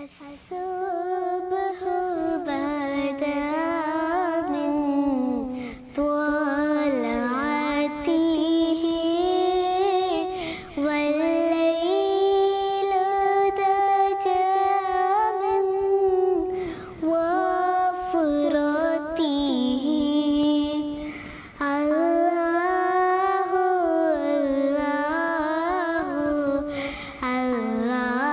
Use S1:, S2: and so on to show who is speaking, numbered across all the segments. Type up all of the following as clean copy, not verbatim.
S1: الصبح بدا من طلعته والليل دجى من وفرته الله الله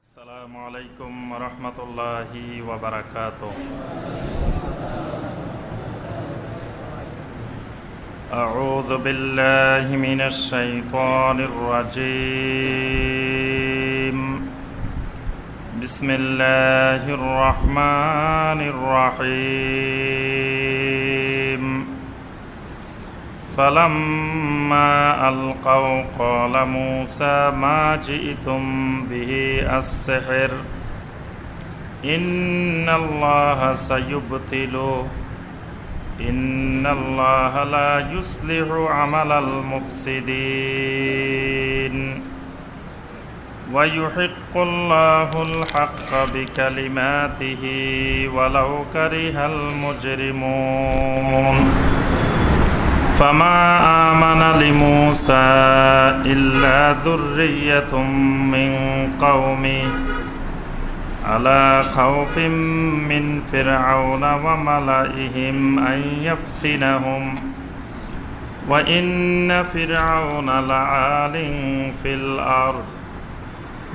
S2: আসসালামু আলাইকুম ওয়া রাহমাতুল্লাহি ওয়া বারাকাতুহু। আউযু বিল্লাহি মিনাশ শাইতানির রাজীম। বিসমিল্লাহির রাহমানির রাহিম। فلما ألقوا قال موسى ما جئتم به السحر إن الله سيبطله إن الله لا يصلح عمل المفسدين ويحق الله الحق بكلماته ولو كره المجرمون فما آمن لموسى إلا ذرية من قومه على خوف من فرعون وملئهم أن يفتنهم وإن فرعون لعال في الأرض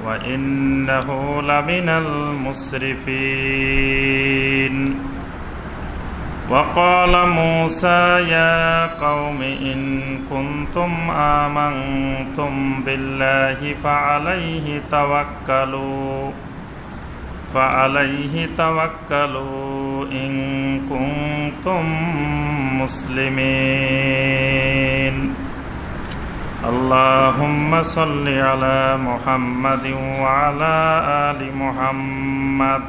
S2: وإنه لمن المسرفين وقال موسى يا قوم إن كنتم آمنتم بالله فعليه توكلوا إن كنتم مسلمين اللهم صل على محمد وعلى آل محمد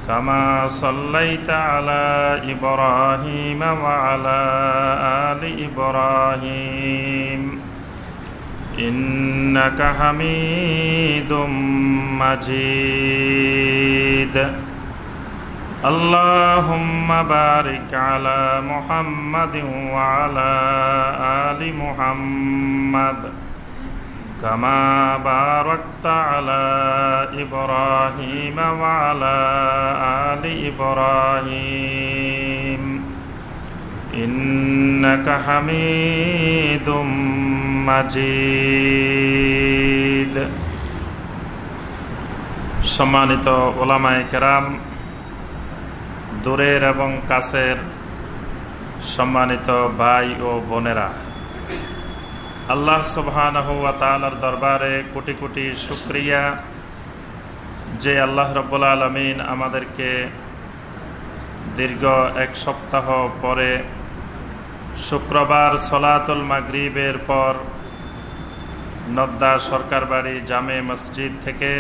S2: كما صليت على إبراهيم وعلى آل إبراهيم إنك حميد مجيد اللهم بارك على محمد وعلى آل محمد كما باركت على إبراهيم وعلى آل إبراهيم إنك حميد مجيد সম্মানিত ওলামায়ে কেরাম, দূরের এবং কাছের সম্মানিত ভাই ও বোনেরা, আল্লাহ সুবহানাহু ওয়া তাআলার দরবারে কোটি কোটি শুকরিয়া যে আল্লাহ রাব্বুল আলামিন আমাদেরকে দীর্ঘ এক সপ্তাহ পরে শুক্রবার সলাতুল মাগরিবের পর নদ্দা সরকারবাড়ি জামে মসজিদ থেকে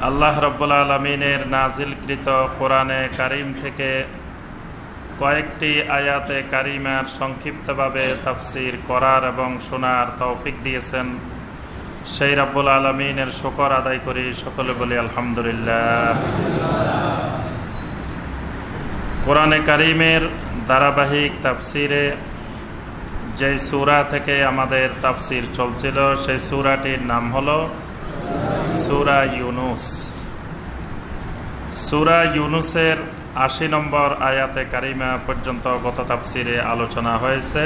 S2: আল্লাহ রাব্বুল আলামিনের নাজিলকৃত কোরআনে কারীম থেকে কয়েকটি আয়াতে কারিমার সংক্ষিপ্তভাবে তাফসীর করার এবং শোনার তৌফিক দিয়েছেন। সেই রব্বুল আলামিনের শুকর আদায় করি, সকলে বলি আলহামদুলিল্লাহ। কোরআনে কারিমের ধারাবাহিক তাফসীরে যে সূরা থেকে আমাদের তাফসীর চলছিল সেই সূরাটির নাম হলো সূরা ইউনুস। সূরা ইউনুসের ৮০ নম্বর আয়াতে কারিমা পর্যন্ত গত তাফসিরে আলোচনা হয়েছে।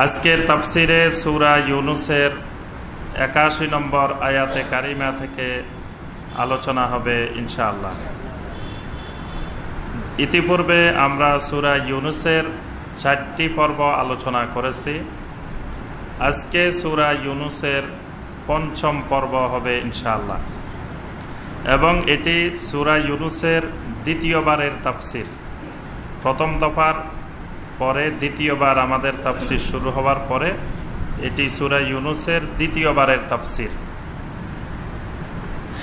S2: আজকের তাফসিরে সূরা ইউনুসের ৮১ নম্বর আয়াতে কারিমা থেকে আলোচনা হবে ইনশাআল্লাহ। ইতিপূর্বে আমরা সূরা ইউনুসের ৪টি পর্ব আলোচনা করেছি। আজকে সূরা ইউনুসের ৫ম পর্ব হবে ইনশাআল্লাহ এবং এটি সূরা ইউনুসের দ্বিতীয়বারের তাফসির। প্রথম দফার পরে দ্বিতীয়বার আমাদের তাফসির শুরু হওয়ার পরে এটি সূরা ইউনুসের দ্বিতীয়বারের তাফসির।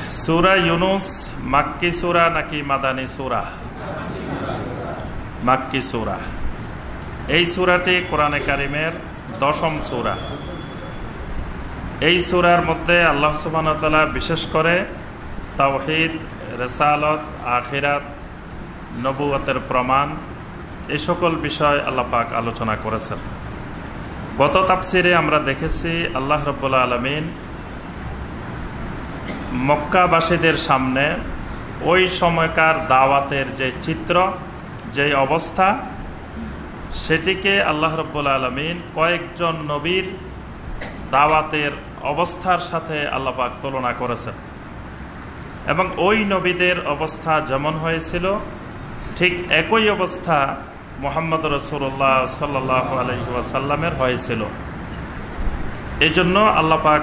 S2: সূরা ইউনুস মাক্কি সূরা নাকি মাদানী সূরা? মাক্কি সূরা। এই সূরাটি কোরআনে কারিমের 10ম সূরা। এই সূরার মধ্যে আল্লাহ সুবহানাহু ওয়া তাআলা বিশেষ করে তাওহীদ, রিসালাত, আখিরাত, নবুয়তের প্রমাণ এই সকল বিষয় আল্লাহ পাক আলোচনা করেছেন। গত তাফসিরে আমরা দেখেছি আল্লাহ রাব্বুল আলামিন মক্কাবাসীদের সামনে ওই সময়কার দাওয়াতের যে চিত্র, যে অবস্থা, সেটিকে আল্লাহ রাব্বুল আলামিন কয়েকজন নবীর দাওয়াতের অবস্থার সাথে আল্লাহ পাক তুলনা করেছেন এবং ওই নবীদের অবস্থা যেমন হয়েছিল ঠিক একই অবস্থা মুহাম্মদ রাসূলুল্লাহ সাল্লাল্লাহু আলাইহি ওয়াসাল্লামের হয়েছিল। এই জন্য আল্লাহ পাক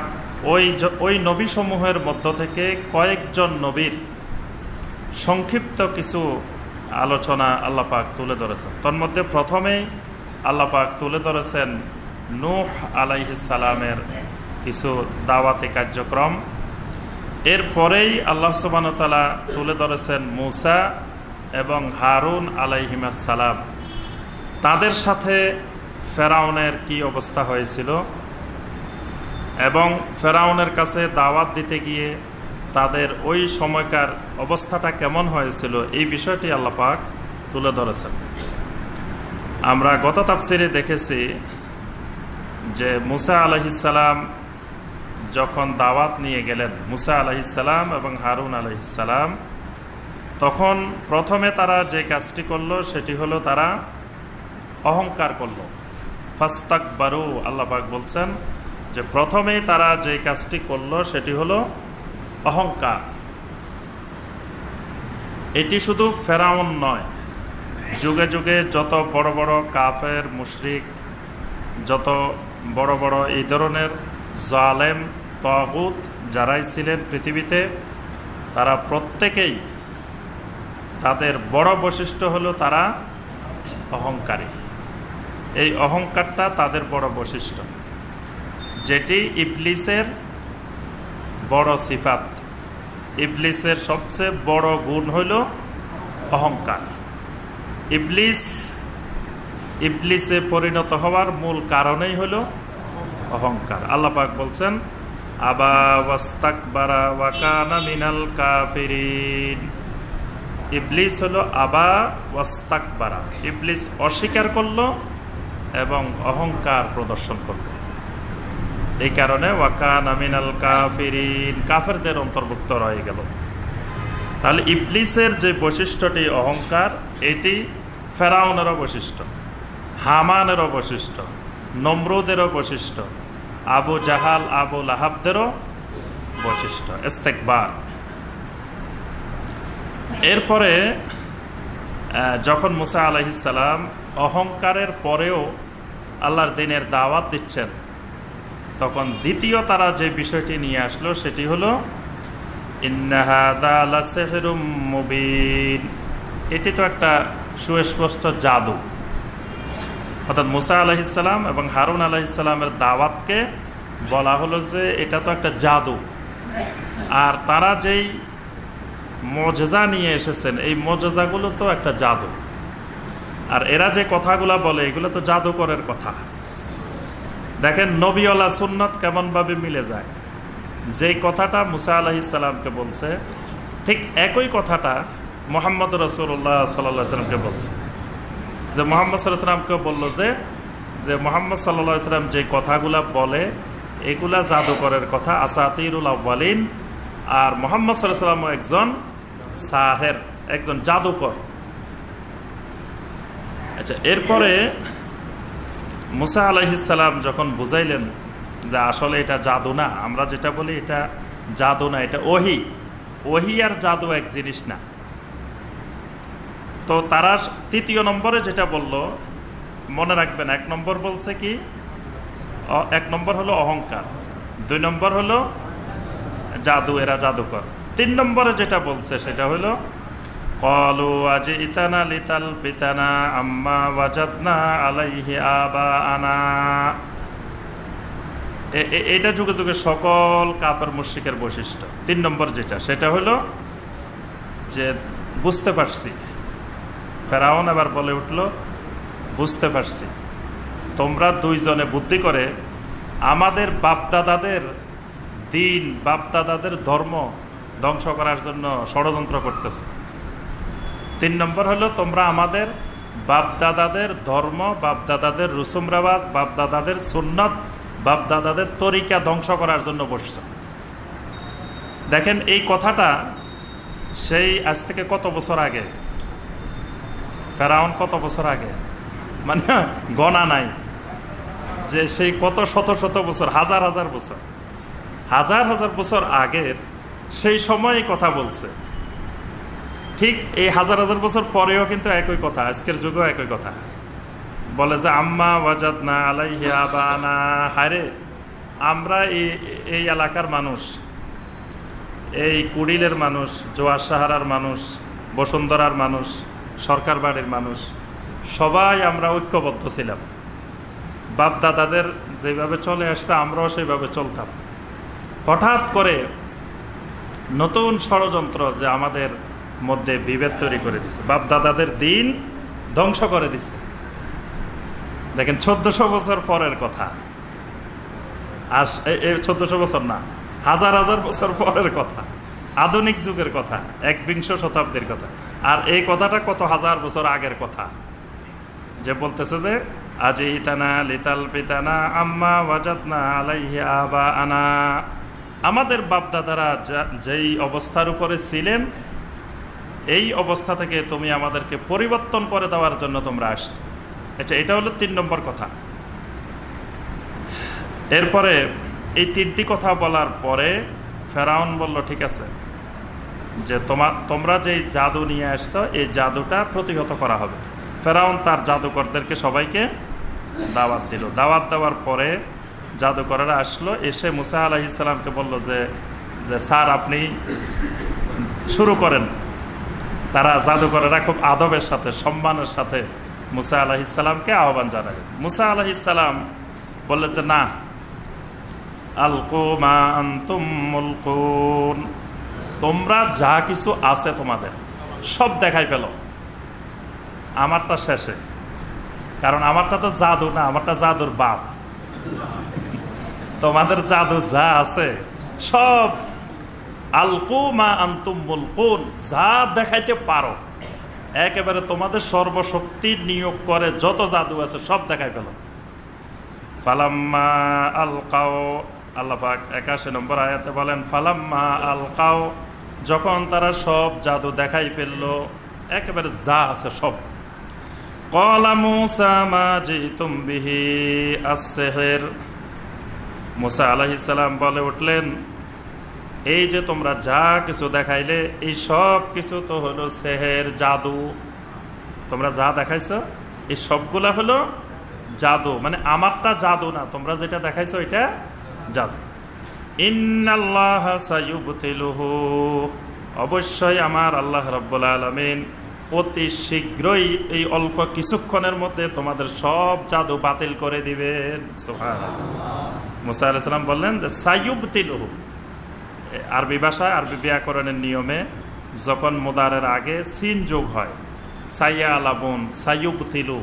S2: ওই নবী সমূহের মধ্য থেকে কয়েকজন নবীর সংক্ষিপ্ত কিছু আলোচনা আল্লাহ পাক তুলে ধরেছেন। তার মধ্যে প্রথমেই আল্লাহ পাক তুলে ধরেছেন নূহ আলাইহিস সালামের কিছু দাওয়াতি কার্যক্রম। এরপরেই আল্লাহ সুবহানাহু ওয়া তাআলা তুলে ধরেছেন মূসা এবং হারুন আলাইহিমাস সালাম। তাদের সাথে ফেরাউনের কি অবস্থা হয়েছিল এবং ফেরাউনের কাছে দাওয়াত দিতে গিয়ে তাদের ওই সময়কার অবস্থাটা কেমন হয়েছিল, এই বিষয়টি আল্লাহ পাক তুলে ধরেছেন। আমরা গত তাফসিরে দেখেছি যে মূসা আলাইহিস সালাম যখন দাওয়াত নিয়ে গেলেন, মূসা আলাইহিস সালাম এবং হারুন আলাইহিস সালাম, তখন প্রথমে তারা যে কাজটি করলো সেটি হলো তারা অহংকার করলো। ফাস্তাকবারু, আল্লাহ পাক বলছেন যে প্রথমেই তারা যে কাজটি করলো সেটি হলো অহংকার। এটি শুধু ফেরাউন নয়, যুগে যুগে যত বড় বড় কাফের মুশরিক, যত বড় বড় এই ধরনের জালেম তাগুত যারাই ছিলেন পৃথিবীতে, তারা প্রত্যেকেই তাদের বড় বৈশিষ্ট্য হলো তারা অহংকারী। এই অহংকারটা তাদের বড় বৈশিষ্ট্য, যেটি ইবলিসের বড় সিফাত। ইবলিসের সবচেয়ে বড় গুণ হইল অহংকার। ইবলিসে পরিণত হওয়ার মূল কারণেই হলো অহংকার। আল্লাহ পাক বলছেন আবা ওয়াস্তাকবারা ওয়া কানা মিনাল কাফিরিন। ইবলিস হলো আবা ওয়াস্তাকবারা, ইবলিস অস্বীকার করলো এবং অহংকার প্রদর্শন করলো। এই কারণে ওয়া কানা মিনাল কাফিরিন, কাফেরদের অন্তর্ভুক্ত রয়ে গেল। তাহলে ইবলিসের যে বৈশিষ্ট্যটি অহংকার, এটি ফেরাউনেরও বৈশিষ্ট্য, হামানেরও বৈশিষ্ট্য, নমরুদেরও বৈশিষ্ট্য, আবু জাহাল আবু লাহাবদেরও বৈশিষ্ট্য, ইস্তেকবার। এরপরে যখন মূসা আলাইহিস সালাম অহংকারের পরেও আল্লাহর দ্বীনের দাওয়াত দিচ্ছেন, তখন দ্বিতীয় তারা যে বিষয়টি নিয়ে আসলো সেটি হলো ইন্না হাযা লাসিহরুম মুবিন। এটি তো একটা সুস্পষ্ট জাদু। অর্থাৎ মূসা আলাইহিস সালাম এবং হারুন আলাইহিস সালামের দাওয়াতকে বলা হলো যে এটা তো একটা জাদু, আর তারা যেই মুজিজা নিয়ে এসেছেন এই মুজিজাগুলো তো একটা জাদু, আর এরা যে কথাগুলা বলে এগুলো তো জাদুকরের কথা। দেখেন নবীওয়ালা সুন্নত কেমনভাবে মিলে যায়। যেই কথাটা মূসা আলাইহিস সালামকে বলছে ঠিক একই কথাটা মুহাম্মদ রাসূলুল্লাহ সাল্লাল্লাহু আলাইহি ওয়াসাল্লামকে বলছে। যে মুহাম্মদ সাল্লাল্লাহু আলাইহি ওয়াসাল্লামকে বললো যে মুহাম্মদ সাল্লাল্লাহু আলাইহি ওয়াসাল্লাম যে কথাগুলা বলে এগুলা জাদুকরের কথা, আসাতিরুল আউয়ালিন। আর মুহাম্মদ সাল্লাল্লাহু আলাইহি ওয়াসাল্লাম একজন সাহের, একজন জাদুকর। আচ্ছা, এরপরে মূসা আলাইহিস সালাম যখন বুঝাইলেন যে আসলে এটা জাদু না, আমরা যেটা বলি এটা জাদু না, এটা ওহী। ওহী আর জাদু এক জিনিস না। তো তারা তৃতীয় নম্বরে যেটা বলল, মনে রাখবেন, এক নম্বর বলছে কি, এক নম্বর হলো অহংকার, দুই নম্বর হলো জাদু, এরা জাদুকর। তিন নম্বরে যেটা বলছে সেটা হলো ক্বালু আজিতানা লিতালফিতানা আম্মা ওয়াজাদনা আলাইহি আবাআনা। এটা যুগে যুগে সকল কাফের মুশরিকের বৈশিষ্ট্য। 3 নম্বর যেটা, সেটা হলো যে বুঝতে পারছি। ফেরাউন আবার বলে উঠল, বুঝতে পারছি তোমরা দুইজনে বুদ্ধি করে আমাদের বাপদাদাদের দিন, বাপদাদাদের ধর্ম ধ্বংস করার জন্য ষড়যন্ত্র করতেছে। 3 নম্বর হলো তোমরা আমাদের বাপদাদাদের ধর্ম, বাপদাদাদের রুসুম রেওয়াজ, বাপদাদাদের সুন্নত, বাপদাদাদের তরিকা ধ্বংস করার জন্য বসছ। দেখেন এই কথাটা সেই আজ থেকে কত বছর আগে, ফেরাউন কত বছর আগে, মানে গণা নাই যে সেই কত শত শত বছর, হাজার হাজার বছর, হাজার হাজার বছর আগের সেই সময় কথা বলছে। ঠিক এই হাজার হাজার বছর পরেও কিন্তু একই কথা, আজকের যুগেও একই কথা বলে যে আম্মা ওয়াজাদনা আলাইহি আবানা। হায়রে, আমরা এই এলাকার মানুষ, এই কুড়িলের মানুষ, জোয়ার সাহারার মানুষ, বসুন্ধরার মানুষ, সরকার বাড়ির মানুষ, সবাই আমরা ঐক্যবদ্ধ ছিলাম। বাপদাদাদের যেভাবে চলে আসছে আমরাও সেইভাবে চলতাম। হঠাৎ করে নতুন ষড়যন্ত্র যে আমাদের মধ্যে বিভেদ তৈরি করে দিছে, বাপদাদাদের দিন ধ্বংস করে দিছে। দেখেন 1400 বছর পরের কথা, আর 1400 বছর না, হাজার হাজার বছর পরের কথা, আধুনিক যুগের কথা, 21শ শতাব্দীর কথা। আর এই কথাটা কত হাজার বছর আগের কথা, যে বলতেছে যে আজ ইতানা লিতাল পিতানা আম্মা ওয়াজাদনা আলাইহি আবা আনা। আমাদের বাপদাদারা যেই অবস্থার উপরে ছিলেন, এই অবস্থা থেকে তুমি আমাদেরকে পরিবর্তন করে দেওয়ার জন্য তোমরা আসছো। আচ্ছা, এটা হলো 3 নম্বর কথা। এরপরে এই 3টি কথা বলার পরে ফেরাউন বলল, ঠিক আছে, যে তোমরা যেই জাদু নিয়ে আসছো এই জাদুটা প্রতিহত করা হবে। ফেরাউন তার জাদুকরদেরকে সবাইকে দাওয়াত দিল। দাওয়াত দেওয়ার পরে জাদুকরেরা আসলো, এসে মুসা আলাইহিস সালামকে বলল যে স্যার আপনি শুরু করেন। তারা জাদুকরেরা খুব আদবের সাথে, সম্মানের সাথে মুসা আলাইহিস সালামকে আহ্বান জানায়। মুসা আলাইহিস সালাম বললেন যে না, আলকু মা আনতুম মুলকুন, তোমরা যা কিছু আছে তোমাদের সব দেখাই ফেলো, আমারটা শেষে। কারণ আমারটা তো জাদু না, আমারটা জাদুর বাপ। তোমাদের জাদু যা আছে সব আলকু মা আনতুম মুলকুন, যা দেখাইতে পারো একেবারে তোমাদের সর্বশক্তি নিয়োগ করে যত জাদু আছে সব দেখাই ফেলো। ফালাম্মা আলকাও, আল্লাহ পাক 81 নম্বর আয়াতে বলেন ফালাম্মা আলকাও, যখন তারা সব জাদু দেখাই ফেললো, একেবারে যা আছে সব। ক্বালা মূসা মা জিতুম বিহি আস-সিহর, মূসা আলাইহিস সালাম বলে উঠলেন, এই যে তোমরা যা কিছু দেখাইলে এই সব কিছু তো হলো সেহের, জাদু। তোমরা যা দেখাইছো এই সবগুলা হলো জাদু, মানে আমারটা জাদু না, তোমরা যেটা দেখাইছো এটা জাদু। ইন্নাল্লাহা সায়ুবতিলুহু, অবশ্যই আমার আল্লাহ রাব্বুল আলামিন অতি শীঘ্রই এই অল্প কিছুক্ষণের মধ্যে তোমাদের সব জাদু বাতিল করে দিবেন। সুবহানাল্লাহ। মূসা আলাইহিস সালাম বললেন যে সায়ুবতিলুহু, আরবি ভাষায়, আরবি ব্যাকরণের নিয়মে যখন মুদারের আগে সিন যোগ হয়, সাইয়া আলাবুন সায়ুবতিলু,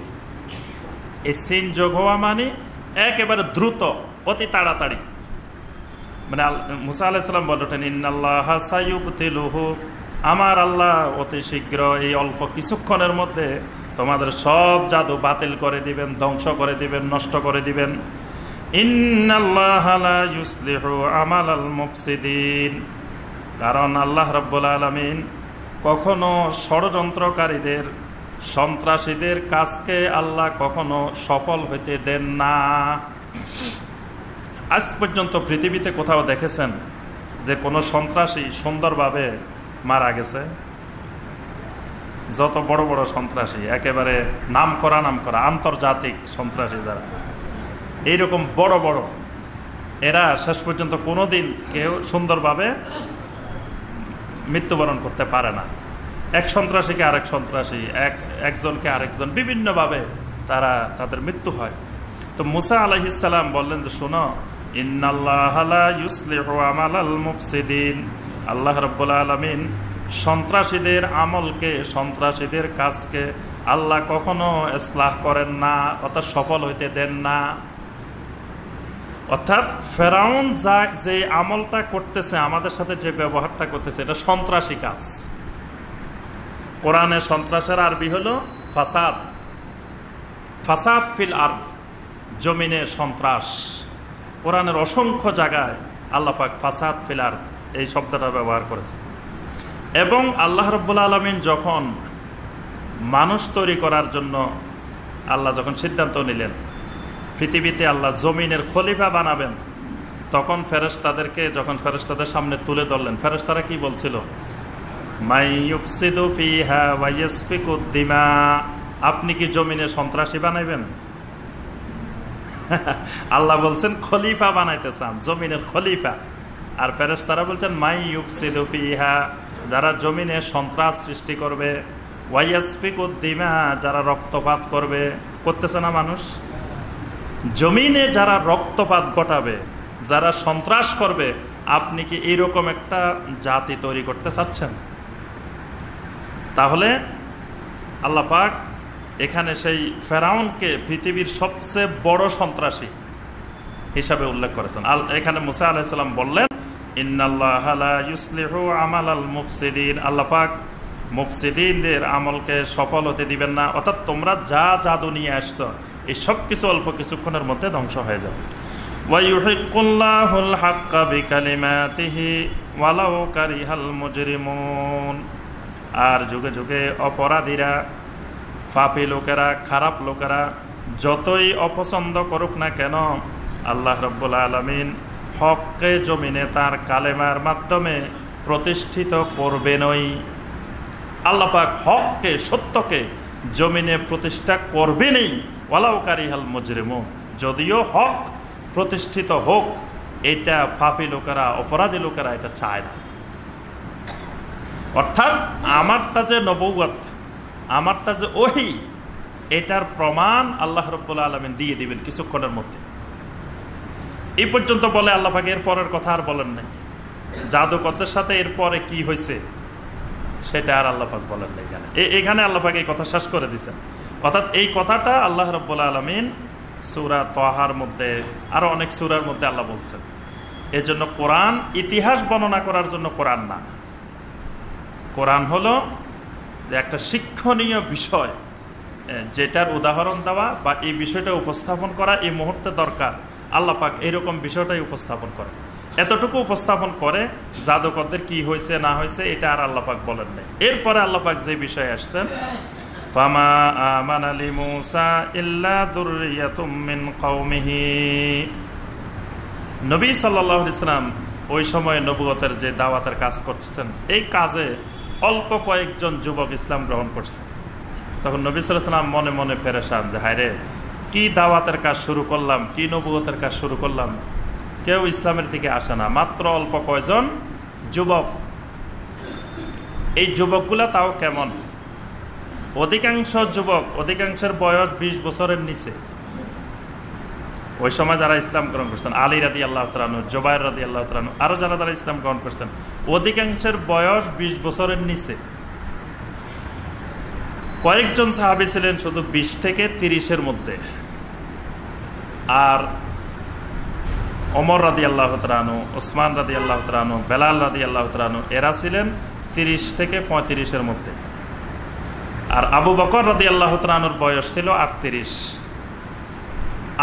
S2: এই সিন যোগ হওয়া মানে একেবারে দ্রুত, অতি তাড়াতাড়ি। মানে মূসা আলাইহিস সালাম বলতেন ইন্নাল্লাহা সায়ুবতিলুহু, আমার আল্লাহ অতি শীঘ্র এই অল্প কিছুক্ষণের মধ্যে তোমাদের সব জাদু বাতিল করে দিবেন, ধ্বংস করে দিবেন, নষ্ট করে দিবেন। ইন্নাল্লাহা লা ইউসলিহু আমালাল মুফসিদিন, কারণ আল্লাহ রাব্বুল আলামিন কখনো ষড়যন্ত্রকারীদের, সন্ত্রাসীদের কাজকে আল্লাহ কখনো সফল হইতে দেন না। আজ পর্যন্ত পৃথিবীতে কোথাও দেখেছেন যে কোনো সন্ত্রাসী সুন্দরভাবে মারা গেছে? যত বড় বড় সন্ত্রাসী, একেবারে নাম করা আন্তর্জাতিক সন্ত্রাসী যারা, এইরকম বড় বড়, এরা শেষ পর্যন্ত কোনোদিন কেউ সুন্দরভাবে মৃত্যুবরণ করতে পারে না। এক সন্ত্রাসীকে আরেক সন্ত্রাসী, একজনকে আরেকজন, বিভিন্নভাবে তাদের মৃত্যু হয়। তো মূসা আলাইহিস সালাম বললেন যে শোনো, ইন্নাল্লাহা লা ইউসলিহু আমালাল মুফসিদিন। আল্লাহ রাব্বুল আলামিন সন্ত্রাসীদের আমলকে, সন্ত্রাসীদের কাজকে আল্লাহ কখনো ইসলাহ করেন না, অর্থাৎ সফল হইতে দেন না। অর্থাৎ ফেরাউন যে আমলটা করতেছে, আমাদের সাথে যে ব্যবহারটা করতেছে, এটা সন্ত্রাসী কাজ। কোরআনে সন্ত্রাসের আরবি হলো ফাসাদ। ফাসাদ ফিল আরদ, জমিনে সন্ত্রাস। কোরআনের অসংখ্য জায়গায় আল্লাহ পাক ফাসাদ ফিল আরদ এই শব্দটা ব্যবহার করেছে। এবং আল্লাহ রাব্বুল আলামিন যখন মানুষ তৈরি করার জন্য আল্লাহ যখন সিদ্ধান্ত নিলেন পৃথিবীতে আল্লাহ জমিনের খলিফা বানাবেন, তখন ফেরেশতাদেরকে যখন ফেরেশতাদের সামনে তুলে ধরলেন, ফেরেশতারা কি বলছিল? মাই ইউফসিদু ফিহা ওয়া ইয়াসফিকুদ দিমা, আপনি কি জমিনে সন্ত্রাসী বানাইবেন? আল্লাহ বলছেন খলিফা বানাইতে চান, জমিনের খলিফা। আর ফেরেশতারা বলছেন মাই ইউফসিদু ফিহা, যারা জমিনে সন্ত্রাস সৃষ্টি করবে, ওয়া ইয়াসফিকুদ দিমা, যারা রক্তপাত করবে। করতেছে না মানুষ? জমিনে যারা রক্তপাত ঘটাবে, যারা সন্ত্রাস করবে, আপনি কি এইরকম একটা জাতি তৈরি করতে চাচ্ছেন? তাহলে আল্লাহ পাক এখানে সেই ফেরাউনকে পৃথিবীর সবচেয়ে বড় সন্ত্রাসী হিসাবে উল্লেখ করেছেন। এখানে মুসা আলাইহিস সালাম বললেন ইন্নাল্লাহা লা ইউসলিহু আমালাল মুফসিদিন, আল্লাহ পাক মুফসিদিনদের আমলকে সফল হতে দিবেন না। অর্থাৎ তোমরা যা জাদু নিয়ে আসছো, এই সব কিছু অল্প কিছুক্ষণের মধ্যে ধ্বংস হয়ে যাবে। ওয়া ইউহিক্কুল্লাহুল হাক্কা বিকালিমাতিহি ওয়ালাউ কারিহাল মুজরিমুন। আর যুগে যুগে অপরাধীরা, পাপী লোকেরা, খারাপ লোকেরা যতই অপছন্দ করুক না কেন, আল্লাহ রাব্বুল আলামিন হককে জমিনে তার কালেমার মাধ্যমে প্রতিষ্ঠিত করবেনই। আল্লাহ পাক হককে, সত্যকে জমিনে প্রতিষ্ঠা করবেনই, ওয়ালাউ কারিহাল মুজরিমুন। যদিও হক প্রতিষ্ঠিত হোক, এটা পাপী লোকেরা, অপরাধী লোকেরা এটা চায় না। অর্থাৎ আমারটা যে নবুয়ত, আমারটা যে ওহী, এটার প্রমাণ আল্লাহ রাব্বুল আলামিন দিয়ে দিবেন কিছুক্ষণের মধ্যে। এই পর্যন্ত বলে আল্লাহ পাক, এর পরের কথা আর বলেন নাই। জাদুকরদের সাথে এরপরে কি হয়েছে সেটা আর আল্লাহ পাক বলেন নাই। এখানে আল্লাহ পাক এই কথা শেষ করে দিয়েছেন। অর্থাৎ এই কথাটা আল্লাহ রাব্বুল আলামিন সূরা তাহার মধ্যে, আরো অনেক সূরার মধ্যে আল্লাহ বলছেন। এর জন্য কোরআন ইতিহাস বর্ণনা করার জন্য কোরআন না। কোরআন হলো যে একটা শিক্ষণীয় বিষয়, যেটার উদাহরণ দেওয়া বা এই বিষয়টা উপস্থাপন করা এই মুহূর্তে দরকার। আল্লাহ পাক এইরকম বিষয়টাই উপস্থাপন করে, এতটুকু উপস্থাপন করে। জাদুকরদের কি হয়েছে না হয়েছে এটা আর আল্লাহ পাক বলেন নাই। এরপরে আল্লাহ পাক যে বিষয়ে আসছেন, ফামা আমানা লিমূসা ইল্লা যুররিয়াতুম মিন কওমিহি। নবী সাল্লাল্লাহু আলাইহি সাল্লাম ওই সময় নবুয়তের যে দাওয়াতের কাজ করছেন, এই কাজে অল্প কয়েকজন যুবক ইসলাম গ্রহণ করছেন। তখন নবী সাল্লাল্লাহু আলাইহি সাল্লাম মনে মনে পেরেশান যে হায় রে, কি দাওয়াতের কাজ শুরু করলাম, কি নবুয়তের কাজ শুরু করলাম, কেউ ইসলামের দিকে আসে না, মাত্র অল্প কয়জন যুবক। এই যুবকগুলা তাও কেমন? অধিকাংশ যুবক, অধিকাংশের বয়স 20 বছরের নিচে। ওই সময় যারা ইসলাম গ্রহণ করছেন, আলী রাদিয়াল্লাহু তাআলা আনহু, জুবাইর রাদিয়াল্লাহু তাআলা আনহু, আরো যারা যারা ইসলাম গ্রহণ করছেন, অধিকাংশের বয়স 20 বছরের নিচে। কয়েকজন সাহাবী ছিলেন শুধু 20 থেকে 30-এর মধ্যে। আর ওমর রাদিয়াল্লাহু তাআলা আনহু, ওসমান রাদিয়াল্লাহু তাআলা আনহু, বেলাল রাদিয়াল্লাহু তাআলা আনহু, এরা ছিলেন 30 থেকে 35-এর মধ্যে। আর আবু বকর রাদিয়াল্লাহু তাআলা আনহুর বয়স ছিল 38।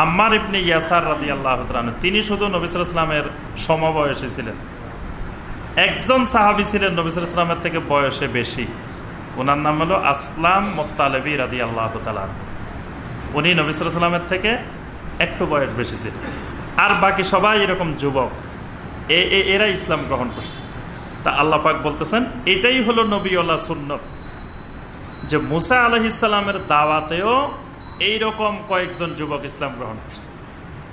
S2: আম্মার ইবনে ইয়াসার রাদিয়াল্লাহু তাআলা আনহু, তিনি শুধু নবী সাল্লাল্লাহু আলাইহি ওয়াসাল্লামের সমবয়সী ছিলেন। একজন সাহাবী ছিলেন নবী সাল্লাল্লাহু আলাইহি ওয়াসাল্লামের থেকে বয়সে বেশি, ওনার নাম হলো আসলাম মুত্তালিবী রাদিয়াল্লাহু তাআলা আনহু। উনি নবী সাল্লাল্লাহু আলাইহি ওয়াসাল্লামের থেকে একটু বয়স বেশি ছিলেন। আর বাকি সবাই এরকম যুবক, এরা ইসলাম গ্রহণ করছে। তা আল্লাহ পাক বলতেছেন এটাই হলো নবীওয়ালা সুন্নত, যে মুসা আলাইহিস সালামের দাওয়াতেও এইরকম কয়েকজন যুবক ইসলাম গ্রহণ করছে।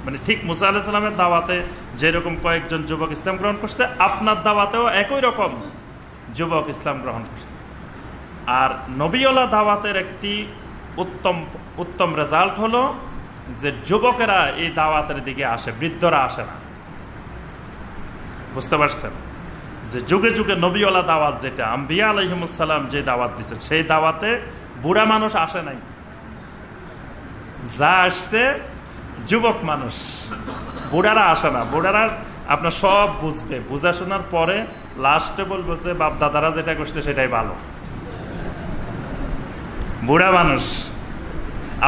S2: মানে ঠিক মুসা আলাইহিস সালামের দাওয়াতে যেরকম কয়েকজন যুবক ইসলাম গ্রহণ করছে, আপনার দাওয়াতেও একই রকম যুবক ইসলাম গ্রহণ করছে। আর নবীওয়ালা দাওয়াতের একটি উত্তম রেজাল্ট হলো যে যুবকেরা এই দাওয়াতের দিকে আসে, বৃদ্ধরা আসে না। বুঝতে পারছেন? যে যুগে যুগে নবীওয়ালা দাওয়াত, যেটা আম্বিয়া আলাইহিমুসসালাম যে দাওয়াত দিচ্ছেন, সেই দাওয়াতে বুড়া মানুষ আসে নাই। যা আসছে যুবক মানুষ, বুড়ারা আসে না। বুড়ারা আপনার সব বুঝবে, বুঝা শোনার পরে লাস্টে বলবো যে বাপ দাদারা যেটা করছে সেটাই ভালো। বুড়া মানুষ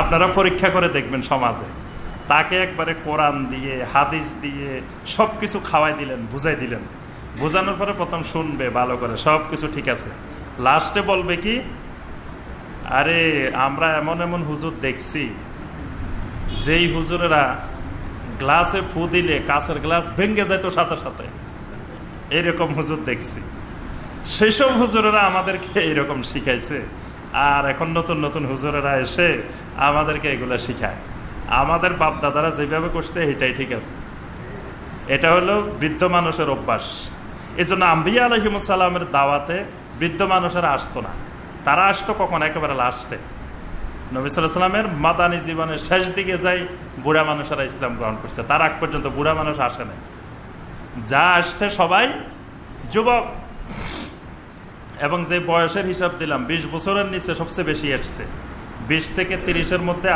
S2: আপনারা পরীক্ষা করে দেখবেন সমাজে, তাকে একবারে কোরআন দিয়ে হাদিস দিয়ে সব কিছু খাওয়াই দিলেন, বুঝাই দিলেন, বোঝানোর পরে প্রথম শুনবে ভালো করে, সব কিছু ঠিক আছে, লাস্টে বলবে কি, আরে আমরা এমন এমন হুজুর দেখছি যেই হুজুরেরা গ্লাসে ফু দিলে কাঁচের গ্লাস ভেঙে যেত সাথে সাথে, এরকম হুজুর দেখছি। সেসব হুজুরেরা আমাদেরকে এরকম শিখাইছে, আর এখন নতুন নতুন হুজুরেরা এসে আমাদেরকে এগুলো শিখায়। আমাদের বাপ দাদারা যেভাবে করছে এটাই ঠিক আছে। এটা হলো বৃদ্ধ মানুষের অভ্যাস। এই জন্য আম্বিয়া আলাইহিমুসসালামের দাওয়াতে বৃদ্ধ মানুষেরা আসতো না। তারা আসতো কখন? একেবারে লাস্টে। নবী সাল্লাল্লাহু আলাইহি ওয়াসাল্লামের মাদানী জীবনের শেষ দিকে যাই বুড়া মানুষেরা ইসলাম গ্রহণ করছে। তার আগ পর্যন্ত বুড়া মানুষ আসে না। যা আসছে সবাই যুবক, এবং যে বয়সের হিসাব দিলাম 20 বছরের নিচে সবচেয়ে বেশি আসছে। 20 থেকে 30-এর মধ্যে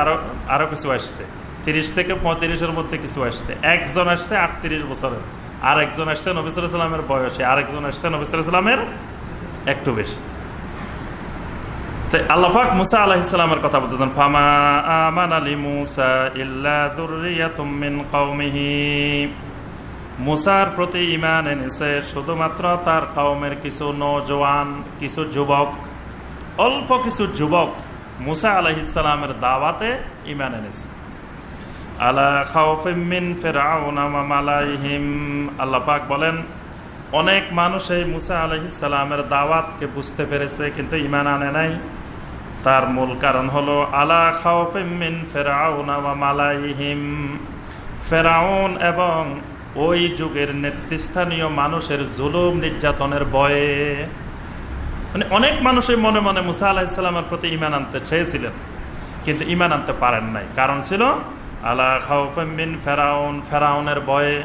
S2: আরো কিছু আসছে, 30 থেকে 35-এর মধ্যে কিছু আসছে। একজন আসছে 38 বছরের, আর একজন আসছে নবী সাল্লাল্লাহু আলাইহি ওয়াসাল্লামের বয়সে, আরেকজন আসছে নবী সাল্লাল্লাহু আলাইহি ওয়াসাল্লামের একটু বেশি। তাই আল্লাহ পাক মুসা আলাইহিস সালামের কথা বলতেছেন, ফামা আমানা লিমুসা ইল্লা যুররিয়াতুম মিন কওমিহি। মুসার প্রতি ঈমান এনেছে শুধুমাত্র তার কওমের কিছু নওজওয়ান, কিছু যুবক, অল্প কিছু যুবক মুসা আলাইহিস সালামের দাওয়াতে ঈমান এনেছে। আলা খাউফিম মিন ফিরআউনা ওয়া মালাইহিম। আল্লাহ পাক বলেন, অনেক মানুষ এই মুসা আলাইহিস সালামের দাওয়াতকে বুঝতে পেরেছে কিন্তু ঈমান আনে নাই। তার মূল কারণ হলো আলা খাউফিম মিন ফিরআউনা ওয়া মালাইহিম, ফিরআউন এবং ওই যুগের নেতৃস্থানীয় মানুষের জুলুম নির্যাতনের ভয়ে। মানে অনেক মানুষের মনে মনে মুসা আলাইহিস সালামের প্রতি ঈমান আনতে চেয়েছিলেন কিন্তু ঈমান আনতে পারেন নাই। কারণ ছিল আলা খাউফিম মিন ফিরআউন, ফিরআউনের ভয়ে,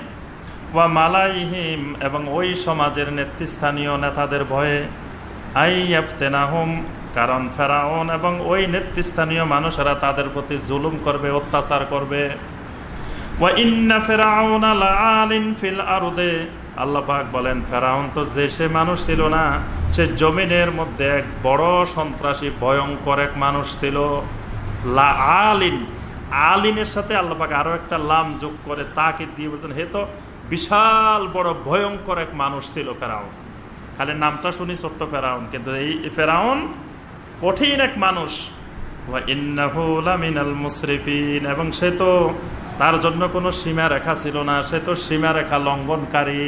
S2: ওয়া মালাইহিম এবং ওই সমাজের নেতৃস্থানীয় নেতাদের ভয়ে, আইয়াফতিনাহুম কারণ ফিরআউন এবং ওই নেতৃস্থানীয় মানুষেরা তাদের প্রতি জুলুম করবে, অত্যাচার করবে। ওয়া ইন্না ফিরআউনা লাআলিন ফিল আরদে। আল্লাহ পাক বলেন, ফিরআউন তো যে সে মানুষ ছিল না, সে জমিনের মধ্যে এক বড় সন্ত্রাসী ভয়ঙ্কর এক মানুষ ছিল। লাআলিন, আলিনের সাথে আল্লাহ পাক আরো একটা লাম যোগ করে তাকে দিয়ে বলছেন, হে তো বিশাল বড় ভয়ঙ্কর এক মানুষ ছিল ফিরআউন। খালি নামটা শুনি ছোট্ট ফিরআউন, কিন্তু এই ফিরআউন কঠিন এক মানুষ। ওয়া ইন্নাহু লামিনাল মুসরিফিন, এবং সে তো, তার জন্য কোনো সীমা রেখা ছিল না, সে তো সীমা রেখা লঙ্ঘনকারী।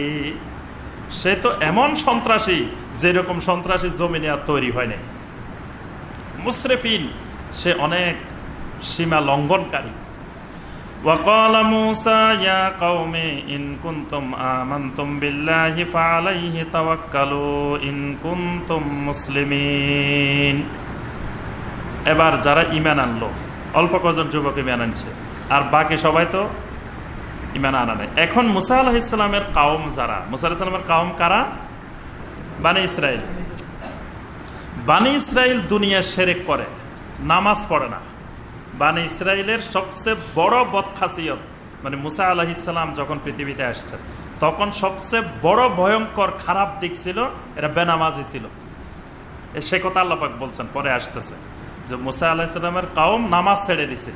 S2: সে তো এমন সন্ত্রাসী যেরকম সন্ত্রাসী জমিনে আর তৈরি হয় নাই। মুসরিফিন, সে অনেক সীমা লঙ্ঘনকারী। وقال موسى يا قوم إن كنتم آمنتم بالله فعليه توكلوا إن كنتم مسلمين। এবার যারা ঈমান আনলো, অল্প কজন যুবক ঈমান আনছে, আর বাকি সবাই তো ঈমান আনা নাই। এখন মুসা আলাইহিস সালামের কওম যারা, মুসা আলাইহিস সালামের কওম কারা? বানি ইসরাইল। বানি ইসরাইল দুনিয়া শিরক করে, নামাজ পড়ে না। বানি ইসরাইলের সবচেয়ে বড় বদখাসিয়ত, মানে মুসা আলাইহিস সালাম যখন পৃথিবীতে আসছেন তখন সবচেয়ে বড় ভয়ঙ্কর খারাপ দিক ছিল এরা বেনামাজি ছিল। সে কথা আল্লাহ পাক বলছেন, পরে আসতেছে যে মুসা আলাইহিস সালামের কওম নামাজ ছেড়ে দিছে।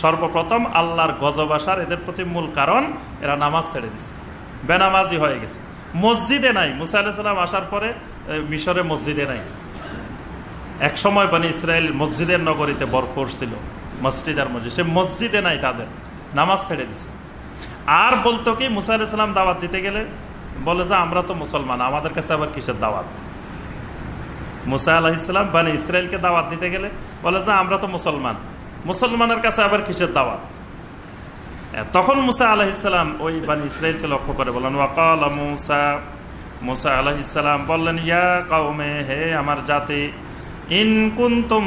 S2: সর্বপ্রথম আল্লাহর গজব আসার এদের প্রতি মূল কারণ এরা নামাজ ছেড়ে দিছে, বেনামাজি হয়ে গেছে। মসজিদে নাই, মুসা আলাইহিস সালাম আসার পরে মিশরে মসজিদে নাই। এক সময় বানি ইসরায়েল মসজিদের নগরীতে ভরপুর ছিল, মসজিদ আর মসজিদ, সে মসজিদে নাই, তাদের নামাজ ছেড়ে দিছে। আর বলতো কি, মুসা আলাইহিস সালাম দাওয়াত দিতে গেলে বলে যে আমরা তো মুসলমান, আমাদের কাছে আবার কিসের দাওয়াত। মুসা আলাইহিস সালাম বানি ইসরায়েলকে দাওয়াত দিতে গেলে বলে যে আমরা তো মুসলমান, মুসলমানের কাছে আবার কিসের দাওয়াত। তখন মুসা আলাইহিস সালাম ওই বানি ইসরায়েলকে লক্ষ্য করে বলেন, ওয়াকালা মুসা, মুসা আলাইহিস সালাম বললেন, ইয়া কওমে, হে আমার জাতি, ইন কুনতুম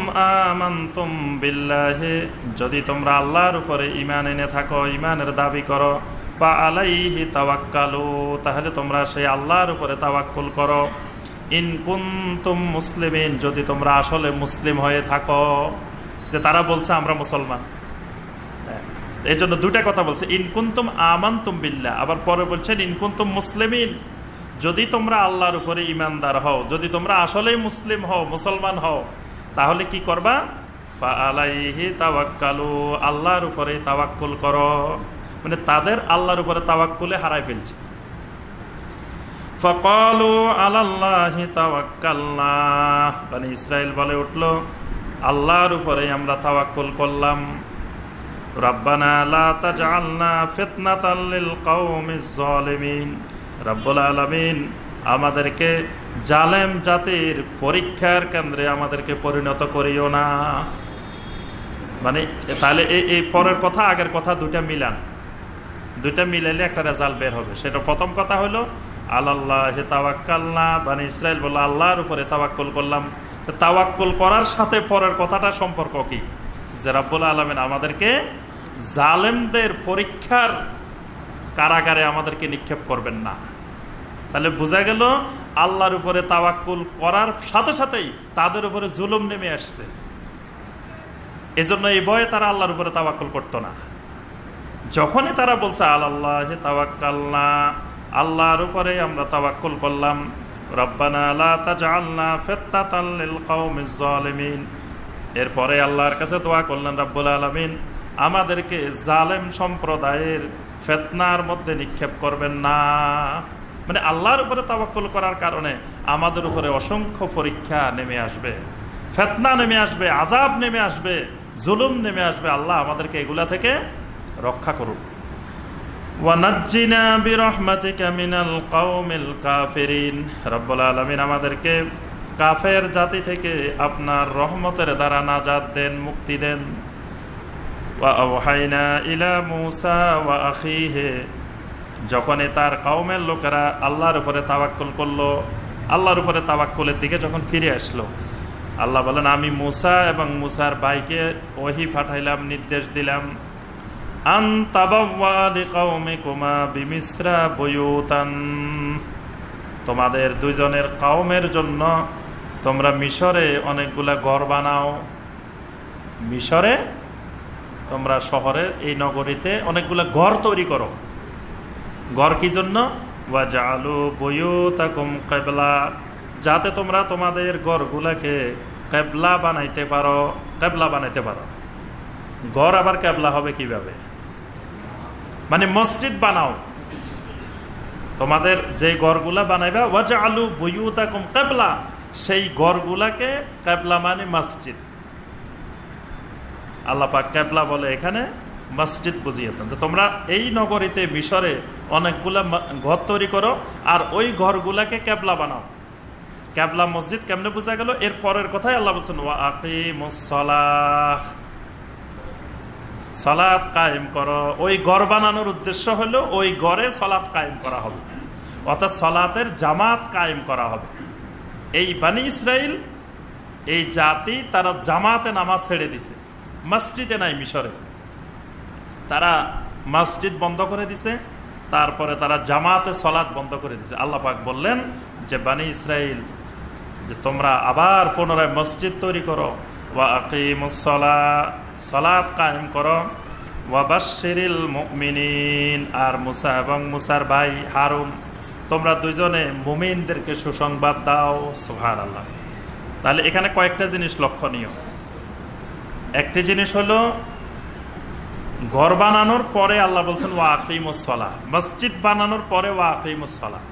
S2: আমানতুম বিল্লাহি, যদি তোমরা আল্লাহর উপরে ঈমান এনে থাকো, ঈমানের দাবি করো, ফাআলাইহি তাওয়াক্কালু, তাহলে তোমরা সেই আল্লাহর উপরে তাওয়াক্কুল করো। ইন কুনতুম মুসলিমিন, যদি তোমরা আসলে মুসলিম হয়ে থাকো। যে তারা বলছে আমরা মুসলমান, এই জন্য দুটা কথা বলছে, ইন কুনতুম আমানতুম বিল্লাহ, আবার পরে বলছেন ইন কুনতুম মুসলিমিন, যদি তোমরা আল্লাহর উপরে ইমানদার হও, যদি তোমরা আসলেই মুসলিম হও, মুসলমান হও, তাহলে কি করবা? ফাআলাইহি তাওয়াক্কালু, আল্লাহর উপরে তাওয়াক্কুল করো। মানে তাদের আল্লাহর উপরে তাওয়াক্কুলে হারাই ফেলছে। ফাকালু আলাল্লাহি তাওয়াক্কালনা, বনি ইসরাইল বলে উঠল আল্লাহর উপরে আমরা তাওয়াক্কুল করলাম। রাব্বানা লা তাজআলনা ফিতনাতাল লিল কওমিজ জালিমিন, রব্বুল আলামিন আমাদেরকে জালেম জাতির পরীক্ষার কেন্দ্রে আমাদেরকে পরিণত করিও না। মানে তাহলে এই পরের কথা আগের কথা দুটা মিলান, দুইটা মিলাইলে একটা রেজাল্ট বের হবে। সেটা প্রথম কথা হলো আলাল্লাহি তাওয়াক্কালনা, বনি ইসরাইল বলল আল্লাহর উপরে তাওয়াক্কুল করলাম। তাওয়াক্কুল করার সাথে পরের কথাটা সম্পর্ক কি? যে রব্বুল আলামিন আমাদেরকে জালেমদের পরীক্ষার কারাগারে আমাদেরকে নিক্ষেপ করবেন না। তাহলে বোঝা গেল আল্লাহর উপরে তাওয়াক্কুল করার সাথে সাথেই তাদের উপরে জুলুম নেমে আসছে। এজন্য এই ভয়ে তারা আল্লাহর উপরে তাওয়াক্কুল করতো না। যখনই তারা বলছে আলাল্লাহি তাওয়াক্কালনা, আল্লাহর উপরে আমরা তাওয়াক্কুল করলাম, রব্বানা লা তাজআলনা ফিতনাতাল লিল কওমিজ জালিমিন, এরপরে আল্লাহর কাছে দোয়া করলেন রব্বুল আলামিন আমাদেরকে জালেম সম্প্রদায়ের ফিতনার মধ্যে নিক্ষেপ করবেন না। মানে আল্লাহর উপরে তাওয়াক্কুল করার কারণে আমাদের উপরে অসংখ্য পরীক্ষা নেমে আসবে, ফিতনা নেমে আসবে, আযাব নেমে আসবে, জুলুম নেমে আসবে। আল্লাহ আমাদেরকে এগুলা থেকে রক্ষা করুন। ওয়ানাজ্জিনা বিরহমাতিকা মিনাল কওমিল কাফিরিন, রব্বুল আলামিন আমাদেরকে কাফের জাতি থেকে আপনার রহমতের দ্বারা নাজাত দেন, মুক্তি দেন। ওয়া আওহাইনা ইলা মূসা ওয়া আখিহি, যখনই তার কওমের লোকেরা আল্লাহর উপরে তাওয়াক্কুল করলো, আল্লাহর উপরে তাওয়াক্কুলের দিকে যখন ফিরে আসলো, আল্লাহ বলেন আমি মূসা এবং মূসার ভাইকে ওহী পাঠাইলাম, নির্দেশ দিলাম আন তাবাওয়া লিকাওমিকুমা বিমিসরা বুয়ুতান, তোমাদের দুইজনের কওমের জন্য তোমরা মিশরে অনেকগুলা ঘর বানাও। মিশরে তোমরা শহরের এই নগরীতে অনেকগুলা ঘর তৈরি করো। ঘর কি জন্য? ওয়াজআলু বুয়ুতাকুম কিবলা, যাতে তোমরা তোমাদের ঘরগুলাকে কিবলা বানাইতে পারো, কিবলা বানাইতে পারো। ঘর আবার কিবলা হবে কিভাবে? মানে মসজিদ বানাও, তোমাদের যে ঘরগুলা বানাইবা ওয়াজআলু বুয়ুতাকুম কিবলা, সেই ঘরগুলাকে কিবলা মানে মসজিদ। আল্লাহ পাক কিবলা বলে এখানে মসজিদ বুঝিয়েছেন। তো তোমরা এই নগরীতে মিশরে অনেকগুলা ঘর তৈরি করো আর ওই ঘরগুলাকে কিবলা বানাও। কিবলা মসজিদ কেমনে বোঝা গেল? এর পরের কথাই আল্লাহ বলছেন ওয়া আকিমুস সালাহ, সালাত কায়েম করো। ওই ঘর বানানোর উদ্দেশ্য হলো ওই ঘরে সালাত কায়েম করা হবে, অর্থাৎ সালাতের জামাত কায়েম করা হবে। এই বনি ইসরাইল এই জাতি তারা জামাতে নামাজ ছেড়ে দিছে, মসজিদে নাই মিশরে, তারা মসজিদ বন্ধ করে দিছে, তারপরে তারা জামাতে সালাত বন্ধ করে দিছে। আল্লাহ পাক বললেন যে বনি ইসরাইল যে তোমরা আবার পুনরায় মসজিদ তৈরি করো, ওয়া আকিমুস সালাহ, সালাত কায়েম করো, ওয়া বাশশিরিল মুমিনিন, আর মুসা এবং মুসার ভাই হারুন তোমরা দুইজনে মুমিনদেরকে সুসংবাদ দাও। সুবহানাল্লাহ। তাহলে এখানে কয়েকটা জিনিস লক্ষণীয়। একটি জিনিস হলো ঘর বানানোর পরে আল্লাহ বলছেন ওয়া আকিমুস সালাহ, মসজিদ বানানোর পরে ওয়া আকিমুস সালাহ।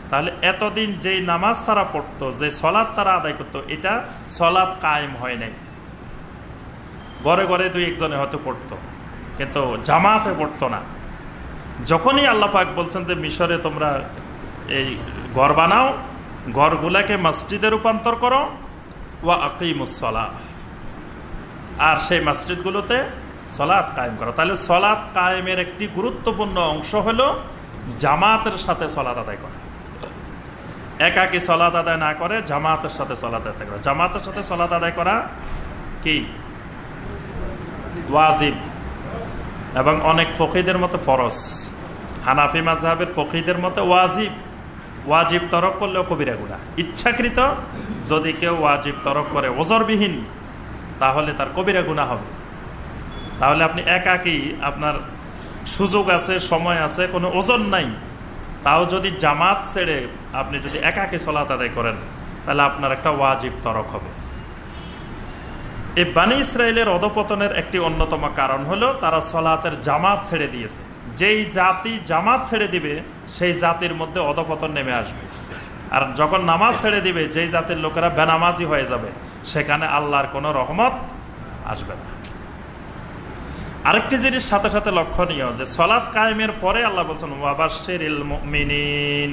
S2: তাহলে এতদিন যেই নামাজ তারা পড়তো, যে সালাত তারা আদায় করতো, এটা সালাত কায়েম হয় নাই। ঘরে ঘরে দুই একজনে হয়তো পড়তো, কিন্তু জামাতে পড়তো না। যখনই আল্লাহ পাক বলছেন যে মিশরে তোমরা এই ঘর বানাও, ঘরগুলাকে মসজিদে রূপান্তর করো, ওয়া আকিমুস সালাহ, আর সেই মসজিদগুলোতে সালাত কায়েম করো। তাহলে সালাত কায়েমের একটি গুরুত্বপূর্ণ অংশ হলো জামাতের সাথে সালাত আদায় করা। একাকী সালাত আদায় না করে জামাতের সাথে সালাত আদায় করা। জামাতের সাথে সালাত আদায় করা কি? ওয়াজিব, এবং অনেক ফকিহদের মতো ফরজ। হানাফি মাযহাবের ফকিহদের মতে ওয়াজিব তরক করলেও কবিরা গুনাহ। ইচ্ছাকৃত যদি কেউ ওয়াজিব তরক করে ওজরবিহীন, তাহলে তার কবিরা গুনাহ হবে। তাহলে আপনি একাকী, আপনার সুযোগ আছে, সময় আছে, কোনো ওজন নাই, তাও যদি জামাত ছেড়ে আপনি যদি একাকী সালাত আদায় করেন, তাহলে আপনার একটা ওয়াজিব তরক হবে। এই বানি ইসরায়েলের অধপতনের একটি অন্যতম কারণ হলো তারা সালাতের জামাত ছেড়ে দিয়েছে। যেই জাতি জামাত ছেড়ে দিবে সেই জাতির মধ্যে অধপতন নেমে আসবে। আর যখন নামাজ ছেড়ে দিবে, যেই জাতির লোকেরা বেনামাজি হয়ে যাবে, সেখানে আল্লাহর কোনো রহমত আসবে না। আরেকটি জিনিস সাথে সাথে লক্ষণীয়, যে সালাত কায়েমের পরে আল্লাহ বলছেন ওয়াবাশশিরিল মুমিনিন,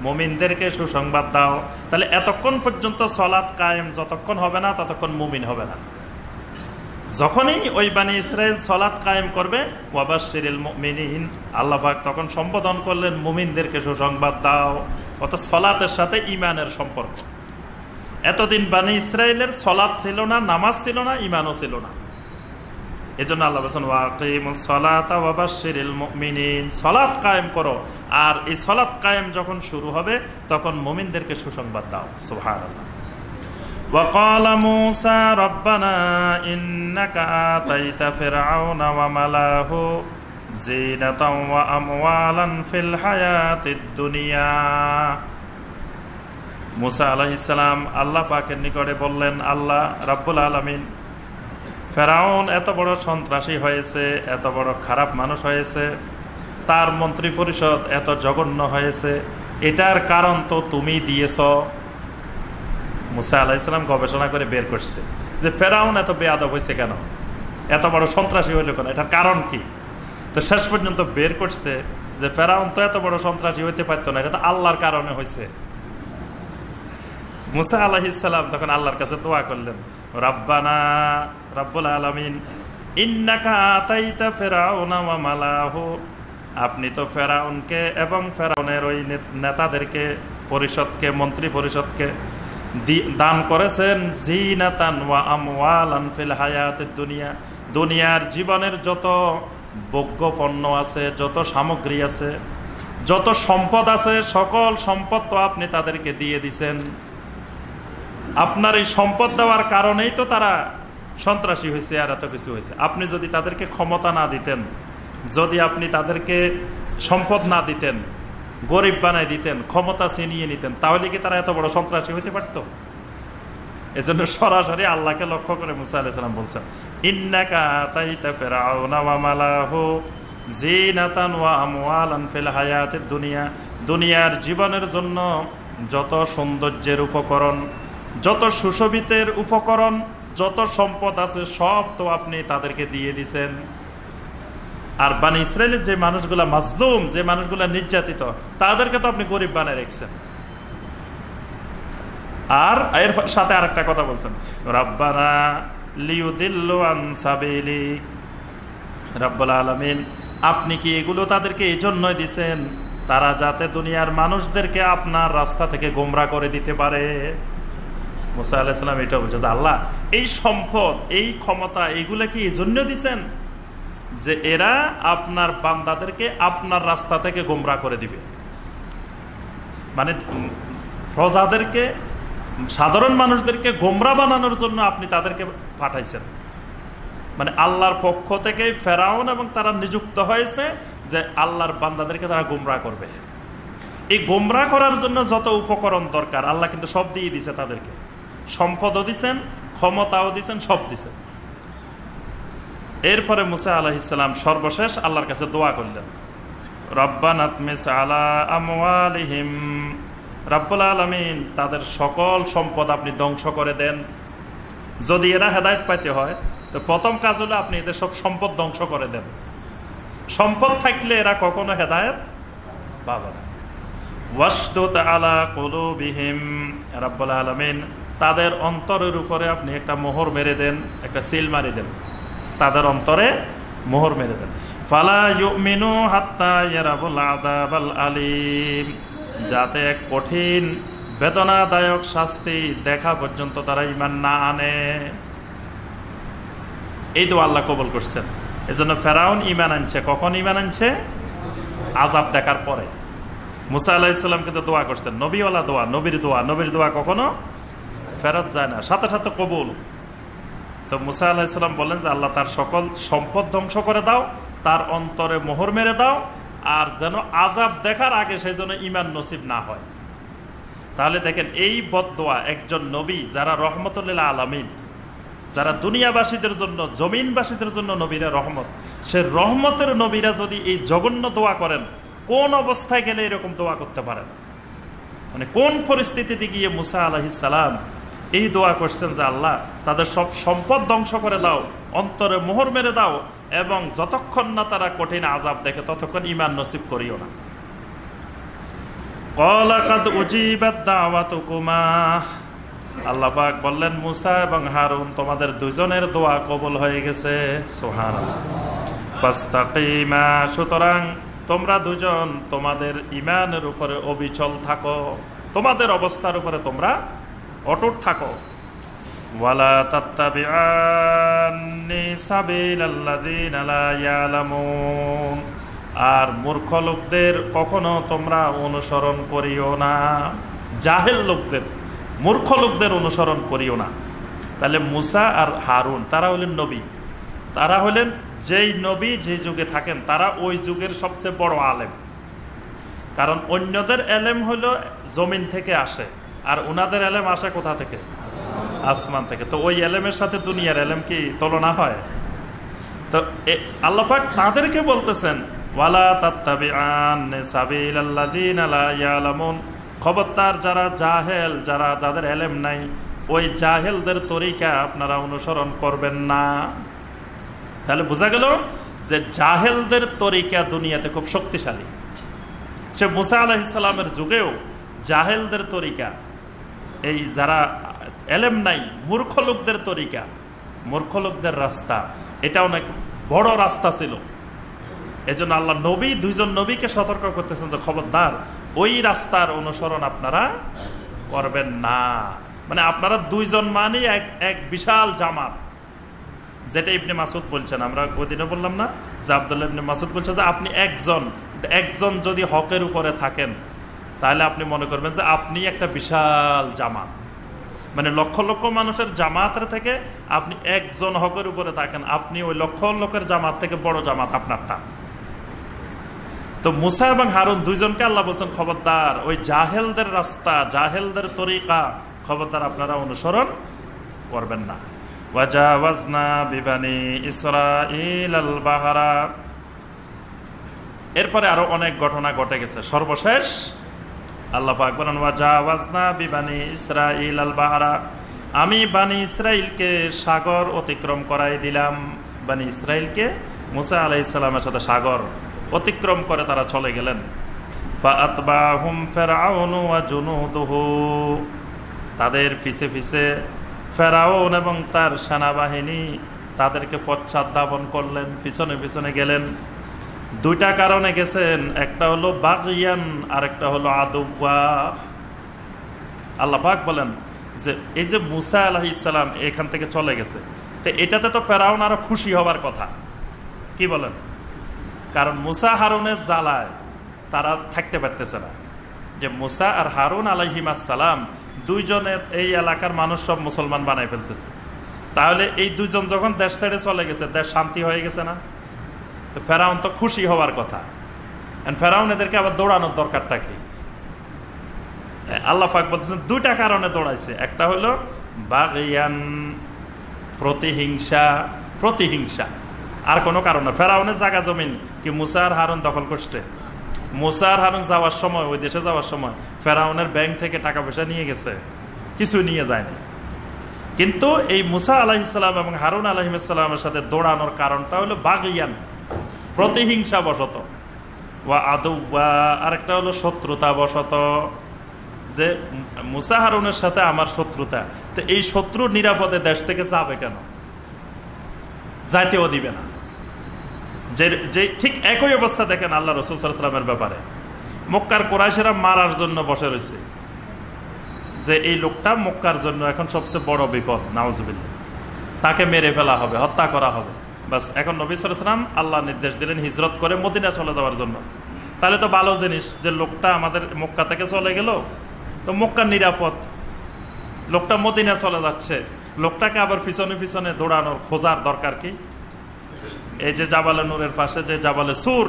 S2: মুমিনদেরকে সুসংবাদ দাও। তাহলে এতক্ষণ পর্যন্ত সালাত কায়েম যতক্ষণ হবে না, ততক্ষণ মুমিন হবে না। যখনই ওই বানি ইসরায়েল সালাত কায়েম করবে, ওয়াবাশশিরিল মুমিনিন, আল্লাহ পাক তখন সম্বোধন করলেন মুমিনদেরকে সুসংবাদ দাও। অত সালাতের সাথে ঈমানের সম্পর্ক। এতদিন বানি ইসরায়েলের সালাত ছিল না, নামাজ ছিল না, ঈমানও ছিল না। এজন্য আল্লাহ বলেন ওয়াকিমুস সালাতা ওয়াবাশশিরিল মুমিনিন, সালাত কায়েম করো। আর এই সালাত কায়েম যখন শুরু হবে, তখন মুমিনদেরকে সুসংবাদ দাও। সুবহানাল্লাহ। ওয়াকালা মূসা রব্বানা ইন্নাকা আতাইতা ফিরআউনা ওয়া মালাহু যিনাতাও ওয়া আমওয়ালান ফিল হায়াতিদ দুনিয়া। মূসা আলাইহিস সালাম আল্লাহ পাকের নিকটে বললেন, আল্লাহ রাব্বুল আলামিন, ফেরাউন এত বড় সন্ত্রাসী হয়েছে, এত বড় খারাপ মানুষ হয়েছে, তার মন্ত্রী পরিষদ এত জঘন্য হয়েছে, এটার কারণ তো তুমি দিয়েছ। মুসা আলাইহিস সালাম গবেষণা করে বের করছে যে ফেরাউন এত বেয়াদব হয়েছে কেন, এত বড় সন্ত্রাসী হইল কেন, এটার কারণ কি। তো শেষ পর্যন্ত বের করছে যে ফেরাউন তো এত বড় সন্ত্রাসী হইতে পারতো না, এটা তো আল্লাহর কারণে হয়েছে। মুসা আলাইহিস সালাম তখন আল্লাহর কাছে দোয়া করলেন, রাব্বানা রাব্বুল আলামিন ইন্নাকা আতাইতা ফিরআউনা ওয়া মালাহু, আপনি তো ফেরাউনকে এবং ফেরাউনের ওই নেতাদেরকে, পরিষদকে, মন্ত্রী পরিষদকে দান করেছেন জিনাতান ওয়া আমওয়ালান ফিল হায়াতিদ দুনিয়া, দুনিয়ার জীবনের যত ভোগ্য পণ্য আছে, যত সামগ্রী আছে, যত সম্পদ আছে, সকল সম্পদ তো আপনি তাদেরকে দিয়ে দিছেন। আপনার এই সম্পদ দেওয়ার কারণেই তো তারা সন্ত্রাসী হয়েছে আর এত কিছু হয়েছে। আপনি যদি তাদেরকে ক্ষমতা না দিতেন, যদি আপনি তাদেরকে সম্পদ না দিতেন, গরিব বানাই দিতেন, ক্ষমতা ছিনিয়ে নিতেন, তাহলে কি তারা এত বড় সন্ত্রাসী হইতে পারত? এজন্য সরাসরি আল্লাহকে লক্ষ্য করে মুসা আলাইহিস সালাম বলছেন, ইন্নাকা আতাইতা ফিরআউনা ওয়া মালাহু যিনাতান ওয়া আমওয়ালান ফিল হায়াতিদ দুনিয়া, দুনিয়ার জীবনের জন্য যত সৌন্দর্যের উপকরণ, যত সুশোভিতের উপকরণ, যত সম্পদ আছে, সব তো আপনি তাদেরকে দিয়ে দিছেন। আর বানি ইসরায়েলের যে মানুষগুলা মাজলুম, যে মানুষগুলা নির্যাতিত, তাদেরকে তো আপনি গরিব বানায় রেখেছেন। আর এর সাথে আরেকটা কথা বলছেন, রাব্বানা লিয়ুদিল্লু আন সাবিলিক, রাব্বুল আলামিন, আপনি কি এগুলো তাদেরকে এই জন্যই দিছেন তারা যাতে দুনিয়ার মানুষদেরকে আপনার রাস্তা থেকে গোমরাহ করে দিতে পারে। মুসা আলাইহিস সালাম এটা বলছে যে আল্লাহ, এই সম্পদ, এই ক্ষমতা, এইগুলো কি এই জন্য দিছেন যে এরা আপনার বান্দাদেরকে আপনার রাস্তা থেকে গোমরাহ করে দিবে। মানে প্রজাদেরকে, সাধারণ মানুষদেরকে গোমরাহ বানানোর জন্য আপনি তাদেরকে পাঠাইছেন। মানে আল্লাহর পক্ষ থেকে ফেরাউন এবং তারা নিযুক্ত হয়েছে যে আল্লাহর বান্দাদেরকে তারা গোমরাহ করবে। এই গোমরাহ করার জন্য যত উপকরণ দরকার আল্লাহ কিন্তু সব দিয়ে দিছে তাদেরকে। সম্পদও দিছেন, ক্ষমতাও দিছেন, সব দিছেন। এরপরে মুসা আলাইহিস সালাম সর্বশেষ আল্লাহর কাছে দোয়া করলেন, রব্বানা তমিস আলা আমওয়ালিহিম, রাব্বুল আলামিন, তাদের সকল সম্পদ আপনি ধ্বংস করে দেন। যদি এরা হেদায়েত পাইতে হয়, তো প্রথম কাজ হলো আপনি এদের সব সম্পদ ধ্বংস করে দেন। সম্পদ থাকলে এরা কখনো হেদায়েত পাবে না। ওয়াশদুদ আলা কুলুবিহিম, রাব্বুল আলামিন, তাদের অন্তরের উপরে আপনি একটা মোহর মেরে দেন, একটা সিল মারি দেন, তাদের অন্তরে মোহর মেরে দেন। ফালা ইউমিনু হাত্তা ইয়ারাবুল আযাবাল আলীম, যাতে এক কঠিন বেদনাদায়ক শাস্তি দেখা পর্যন্ত তারা ঈমান না আনে। এই তো আল্লাহ কবুল করছেন। এজন্য ফেরাউন ঈমান আনছে। কখন ঈমান আনছে? আযাব দেখার পরে। মুসা আলাইহিস সালাম কিন্তু দোয়া করছেন, নবীওয়ালা দোয়া, নবীর দোয়া কখনো ফেরত যায় না, সাথে সাথে কবুল। তো মুসা আলাইহিস সালাম বললেন যে আল্লাহ তার সকল সম্পদ ধ্বংস করে দাও, তার অন্তরে মোহর মেরে দাও, আর যেন আযাব দেখার আগে সেই জন্য ঈমান নসিব না হয়। তাহলে দেখেন এই বদদোয়া একজন নবী যারা রহমতুল লিল আলামিন, যারা দুনিয়াবাসীদের জন্য, জমিনবাসীদের জন্য নবীরা রহমত, সে রহমতের নবীরা যদি এই জঘন্য দোয়া করেন, কোন অবস্থায় গেলে এরকম দোয়া করতে পারেন? মানে কোন পরিস্থিতিতে গিয়ে মুসা আলাইহিস সালাম এই দোয়া করছেন যে আল্লাহ তাদের সব সম্পদ ধ্বংস করে দাও, অন্তরে মোহর মেরে দাও, এবং যতক্ষণ না তারা কঠিন আযাব দেখে ততক্ষণ ঈমান নসিব করিও না। ক্বালা কাদ উজিবাত দাওয়াতুকুমা, আল্লাহ পাক বললেন মুসা এবং হারুন তোমাদের দুজনের দোয়া কবুল হয়ে গেছে। সুবহানাল্লাহ। ফাস্তাকিমা, সুতরাং তোমরা দুজন তোমাদের ঈমানের উপরে অবিচল থাকো, তোমাদের অবস্থার উপরে তোমরা অটুট থাকো। ওয়ালা তাত্তাবিআন্নি সাবিলাল্লাযীনা লা ইয়ালামুন, আর মূর্খ লোকদের কখনো তোমরা অনুসরণ করিও না, জাহেল লোকদের, মূর্খ লোকদের অনুসরণ করিও না। তাহলে মুসা আর হারুন তারা হলেন নবী, তারা হলেন যেই নবী যে যুগে থাকেন তারা ওই যুগের সবচেয়ে বড় আলেম। কারণ অন্যদের এলেম হলো জমিন থেকে আসে, আর ওনাদের এলেম আসে কোথা থেকে? আসমান থেকে। তো ওই এলেমের সাথে দুনিয়ার এলেম কি তুলনা হয়? তো আল্লাহ পাক তাদেরকে বলতেছেন ওয়ালা তাত্তাবিআন্নি সাবিলাল্লাযীনা লা ইয়ালামুন, খবরদার যারা জাহেল, যারা যাদের এলেম নাই, ওই জাহেলদের তরিকা আপনারা অনুসরণ করবেন না। তাহলে বোঝা গেল যে জাহেলদের তরিকা দুনিয়াতে খুব শক্তিশালী। সে মুসা আলাইহিস সালামের যুগেও জাহেলদের তরিকা, এই যারা এলেম নাই মূর্খ লোকদের তরিকা, মূর্খ লোকদের রাস্তা, এটা অনেক বড় রাস্তা ছিল। এজন্য আল্লাহ নবী, দুইজন নবীকে সতর্ক করতেছেন যে খবরদার ওই রাস্তার অনুসরণ আপনারা করবেন না। মানে আপনারা দুইজন মানে এক বিশাল জামাত, যেটা ইবনে মাসউদ বলছেন, আমরা ওইদিনে বললাম না যে আব্দুল্লাহ ইবনে মাসউদ বলছেন যে আপনি একজন যদি হকের উপরে থাকেন তাহলে আপনি মনে করবেন যে আপনি একটা বিশাল জামাত, মানে লক্ষ লক্ষ মানুষের জামাতের থেকে আপনি একজন হকের উপরে থাকেন, আপনি ওই লক্ষ লোকের জামাত থেকে বড় জামাত আপনারটা। তো মুসা এবং হারুন দুইজনকে আল্লাহ বলছেন খবরদার ওই জাহেলদের রাস্তা, জাহেলদের তরিকা খবরদার আপনারা অনুসরণ করবেন না। ওয়াজাওয়াজনা বিবানি ইসরাঈলাল বাহরা, এরপরে আরো অনেক ঘটনা ঘটে গেছে। সর্বশেষ আল্লাহ পাক বলেন ওয়াজাওয়াজনা বিবানি ইসরাঈলাল বাহরা, আমি বানি ইসরাইলকে সাগর অতিক্রম করাই দিলাম। বানি ইসরাইলকে মুসা আলাইহিস সালামের সাথে সাগর অতিক্রম করে তারা চলে গেলেন। ফাআতবাহুম ফিরআউনু ওয়া জুনুদুহু, তাদের পিছে পিছে ফেরাউন এবং তার সেনাবাহিনী তাদেরকে পশ্চাৎধাবন করলেন, পিছনে পিছনে গেলেন। দুইটা কারণে গেছেন, একটা হলো বাগিয়ান আর একটা হলো আদুওয়া। আল্লাহ পাক বলেন যে এই যে মুসা আলাইহিস সালাম এখান থেকে চলে গেছে, তো এটাতে তো ফেরাউন আরো খুশি হবার কথা, কি বলেন? কারণ মুসা হারুনের জ্বালায় তারা থাকতে পারতেছে না, যে মুসা আর হারুন আলাইহিমাস সালাম দুইজনের এই এলাকার মানুষ সব মুসলমান বানাই ফেলতেছে। তাহলে এই দুইজন যখন দেশ ছেড়ে চলে গেছে, দেশ শান্তি হয়ে গেছে না? তো ফেরাউন তো খুশি হওয়ার কথা। ফেরাউন এদেরকে আবার দৌড়ানোর দরকারটা কি? আল্লাহ পাক বলতেছেন দুইটা কারণে দৌড়াইছে। একটা হলো বাগিয়ান, প্রতিহিংসা, আর কোনো কারণ না। ফেরাউনের জায়গা জমিন কি মুসা আর হারুন দখল করছে? মুসা আর হারুন যাওয়ার সময়, ওই দেশে যাওয়ার সময় ফেরাউনের ব্যাংক থেকে টাকা পয়সা নিয়ে গেছে? কিছু নিয়ে যায়নি। কিন্তু এই মুসা আলাইহিস সালাম এবং হারুন আলাইহিস সালামের সাথে দৌড়ানোর কারণটা হলো বাগিয়ান, প্রতিহিংসা বশত, ওয়া আদুওয়া, আরেকটা হলো শত্রুতা বশত, যে মুসা হারুনের সাথে আমার শত্রুতা, তো এই শত্রু নিরাপদে দেশ থেকে যাবে কেন? যাইতেও দিবে না। যে ঠিক একই অবস্থা দেখেন আল্লাহ রাসূল সাল্লাল্লাহু আলাইহি ওয়াসাল্লামের ব্যাপারে। মক্কার কুরাইশেরা মারার জন্য বসে রয়েছে, যে এই লোকটা মক্কার জন্য এখন সবচেয়ে বড় বিপদ, নাউজুবিল্লাহ, তাকে মেরে ফেলা হবে, হত্যা করা হবে। বাস এখন নবী সাল্লাল্লাহু আলাইহি ওয়াসাল্লাম আল্লাহ নির্দেশ দিলেন হিজরত করে মদিনা চলে যাওয়ার জন্য। তাহলে তো ভালো জিনিস যে লোকটা আমাদের মক্কা থেকে চলে গেল, তো মক্কা নিরাপদ, লোকটা মদিনা চলে যাচ্ছে, লোকটাকে আবার পিছনে পিছনে দৌড়ানোর খোঁজার দরকার কি? এই যে জাবালে নূরের পাশে যে জাবালে সুর,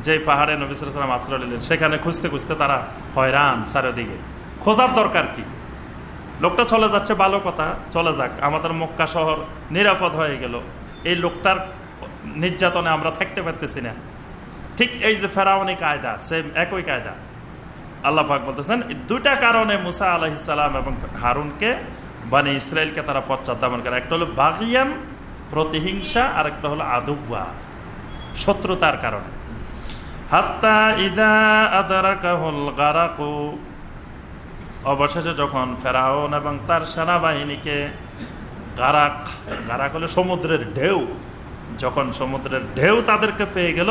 S2: যে পাহাড়ে নবী সাল্লাল্লাহু আলাইহি ওয়াসাল্লাম আশ্রয় নিলেন, সেখানে খুঁজতে খুঁজতে তারা হয়রান চারিদিকে। খোঁজার দরকার কি? লোকটা চলে যাচ্ছে, ভালো কথা, চলে যাক, আমাদের মক্কা শহর নিরাপদ হয়ে গেল। এই লোকটার নির্যাতনে আমরা থাকতে পারতেছি না। ঠিক এই যে ফেরাউনি কায়দা, সেম একই কায়দা। আল্লাহ পাক বলতেছেন দুইটা কারণে মুসা আলাইহিস সালাম এবং হারুনকে, বনি ইসরাইলকে তারা পশ্চাৎ-ধাবন করে। একটা হলো বাগিয়ান, প্রতিহিংসা, আর একটা হলো আদুওয়া, শত্রুতার কারণে। হাত্তা ইদা আদরাকাহুল গারাকু, অবশেষে যখন ফেরাউন এবং তার সেনাবাহিনীকে গারাক, গারাক হলো সমুদ্রের ঢেউ, যখন সমুদ্রের ঢেউ তাদেরকে পেয়ে গেল,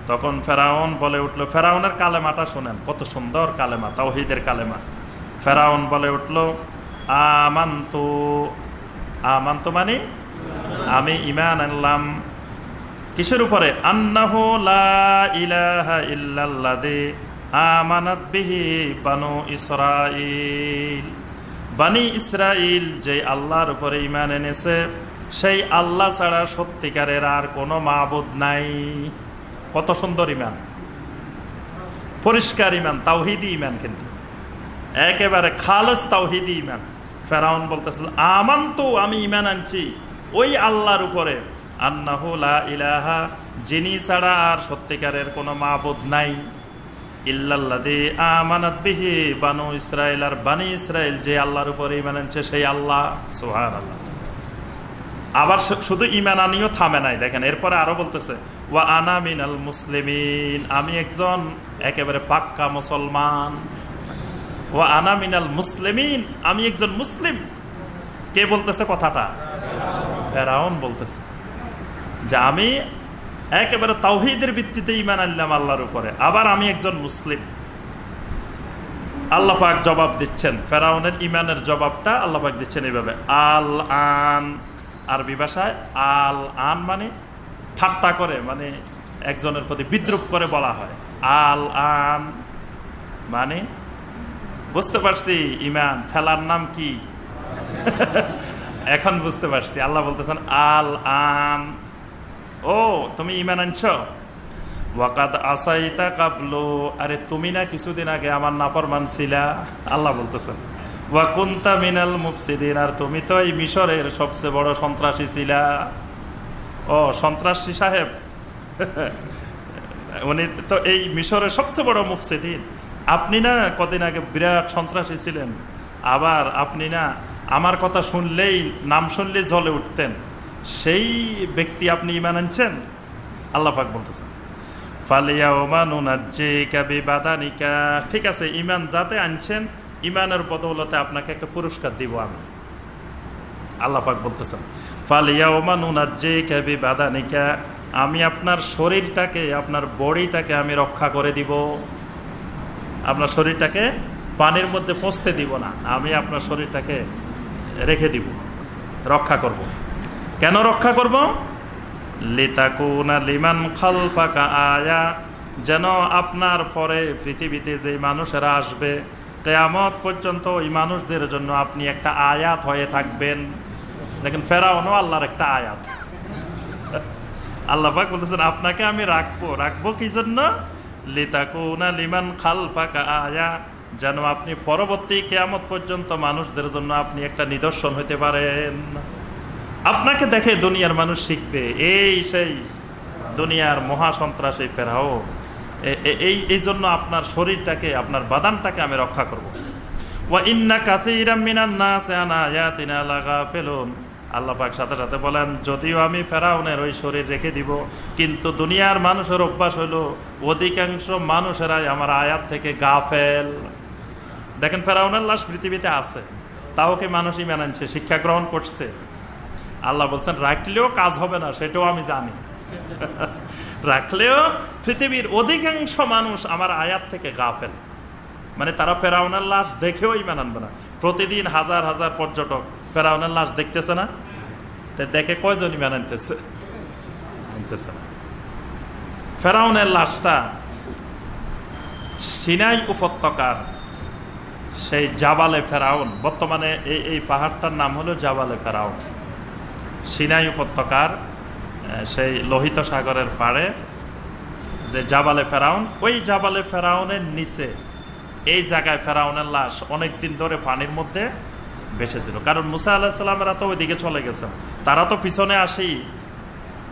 S2: তখন ফেরাউন বলে উঠল, ফেরাউনের কালেমাটা শোনেন, কত সুন্দর কালেমা, তাওহীদের কালেমা। ফেরাউন বলে উঠল, আমান্তু, আমান্তু মানে আমি ঈমান আনলাম। কিসের উপরে? আন্নাহু লা ইলাহা ইল্লাল্লাযী আমানাত বিহি বানু ইসরাঈল, বানি ইসরাঈল যে আল্লাহর উপরে ঈমান এনেছে, সেই আল্লাহ ছাড়া সত্যিকারের আর কোনো মাবুদ নাই। কত সুন্দর ঈমান, পরিষ্কার ঈমান, তাওহীদি ঈমান, কিন্তু একেবারে খালেস তাওহীদি ঈমান। ফেরাউন বলতেছিল, আমান্তু, আমি ঈমান আনছি ওই আল্লাহর উপরে, আন্নাহু লা ইলাহা, যিনি ছাড়া আর সত্যিকারের কোনো মাবুদ নাই, ইল্লাল্লাযী আমানাত বিহি বানু ইসরাঈল, আর বানি ইসরাঈল যে আল্লাহর উপরে ঈমান আনছে সেই আল্লাহ। সুবহানাল্লাহ। আবার শুধু ঈমান আনিও থামে নাই, দেখেন এরপরে আরো বলতেছে, ওয়া আনা মিনাল মুসলিমিন, আমি একজন একেবারে পাক্কা মুসলমান। ওয়া আনা মিনাল মুসলিমিন, আমি একজন মুসলিম। কে বলতেছে কথাটা? ফেরাউন বলতেছে যে আমি একেবারে তাওহীদের ভিত্তিতে ঈমান আনলাম আল্লাহর উপরে, আবার আমি একজন মুসলিম। আল্লাহ পাক জবাব দিচ্ছেন, ফেরাউনের ঈমানের জবাবটা আল্লাহ পাক দিচ্ছেন এইভাবে, আল আন, আরবি ভাষায় আল আন মানে ঠাট্টা করে, মানে একজনের প্রতি বিদ্রুপ করে বলা হয়। আল আন মানে বুঝতে পারছি ঈমান, ঠেলার নাম কি? এখন বুঝতে পারছি। আল্লাহ বলতেছেন আল আন, ও তুমি ঈমান আনছো, ওয়াকাদ আসাইতা কাবলু, আরে তুমি না কিছুদিন আগে আমার নাফরমান ছিলা। আল্লাহ বলতেছেন ওয়া কুনতা মিনাল মুফসিদিন, আর তুমি তো এই মিশরের সবচেয়ে বড় সন্ত্রাসী ছিলা। ও সন্ত্রাসী সাহেব, উনি তো এই মিশরের সবচেয়ে বড় মুফসিদিন। আপনি না কদিন আগে বিরাট সন্ত্রাসী ছিলেন, আবার আপনি না আমার কথা শুনলেই, নাম শুনলেই জ্বলে উঠতেন, সেই ব্যক্তি আপনি ঈমান আনছেন। আল্লাহ পাক বলতেছেন ফালিয়াউমা নুনাজ্জিকা বিবাদানিকা, ঠিক আছে, ঈমান যাতে আনছেন, ঈমানের বদৌলতে আপনাকে একটা পুরস্কার দিব আমি। আল্লাহ পাক বলতেছেন ফালিয়াউমা নুনাজ্জিকা বিবাদানিকা, আমি আপনার শরীরটাকে, আপনার বডিটাকে আমি রক্ষা করে দিব। আপনার শরীরটাকে পানির মধ্যে পৌঁছতে দিব না, আমি আপনার শরীরটাকে রেখে দিব, রক্ষা করব। কেন রক্ষা করব? লিতাকুনা লিমান খালফাকা আয়া, যেন আপনার পরে পৃথিবীতে যে মানুষেরা আসবে কিয়ামত পর্যন্ত ওই মানুষদের জন্য আপনি একটা আয়াত হয়ে থাকবেন। দেখেন ফেরাউনও আল্লাহর একটা আয়াত। আল্লাহ পাক বলতেছেন আপনাকে আমি রাখবো কি জন্য? লিতাকুনা লিমান খালফাকা আয়া, যেন আপনি পরবর্তী কিয়ামত পর্যন্ত মানুষদের জন্য আপনি একটা নিদর্শন হতে পারেন। আপনাকে দেখে দুনিয়ার মানুষ শিখবে, এই সেই দুনিয়ার মহাসন্ত্রাসী ফেরাও। এই জন্য আপনার শরীরটাকে, আপনার বাদানটাকে আমি রক্ষা করব। ওয়া ইন্না কাসীরাম মিনান নাসি আন আয়াতিনা লাগাফিলুন, আল্লাহ পাক সাথে সাথে বলেন যদিও আমি ফেরাউনের ওই শরীর রেখে দিব, কিন্তু দুনিয়ার মানুষের অভ্যাস হলো অধিকাংশ মানুষেরাই আমার আয়াত থেকে গাফেল। দেখেন ফেরাউনের লাশ পৃথিবীতে আছে, তাও কি মানুষ ঈমান আনছে, শিক্ষা গ্রহণ করছে। আল্লাহ বলছেন রাখলেও কাজ হবে না, সেটাও আমি জানি। রাখলেও পৃথিবীর অধিকাংশ মানুষ আমার আয়াত থেকে গাফেল, মানে তারা ফেরাউনের লাশ দেখেও ঈমান আনবে না। প্রতিদিন হাজার হাজার পর্যটক ফেরাউনের লাশ দেখতেছে না, দেখে কয়জন ঈমান আনতেছে? না। ফেরাউনের লাশটা সিনাই উপত্যকার সেই জাবালে ফেরাউন, বর্তমানে এই পাহাড়টার নাম হলো জাবালে ফেরাউন। সিনাই উপত্যকার সেই লোহিত সাগরের পাড়ে যে জাবালে ফেরাউন, ওই জাবালে ফেরাউনের নিচে এই জায়গায় ফেরাউনের লাশ অনেক দিন ধরে পানির মধ্যে ভেসেছিল। কারণ মুসা আলাইহিস সালামেরা তো ওইদিকে চলে গেছেন, তারা তো পিছনে আসেই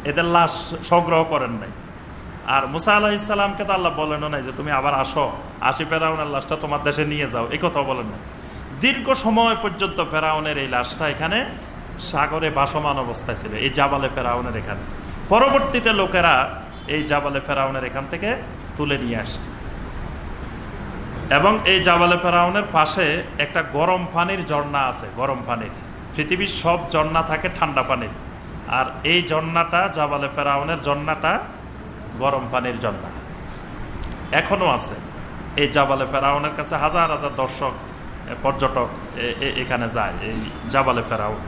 S2: এদের লাশ সংগ্রহ করেন নাই। আর মুসা আলাইহিস সালামকে তো আল্লাহ বলেনও নাই যে তুমি আবার আসি ফেরাউনের লাশটা তোমার দেশে নিয়ে যাও, এই কথা বলেন না। দীর্ঘ সময় পর্যন্ত ফেরাউনের এই লাশটা এখানে সাগরে ভাসমান অবস্থায় ছিল, এই জাবালে ফেরাউনের এখানে। পরবর্তীতে লোকেরা এই জাবালে ফেরাউনের এখান থেকে তুলে নিয়ে আসছে, এবং এই জাবালে ফেরাউনের পাশে একটা গরম পানির ঝর্ণা আছে। গরম পানির, পৃথিবীর সব ঝর্ণা থাকে ঠান্ডা পানির, আর এই ঝর্ণাটা, জাবালে ফেরাউনের ঝর্ণাটা গরম পানির ঝর্ণা, এখনো আছে। এই জাবালে ফেরাউনের কাছে হাজার হাজার দর্শক, পর্যটক এখানে যায়, এই জাবালে ফেরাউন।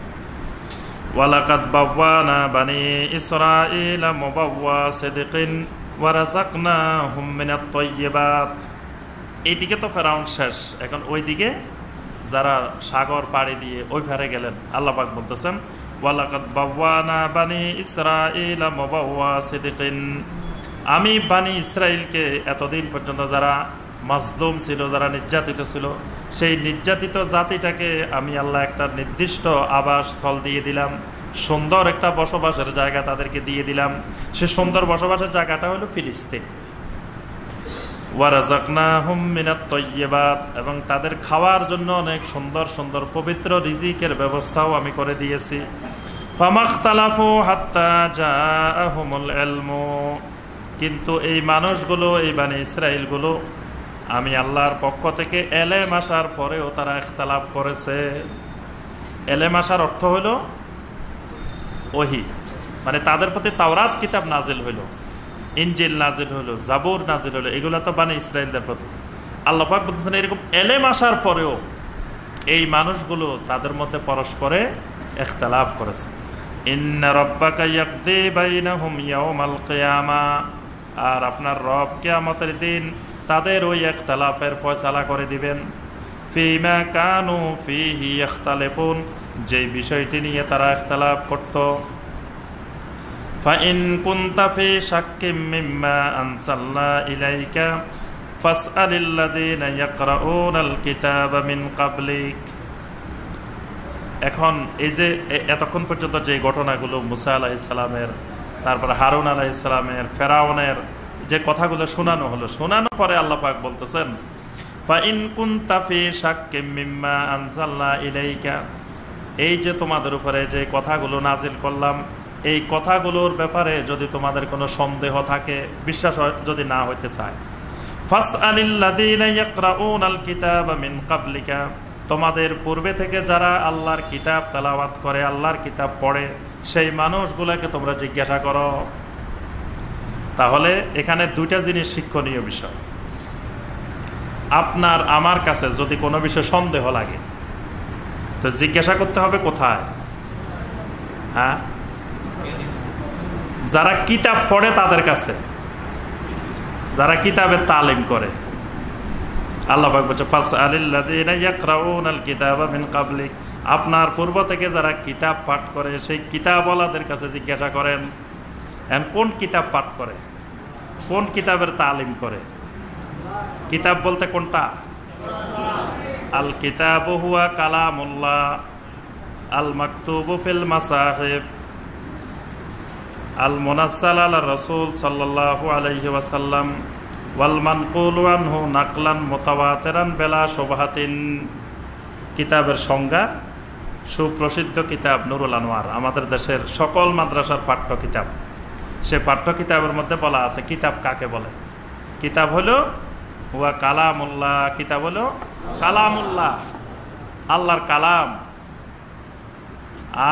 S2: ওয়ালাকাদ বাওয়ানা বানি ইসরাঈলা মুবাওয়া সিদকিন ওয়া রাযাকনাহুম মিনাত তাইয়্যিবাত। এইদিকে তো ফেরাউন শেষ, এখন ওইদিকে যারা সাগর পাড়ি দিয়ে ওই পারে গেলেন, আল্লাহ পাক বলতেছেন ওয়ালাকাদ বাওয়ানা বানি ইসরাঈলা মুবাওয়া সিদকিন, আমি বানি ইসরাইলকে এতদিন পর্যন্ত যারা মাজলুম ছিল, যারা নির্যাতিত ছিল, সেই নির্যাতিত জাতিটাকে আমি আল্লাহ একটা নির্দিষ্ট আবাসস্থল দিয়ে দিলাম, সুন্দর একটা বসবাসের জায়গা তাদেরকে দিয়ে দিলাম। সে সুন্দর বসবাসের জায়গাটা হলো ফিলিস্তিন। ওয়া রাযাকনাহুম মিনাত তাইয়্যিবাত, এবং তাদের খাওয়ার জন্য অনেক সুন্দর সুন্দর পবিত্র রিজিকের ব্যবস্থাও আমি করে দিয়েছি। ফামাখতালাফু হাত্তা জাআহুমুল ইলমু, কিন্তু এই মানুষগুলো, এই বানি ইসরাইলগুলো, আমি আল্লাহর পক্ষ থেকে এলেম আসার পরেও তারা ইখতিলাফ করেছে। এলেম আসার অর্থ হলো ওহী, মানে তাদের প্রতি তাওরাত কিতাব নাজিল হইল, ইনজিল নাজিল হইল, জাবুর নাজিল হইল, এগুলো তো বানি ইসরাইলদের প্রতি। আল্লাহ পাক বলতেছেন এরকম এলেম আসার পরেও এই মানুষগুলো তাদের মধ্যে পরস্পরে ইখতিলাফ করেছে। ইন্না রাব্বাকা ইয়াকদি বাইনাহুম ইয়াওমাল কিয়ামা, আর আপনার রব কিয়ামতের দিন তাদের ওই ইখতিলাফের ফয়সালা করে দিবেন। ফিমা কানু ফিহি ইখতালিফুন, যে বিষয়টি নিয়ে তারা ইখতিলাফ করত। ফাইন কুনতা ফি শাক্কিম মিম্মা আনসালনা ইলাইকা ফাসআলিল্লাযীনা ইয়াকরাউনাল কিতাবা মিন ক্বাবলিক। এখন এই যে এতক্ষণ পর্যন্ত যে ঘটনাগুলো মুসা আলাইহিস সালামের, তারপরে হারুন আলাইহিস সালামের, ফেরাউনের যে কথাগুলো শোনানো হলো, শোনানোর পরে আল্লাহ পাক বলতেছেন ফাইন কুনতা ফি শাক্কিম মিম্মা আনসালনা ইলাইকা, এই যে তোমাদের উপরে যে কথাগুলো নাজিল করলাম, এই কথাগুলোর ব্যাপারে যদি তোমাদের কোনো সন্দেহ থাকে, বিশ্বাস যদি না হইতে চায়, ফাসআলিল্লাযীনা ইয়াকরাউনাল কিতাবা মিন ক্বাবলিকা, তোমাদের পূর্বে থেকে যারা আল্লাহর কিতাব তেলাওয়াত করে, আল্লাহর কিতাব পড়ে, সেই মানুষগুলোকে তোমরা জিজ্ঞাসা করো। তাহলে এখানে দুইটা জিনিস শিক্ষণীয় বিষয়। আপনার আমার কাছে যদি কোনো বিষয়ে সন্দেহ লাগে, তো জিজ্ঞাসা করতে হবে কোথায়? হ্যাঁ, যারা কিতাব পড়ে তাদের কাছে, যারা কিতাবের তালিম করে। আল্লাহ পাক বলছে ফাসআলিল্লাযীনা ইয়াকরাউনাল কিতাবা মিন ক্বাবলিক, আপনার পূর্ব থেকে যারা কিতাব পাঠ করে সেই কিতাবওয়ালাদের কাছে জিজ্ঞাসা করেন। কোন কিতাব পাঠ করে, কোন কিতাবের তালিম করে? কিতাব বলতে কোনটা? আল কিতাবু হুয়া কালামুল্লাহ আল মাকতুবু ফিল মাসাহিফ আল মুনাজ্জাল আলা রাসূল সাল্লাল্লাহু আলাইহি ওয়াসাল্লাম ওয়াল মানকুলু আনহু নাকলান মুতাওয়াতিরান বিলা শুবহাতিন। কিতাবের সংজ্ঞা, সুপ্রসিদ্ধ কিতাব নুরুল আনোয়ার, আমাদের দেশের সকল মাদ্রাসার পাঠ্য কিতাব। সে পাঠ্য কিতাবের মধ্যে বলা আছে কিতাব কাকে বলে। কিতাব হলো হুয়া কালামুল্লাহ, কিতাব হলো কালামুল্লাহ, আল্লাহর কালাম।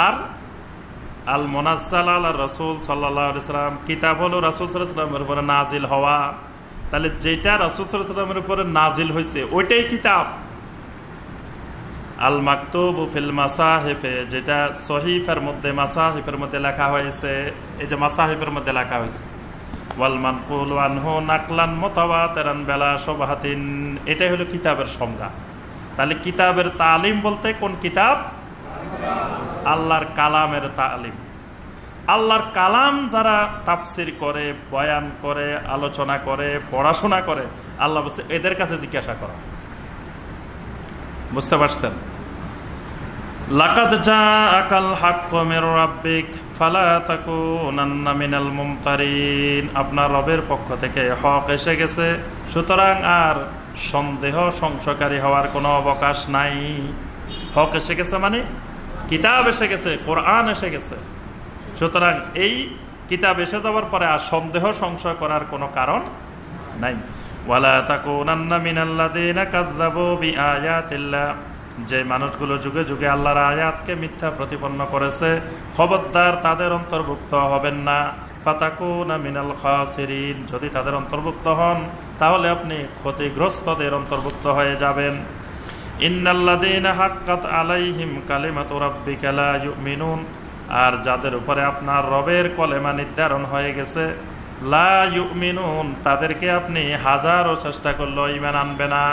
S2: আর আল মুনাজ্জাল আলা রাসূল সাল্লাল্লাহু আলাইহি ওয়াসাল্লাম, কিতাব হলো রাসূল সাল্লাল্লাহু আলাইহি ওয়াসাল্লামের উপরে নাজিল হওয়া। তাহলে যেটা রাসূল সাল্লাল্লাহু আলাইহি ওয়াসাল্লামের উপরে নাজিল হয়েছে ওইটাই কিতাব। আল মাকতুবু ফিল মাসাহিফে, যেটা সহিফের মধ্যে, মাসাহিফের মধ্যে লেখা হয়েছে, এই যে মাসাহিফের মধ্যে লেখা হয়েছে, ওয়াল মানকুলু আনহু নাকলান মুতাওয়াতিরান বিলা শুবহাতিন। এটাই হলো কিতাবের সংজ্ঞা। তাহলে কিতাবের তালিম বলতে কোন কিতাব? আল্লাহর কালামের তালিম। আল্লাহর কালাম যারা তাফসির করে, বয়ান করে, আলোচনা করে, পড়াশোনা করে, আল্লাহ বলছে এদের কাছে জিজ্ঞাসা করা। বুঝতে পারছেন? লাকাদ জাআকাল হাক্কু মির রাব্বিক ফালা তাকুনান্না মিনাল মুমতারিন। আপনার রবের পক্ষ থেকে হক এসে গেছে, সুতরাং আর সন্দেহ সংশয়কারী হওয়ার কোনো অবকাশ নাই। হক এসে গেছে মানে কিতাব এসে গেছে, কোরআন এসে গেছে। সুতরাং এই কিতাব এসে যাওয়ার পরে আর সন্দেহ সংশয় করার কোনো কারণ নাই। ওয়ালা তাকুনান্না মিনাল্লাযিনা কাযযাবু বিআয়াতিল্লাহ। যে মানুষগুলো যুগে যুগে আল্লাহর আয়াতকে মিথ্যা প্রতিপন্ন করেছে, খবরদার তাদের অন্তর্ভুক্ত হবেন না। ফাতাকুনা মিনাল খাসিরিন। যদি তাদের অন্তর্ভুক্ত হন তাহলে আপনি ক্ষতিগ্রস্তদের অন্তর্ভুক্ত হয়ে যাবেন। ইন্নাল্লাযীনা হাক্কাত আলাইহিম কালিমাতু রাব্বিকা লা ইউমিনুন। আর যাদের উপরে আপনার রবের কলেমা নির্ধারণ হয়ে গেছে, লা ইউমিনুন, তাদেরকে আপনি হাজারো চেষ্টা করলেও ঈমান আনবে না।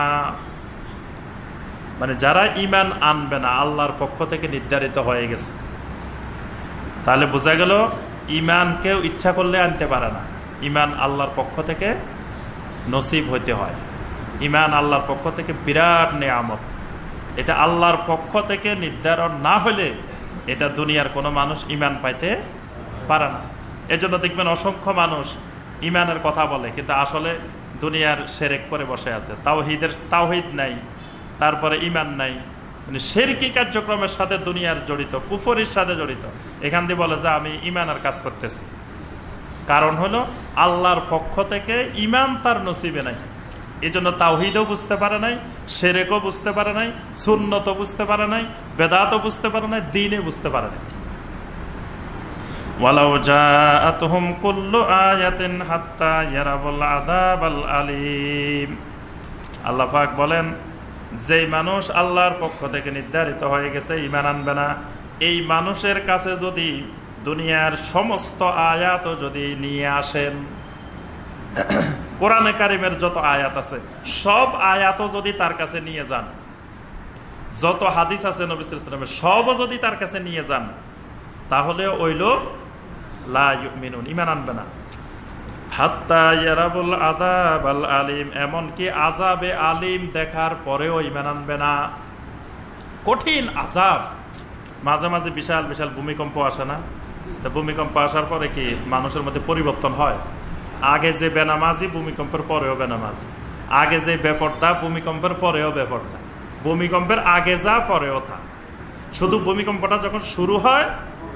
S2: মানে যারা ঈমান আনবে না আল্লাহর পক্ষ থেকে নির্ধারিত হয়ে গেছে। তাহলে বোঝা গেল ঈমান কেউ ইচ্ছা করলে আনতে পারে না। ঈমান আল্লাহর পক্ষ থেকে নসিব হইতে হয়। ঈমান আল্লাহর পক্ষ থেকে বিরাট নেয়ামত। এটা আল্লাহর পক্ষ থেকে নির্ধারণ না হলে এটা দুনিয়ার কোনো মানুষ ঈমান পাইতে পারে না। এজন্য দেখবেন অসংখ্য মানুষ ঈমানের কথা বলে, কিন্তু আসলে দুনিয়ার শিরক করে বসে আছে। তাওহীদ নাই, তারপরে ঈমান নাই, মানে শিরকি কার্যক্রমের সাথে দুনিয়ার জড়িত, কুফরির সাথে জড়িত। এখান দিয়ে বলে যে আমি ঈমানের কাজ করতেছি। কারণ হলো আল্লাহর পক্ষ থেকে ঈমান তার নসিবে নাই। এই জন্য তাওহীদও বুঝতে পারে নাই, শিরকও বুঝতে পারে নাই, সুন্নতও বুঝতে পারে নাই, বেদাতও বুঝতে পারে নাই, দ্বীনও বুঝতে পারে নাই। ওয়ালাউ জাআতহুম কুল্লু আয়াতিন হাত্তা ইয়ারাবুল আযাবাল আলীম। আল্লাহ পাক বলেন, যেই মানুষ আল্লাহর পক্ষ থেকে নির্ধারিত হয়ে গেছে ঈমান আনবে না, এই মানুষের কাছে যদি দুনিয়ার সমস্ত আয়াতও যদি নিয়ে আসেন, কোরআনে কারিমের যত আয়াত আছে সব আয়াতও যদি তার কাছে নিয়ে যান, যত হাদিস আছে নবী সাল্লাল্লাহু আলাইহি ওয়াসাল্লামের সবও যদি তার কাছে নিয়ে যান, তাহলে ওই লোক লা ইউমিনুন, ঈমান আনবে না। হাত্তা ইয়ারাবুল আযাবাল আলীম, এমনকি আযাবে আলীম দেখার পরেও ঈমান আনবে না। কঠিন আযাব। মাঝে মাঝে বিশাল বিশাল ভূমিকম্প আসে না? তো ভূমিকম্প আসার পরে কি মানুষের মধ্যে পরিবর্তন হয়? আগে যে বেনামাজি ভূমিকম্পের পরেও বেনামাজি, আগে যে বেপরদা ভূমিকম্পের পরেও বেপরদা, ভূমিকম্পের আগে যা পরেও থা। শুধু ভূমিকম্পটা যখন শুরু হয়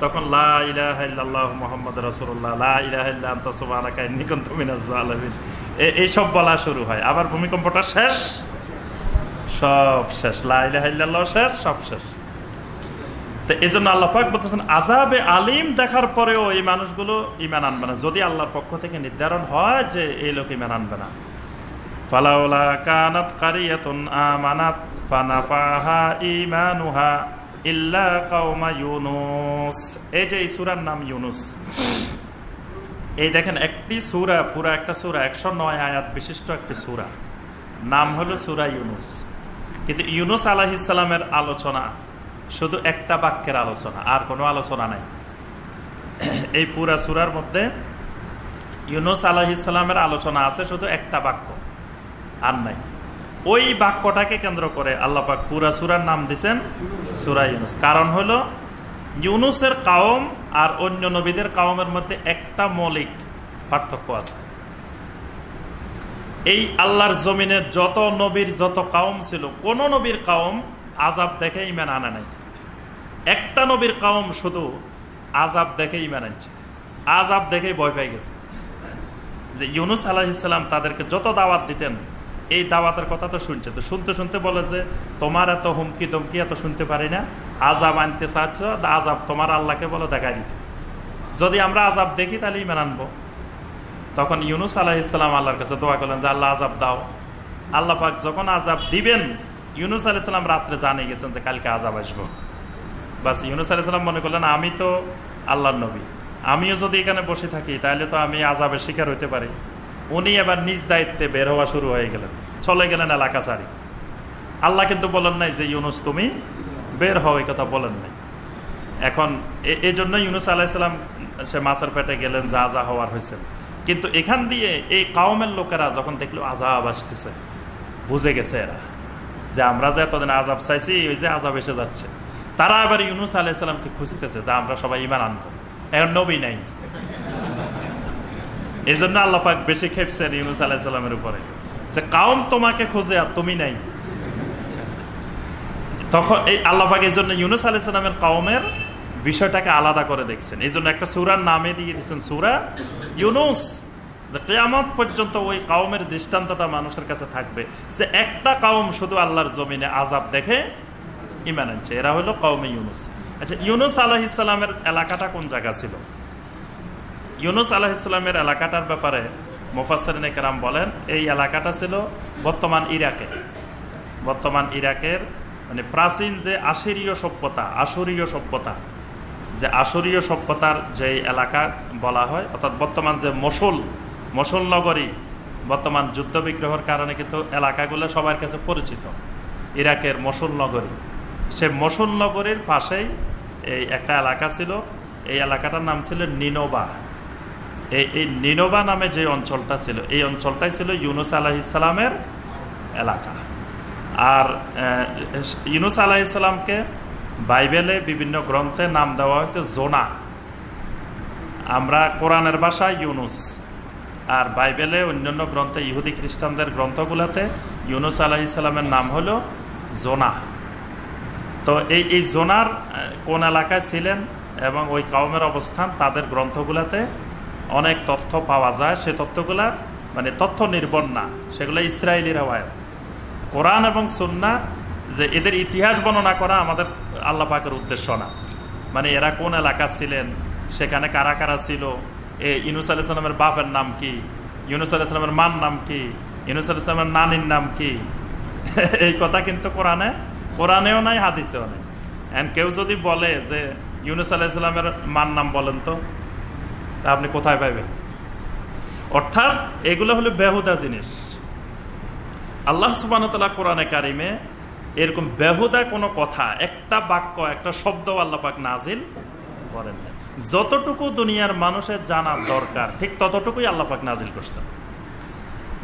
S2: তখন লা ইলাহা ইল্লাল্লাহু মুহাম্মাদুর রাসূলুল্লাহ, লা ইলাহা ইল্লা আনতা সুবহানাকা ইন্নী কুনতু মিনাজ জালিমিন, এই সব বলা শুরু হয়। আবার ভূমিকম্পটা শেষ, সব শেষ, লা ইলাহা ইল্লাল্লাহ শেষ, সব শেষ। তো এই জন্য আল্লাহ পাক বলতেছেন আযাবে আলীম দেখার পরেও এই মানুষগুলো ঈমান আনবে না, যদি আল্লাহর পক্ষ থেকে নির্ধারণ হয় যে এই লোক ঈমান আনবে না। ফালাউলা কানাত কারিয়াতুন আমানাত ফানাফাহা ঈমানুহা ইল্লা কাওমা ইউনুস। এই যে এই সূরার নাম ইউনুস। এই দেখেন একটি সূরা, পুরা একটা সূরা, 109 আয়াত বিশিষ্ট একটি সূরা, নাম হলো সূরা ইউনুস। কিন্তু ইউনুস আলাইহিস সালামের আলোচনা শুধু একটা বাক্যের আলোচনা, আর কোনো আলোচনা নাই। এই পুরা সূরার মধ্যে ইউনুস আলাইহিস সালামের আলোচনা আছে শুধু একটা বাক্য, আর নাই। ওই বাক্যটাকে কেন্দ্র করে আল্লাহ পাক পুরা সূরার নাম দিয়েছেন সূরা ইউনুস। কারণ হলো ইউনুসের কওম আর অন্য নবীদের কওমের মধ্যে একটা মৌলিক পার্থক্য আছে। এই আল্লাহর জমিনের যত নবীর যত কওম ছিল, কোন নবীর কওম আযাব দেখে ঈমান আনে নাই। একটা নবীর কওম শুধু আযাব দেখে ঈমান আনছে, আযাব দেখেই ভয় পেয়ে গেছে। যে ইউনুস আলাইহিস সালাম তাদেরকে যত দাওয়াত দিতেন, এই দাওয়াতের কথা তো শুনছে, তো শুনতে শুনতে বলে যে তোমার এত হুমকি দমকি এত শুনতে পারি না, আযাব আনতে চাচ্ছ, আযাব তোমার আল্লাহকে বলো দেখাই দিতে, যদি আমরা আযাব দেখি তাহলে ঈমান আনবো। তখন ইউনুস আলাইহিস সালাম আল্লাহর কাছে দোয়া করলেন যে আল্লাহ আযাব দাও। আল্লাহ পাক যখন আযাব দিবেন, ইউনুস আলাইহিস সালাম রাত্রে জানিয়ে গেছেন যে কালকে আযাব আসবো। বাস ইউনুস আলাইহিস সালাম মনে করলেন আমি তো আল্লাহর নবী, আমিও যদি এখানে বসে থাকি তাহলে তো আমি আযাবের শিকার হইতে পারি। উনি এবার নিজ দায়িত্বে বের হওয়া শুরু হয়ে গেলেন, চলে গেলেন এলাকা ছাড়ি। আল্লাহ কিন্তু বলেন নাই যে ইউনুস তুমি বের হও, এই কথা বলেন নাই। এখন এই জন্য ইউনুস আলাইহিস সালাম সে মাছের পেটে গেলেন, যা যা হওয়ার হয়েছে। কিন্তু এখান দিয়ে এই কাওমের লোকেরা যখন দেখলো আযাব আসতেছে, বুঝে গেছে এরা যে আমরা যে এতদিন আযাব চাইছি, ওই যে আযাব এসে যাচ্ছে। তারা আবার ইউনুস আলাইহিস সালামকে খুঁজতেছে যে আমরা সবাই ঈমান আনবো, এখন নবী নাই। এই জন্য আল্লাহ পাক বেশি খেপছেন ইউনুস আলাইহিস সালামের উপরে, যে কাওম তোমাকে খুঁজে আর তুমি নাই। তখন এই আল্লাহ পাক এই জন্য ইউনুস আলাইহিস সালামের কাওমের বিষয়টাকে আলাদা করে দেখছেন। এই জন্য একটা সূরার নামে দিয়ে দিচ্ছেন সূরা ইউনুস। কিয়ামত পর্যন্ত ওই কাওমের দৃষ্টান্তটা মানুষের কাছে থাকবে যে একটা কাওম শুধু আল্লাহর জমিনে আযাব দেখে ঈমান আনছে, এরা হলো কওমে ইউনুস। আচ্ছা, ইউনুস আলাইহিস সালামের এলাকাটা কোন জায়গা ছিল? ইউনুস আলাইহিস সালামের এলাকাটার ব্যাপারে মুফাসসিরিনে কেরাম বলেন এই এলাকাটা ছিল বর্তমান ইরাকের মানে প্রাচীন যে আশুরীয় সভ্যতার যে এলাকা বলা হয়, অর্থাৎ বর্তমান যে মসুল নগরী, বর্তমান যুদ্ধ বিগ্রহের কারণে কিন্তু এলাকাগুলো সবার কাছে পরিচিত। ইরাকের মসুল নগরী, সে মসুল নগরীর পাশেই এই একটা এলাকা ছিল, এই এলাকাটার নাম ছিল নিনোবা। এই নিনোবা নামে যে অঞ্চলটা ছিল, এই অঞ্চলটাই ছিল ইউনুস আলাইহিস সালামের এলাকা। আর ইউনুস আলাইহিস সালামকে বাইবেলে বিভিন্ন গ্রন্থে নাম দেওয়া হয়েছে জোনা। আমরা কোরআনের ভাষায় ইউনুস, আর বাইবেলে অন্যান্য গ্রন্থে ইহুদি খ্রিস্টানদের গ্রন্থগুলোতে ইউনুস আলাইহিস সালামের নাম হলো জোনা। তো এই জোনার কোন এলাকায় ছিলেন এবং ওই কওমের অবস্থান তাদের গ্রন্থগুলোতে অনেক তথ্য পাওয়া যায়। সে তথ্যগুলা মানে তথ্য নির্ভর না, সেগুলো ইসরায়েলি রওয়ায়াত। কোরআন এবং সুন্নাহ যে এদের ইতিহাস বর্ণনা করা আমাদের আল্লাহ পাকের উদ্দেশ্য না। মানে এরা কোন এলাকা ছিলেন, সেখানে কারা কারা ছিল, ইউনুস আলাইহিস সালামের বাপের নাম কি, ইউনুস আলাইহিস সালামের মার নাম কি, ইউনুস আলাইহিস সালামের নানির নাম কি, এই কথা কিন্তু কোরআনেও নাই, হাদিসেও নাই। এন্ড কেউ যদি বলে যে ইউনুস আলাইহিস সালামের মার নাম বলেন তো, তা আপনি কোথায় পাইবেন? অর্থাৎ এগুলো হলো বেহুদা জিনিস। আল্লাহ সুবহানাহু ওয়া তাআলা কোরআনে কারিমে এরকম বেহুদা কোনো কথা, একটা বাক্য, একটা শব্দ আল্লাহ পাক নাজিল করেন না। যতটুকু দুনিয়ার মানুষের জানার দরকার ঠিক ততটুকুই আল্লাহ পাক নাজিল করছেন।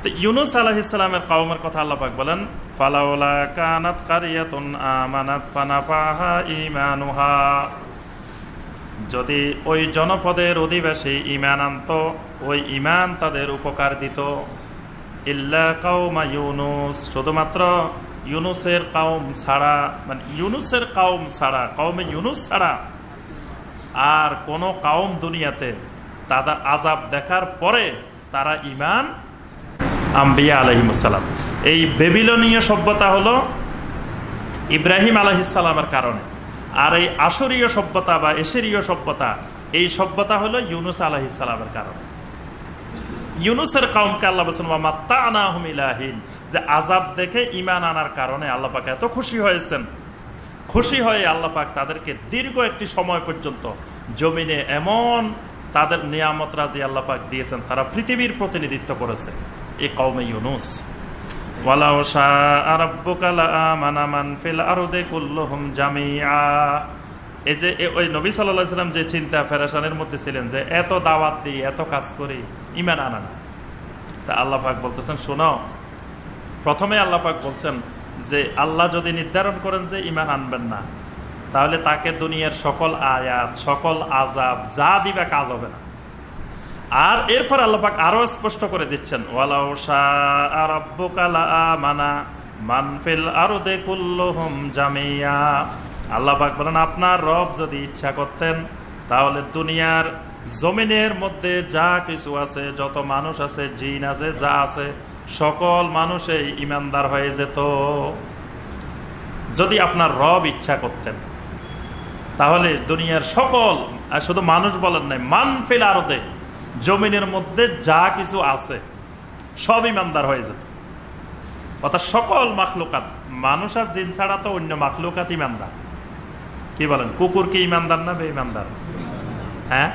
S2: তো ইউনুস আলাইহিস সালামের কওমের কথা আল্লাহ পাক বলেন, ফালাউলা কানাত কারিয়াতুন আমানাত ফানাফাহা ঈমানুহা, যদি ওই জনপদের অধিবাসী ঈমান আনতো, ওই ঈমান তাদের উপকার দিত। ইল্লা কাওমা ইউনুস, শুধুমাত্র ইউনুসের কাওম ছাড়া, মানে ইউনুসের কাওম ছাড়া, কওমে ইউনুস ছাড়া আর কোনো কাওম দুনিয়াতে তাদের আযাব দেখার পরে তারা ঈমান আম্বিয়া আলাইহিস সালাম। এই বেবিলনীয় সভ্যতা হলো ইব্রাহিম আলাইহিস সালামের কারণে, আর এই আশুরীয় সভ্যতা বা এশিরীয় সভ্যতা, এই সভ্যতা হলো ইউনুস আলাইহিস সালামের কারণে। ইউনুসের কওমকে আল্লাহ বলেছেন ওয়া মাত্তানাহুম ইলাহিন, যে আযাব দেখে ঈমান আনার কারণে আল্লাহ পাক এত খুশি হয়েছেন। খুশি হয়ে আল্লাহ পাক তাদেরকে দীর্ঘ একটি সময় পর্যন্ত জমিনে এমন তাদের নিয়ামত রাজি আল্লাহ পাক দিয়েছেন, তারা পৃথিবীর প্রতিনিধিত্ব করেছে এই কওমে ইউনুস। ওয়ালাউ শাআ রাব্বুকা লাআমানা মান ফিল আরদি কুল্লুহুম জামিআ, এই যে ওই নবী সাল্লাল্লাহু আলাইহি ওয়াসাল্লাম যে চিন্তা ফেরেশানের মধ্যে ছিলেন যে এত দাওয়াত দিই, এত কাজ করি, ঈমান আনা না। তা আল্লাহ পাক বলতেছেন শোনো, প্রথমে আল্লাহ পাক বলছেন যে আল্লাহ যদি নির্ধারণ করেন যে ঈমান আনবেন না, তাহলে তাকে দুনিয়ার সকল আয়াত, সকল আযাব যা দিবা কাজ হবে না। আর এরপর আল্লাহ পাক আরো স্পষ্ট করে দিচ্ছেন, ওয়ালাউ শাআ রাব্বুকা লাআমানা মান ফিল আরদি কুল্লুহুম জামিআ, আল্লাহ পাক বলেন আপনার রব যদি ইচ্ছা করতেন তাহলে দুনিয়ার জমিনের মধ্যে যা কিছু আছে, যত মানুষ আছে, জিন আছে, যা আছে, সকল মানুষই ঈমানদার হয়ে যেত। যদি আপনার রব ইচ্ছা করতেন তাহলে দুনিয়ার সকল, আর শুধু মানুষ বলেন নাই, মান ফিল আরদে, জমিনের মধ্যে যা কিছু আছে সব ঈমানদার হয়ে যেত। অর্থাৎ সকল মাখলুকাত, মানুষ আর জিন ছাড়া তো অন্য মাখলুকাত ঈমানদার। কি বলেন, কুকুর কি ঈমানদার না বেঈমানদার? হ্যাঁ,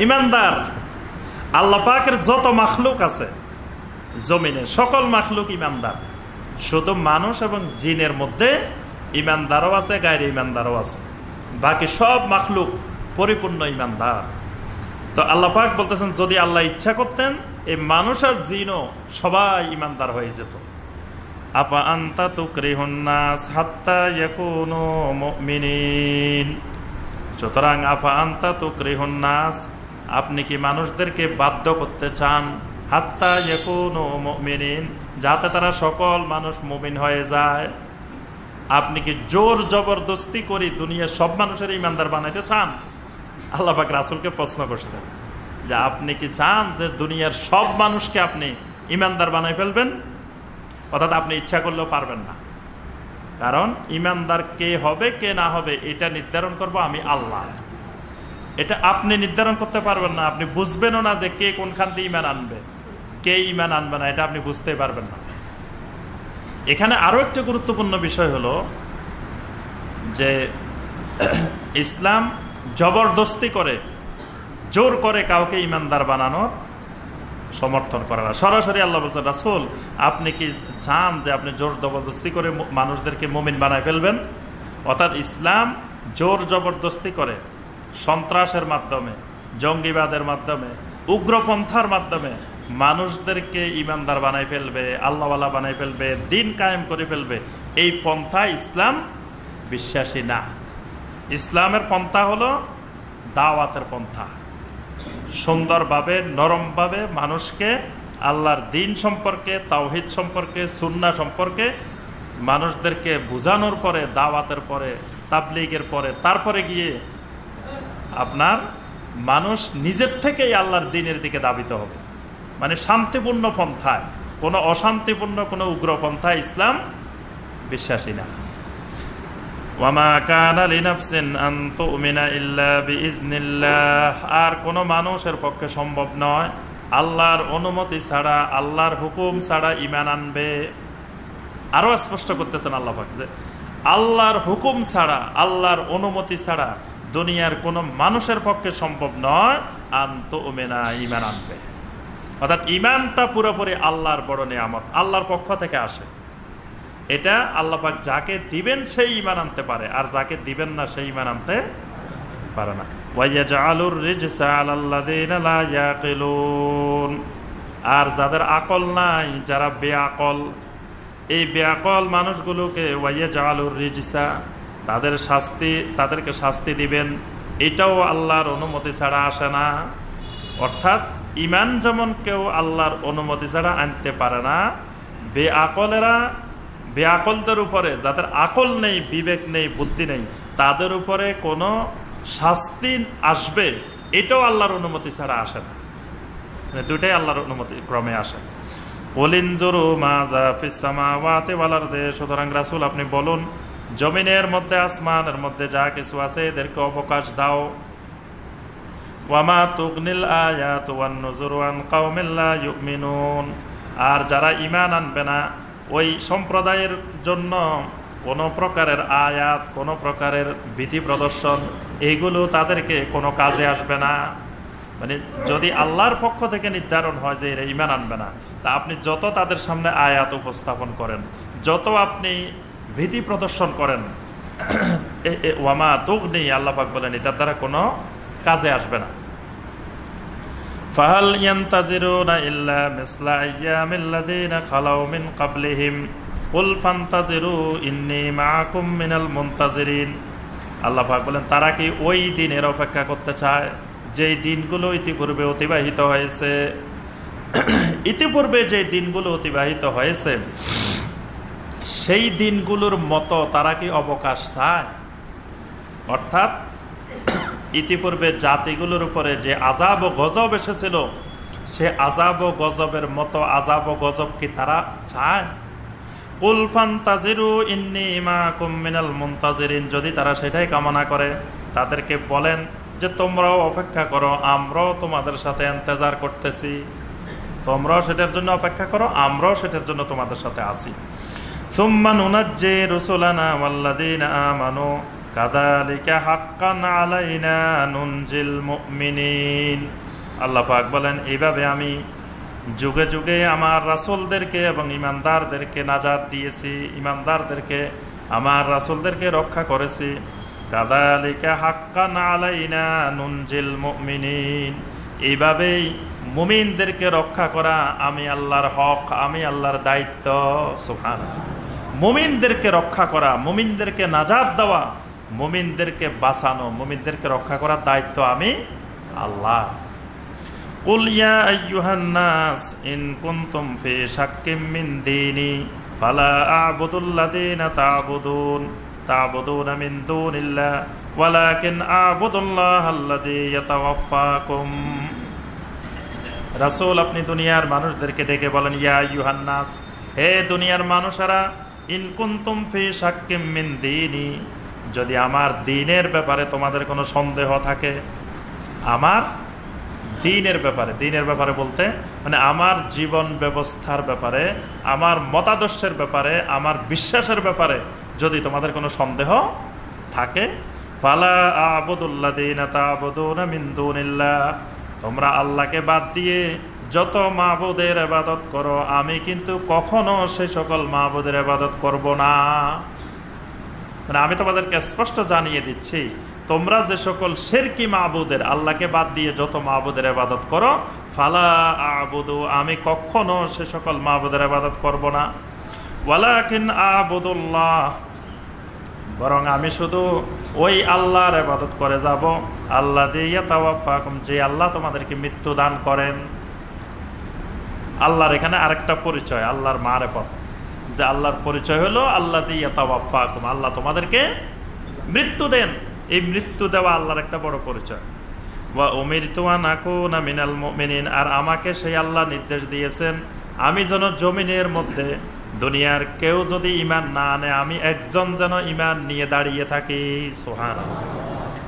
S2: ইমানদার। আল্লাহ পাকের যত মাখলুক আছে জমিনে, সকল মাখলুক ইমানদার। শুধু মানুষ এবং জিনের মধ্যে ইমানদারও আছে, গায়রে ইমানদারও আছে। বাকি সব মাখলুক পরিপূর্ণ ইমানদার। তো আল্লাহ পাক বলতেছেন, যদি আল্লাহ ইচ্ছা করতেন এই মানুষ আর জিনও সবাই ইমানদার হয়ে যেত। আপা আনতা তুকরিহুন নাস হাত্তা ইয়াকুনু মুমিনিন। সুতরাং আপা আনতা তুকরিহুন নাস, আপনি কি মানুষদেরকে বাধ্য করতে চান হাত্তা ইয়াকুনু মুমিনিন, যাতে তারা সকল মানুষ মুমিন হয়ে যায়? আপনি কি জোর জবরদস্তি করে দুনিয়ার সব মানুষের ইমানদার বানাইতে চান? আল্লাহ পাক রাসূলকে প্রশ্ন করছেন যে আপনি কি চান যে দুনিয়ার সব মানুষকে আপনি ইমানদার বানাই ফেলবেন? অর্থাৎ আপনি ইচ্ছা করলেও পারবেন না, কারণ ইমানদার কে হবে কে না হবে এটা নির্ধারণ করব আমি আল্লাহ। এটা আপনি নির্ধারণ করতে পারবেন না, আপনি বুঝবেনও না যে কে কোনখান দিয়ে ইমান আনবে, কে ইমান আনবে না, এটা আপনি বুঝতেই পারবেন না। এখানে আরো একটা গুরুত্বপূর্ণ বিষয় হলো যে ইসলাম জবরদস্তি করে, জোর করে কাউকে ইমানদার বানানোর সমর্থন করে না। সরাসরি আল্লাহ বলছেন, রাসূল আপনি কি চান যে আপনি জোর জবরদস্তি করে মানুষদেরকে মুমিন বানায় ফেলবেন? অর্থাৎ ইসলাম জোর জবরদস্তি করে, সন্ত্রাসের মাধ্যমে, জঙ্গিবাদের মাধ্যমে, উগ্রপন্থার মাধ্যমে মানুষদেরকে ইমানদার বানাই ফেলবে, আল্লাহওয়ালা বানাই ফেলবে, দিন কায়েম করে ফেলবে। এই পন্থা ইসলাম বিশ্বাসী না। ইসলামের পন্থা হলো দাওয়াতের পন্থা। সুন্দরভাবে, নরমভাবে মানুষকে আল্লাহর দিন সম্পর্কে, তাওহীদ সম্পর্কে, সুন্নাহ সম্পর্কে মানুষদেরকে বোঝানোর পরে, দাওয়াতের পরে, তাবলীগের পরে, তারপরে গিয়ে আপনার মানুষ নিজের থেকেই আল্লাহর দিনের দিকে ধাবিত হবে। মানে শান্তিপূর্ণ পন্থায়, কোনো অশান্তিপূর্ণ কোনো উগ্রপন্থায় ইসলাম বিশ্বাসী না। ওয়ামা কানা লিনাফসিন আন তুমিনা ইল্লা বিইজনিল্লাহ, আর কোনো মানুষের পক্ষে সম্ভব নয় আল্লাহর অনুমতি ছাড়া, আল্লাহর হুকুম ছাড়া ঈমান আনবে। আরো স্পষ্ট করতেছেন আল্লাহ পাক যে আল্লাহর হুকুম ছাড়া, আল্লাহর অনুমতি ছাড়া দুনিয়ার কোনো মানুষের পক্ষে সম্ভব নয় আন তুমিনা, ঈমান আনবে। অর্থাৎ ঈমানটা পুরোপুরি আল্লাহর বড় নিয়ামত, আল্লাহর পক্ষ থেকে আসে। এটা আল্লাহ পাক যাকে দিবেন সেই ঈমান আনতে পারে, আর যাকে দিবেন না সেই ঈমান আনতে পারে না। ওয়ায়াজআলুর রিজসা আলাল্লাযিনা লা ইয়াকিলুন, আর যাদের আকল নাই, যারা বেআকল, এই বেআকল মানুষগুলোকে ওয়ায়াজআলুর রিজসা, তাদেরকে শাস্তি দিবেন। এটাও আল্লাহর অনুমতি ছাড়া আসে না। অর্থাৎ ঈমান যেমন কেউ আল্লাহর অনুমতি ছাড়া আনতে পারে না, বেআকলদের উপরে, যাদের আকল নেই, বিবেক নেই, বুদ্ধি নেই, তাদের উপরে কোনো শাস্তি আসবে এটাও আল্লাহর অনুমতি ছাড়া আসে না। মানে দুইটাই আল্লাহর অনুমতি ক্রমে আসে। ওয়ালিনজুরু মাযা ফিস সামাওয়াতি ওয়াল আরদি, সুতরাং রাসূল আপনি বলুন জমিনের মধ্যে, আসমানের মধ্যে যা কিছু আছে এদেরকে অবকাশ দাও। ওয়ামা তুগনিল আয়াতু ওয়ান নুযুরু আন কওমিন লা ইউমিনুন, আর যারা ঈমান আনবে না ওই সম্প্রদায়ের জন্য কোনো প্রকারের আয়াত, কোনো প্রকারের বিধি প্রদর্শন, এইগুলো তাদেরকে কোনো কাজে আসবে না। মানে যদি আল্লাহর পক্ষ থেকে নির্ধারণ হয় যে এরা ঈমান আনবে না, তা আপনি যত তাদের সামনে আয়াত উপস্থাপন করেন, যত আপনি ভীতি প্রদর্শন করেন, ওয়ামা তুগনি, আল্লাহ পাক বলেন এটার দ্বারা কোনো কাজে আসবে না। ফাহাল ইয়ান্তাজিরুনা ইল্লা মিসলা আইয়ামিল্লাযিনা খালাউ মিন ক্বাবলিহিম কুল ফান্তাজিরু ইন্নী মাআকুম মিনাল মুনতাজিরিন। আল্লাহ পাক বলেন তারা কি ওই দিনের অপেক্ষা করতে চায় যেই দিনগুলো ইতিপূর্বে অতিবাহিত হয়েছে? ইতিপূর্বে যে দিনগুলো অতিবাহিত হয়েছে সেই দিনগুলোর মতো তারা কি অবকাশ চায়? অর্থাৎ ইতিপূর্বে জাতিগুলোর উপরে যে আযাব ও গজব এসেছিল, সে আযাব ও গজবের মতো আযাব ও গজব কি তারা চায়? কুল ফান্তাজিরু ইন্নী মাআকুম মিনাল মুনতাজিরিন, যদি তারা সেটাই কামনা করে তাদেরকে বলেন যে তোমরাও অপেক্ষা করো, আমরাও তোমাদের সাথে ইন্তজার করতেছি, তোমরাও সেটার জন্য অপেক্ষা করো, আমরাও সেটার জন্য তোমাদের সাথে আছি। সুম্মা নুনাজ্জি রুসুলানা ওয়াল্লাযীনা আমানু, কাযালিকা হাক্কান আলাইনা নুনজিল মুমিনিন। আল্লাহ পাক বলেন, এইভাবে আমি যুগে যুগে আমার রাসূলদেরকে এবং ঈমানদারদেরকে নাজাত দিয়েছি, ঈমানদারদেরকে আমার রাসূলদেরকে রক্ষা করেছি। কাযালিকা হাক্কান আলাইনা নুনজিল মুমিনিন, এইভাবেই মুমিনদেরকে রক্ষা করা আমি আল্লাহর হক, আমি আল্লাহর দায়িত্ব। সুবহানাল্লাহ। মুমিনদেরকে রক্ষা করা, মুমিনদেরকে নাজাত দেওয়া, মুমিনদেরকে বাঁচানো, মুমিনদেরকে রক্ষা করার দায়িত্ব আমি আল্লাহ। কুল ইয়া আইয়ুহান নাস ইন কুনতুম ফি শাক্কিম মিন দীনি ফালা আ'বুদুল্লাযীনা তা'বুদুনা মিন দুনিল্লাহ ওয়ালাকিন আ'বুদুল্লাহাল্লাযী ইয়াতাওয়াফফাকুম। রাসূল আপনি দুনিয়ার মানুষদেরকে ডেকে বলেন, ইয়া আইয়ুহান নাস, হে দুনিয়ার মানুষেরা, ইন কুনতুম ফি শাক্কিম মিন দীনি, যদি আমার দ্বীনের ব্যাপারে তোমাদের কোনো সন্দেহ থাকে, আমার দ্বীনের ব্যাপারে বলতে মানে আমার জীবন ব্যবস্থার ব্যাপারে, আমার মতাদর্শের ব্যাপারে, আমার বিশ্বাসের ব্যাপারে যদি তোমাদের কোনো সন্দেহ থাকে, ফালা আ'বুদুল্লাযীনা তা'বুদুনা মিন দুনিল্লাহ, তোমরা আল্লাহকে বাদ দিয়ে যত মাবুদের ইবাদত করো, আমি কিন্তু কখনো সেই সকল মাবুদের ইবাদত করব না। মানে আমি তোমাদেরকে স্পষ্ট জানিয়ে দিচ্ছি, তোমরা যে সকল শিরকি মাবুদের, আল্লাহকে বাদ দিয়ে যত মাবুদের ইবাদত করো, ফালা আ'বুদু, আমি কখনো সে সকল মাবুদের ইবাদত করব না। ওয়ালাকিন আ'বুদুল্লাহ, বরং আমি শুধু ওই আল্লাহর ইবাদত করে যাব, আল্লাযী ইয়াতাওয়াফফাকুম, যে আল্লাহ তোমাদেরকে মৃত্যু দান করেন। আল্লাহর এখানে আরেকটা পরিচয়, আল্লাহর মারিফত, যে আল্লাহর পরিচয় হলো আল্লাযী ইয়াতাওয়াফফাকুম, আল্লাহ তোমাদেরকে মৃত্যু দেন। এই মৃত্যু দেওয়া আল্লাহর একটা বড় পরিচয়। ওয়া উমিরতু আন আকুনা মিনাল মুমিনিন, আর আমাকে সেই আল্লাহ নির্দেশ দিয়েছেন আমি যেন জমিনের মধ্যে দুনিয়ার কেউ যদি ঈমান না আনে, আমি একজন যেন ঈমান নিয়ে দাঁড়িয়ে থাকি। সুবহানাল্লাহ।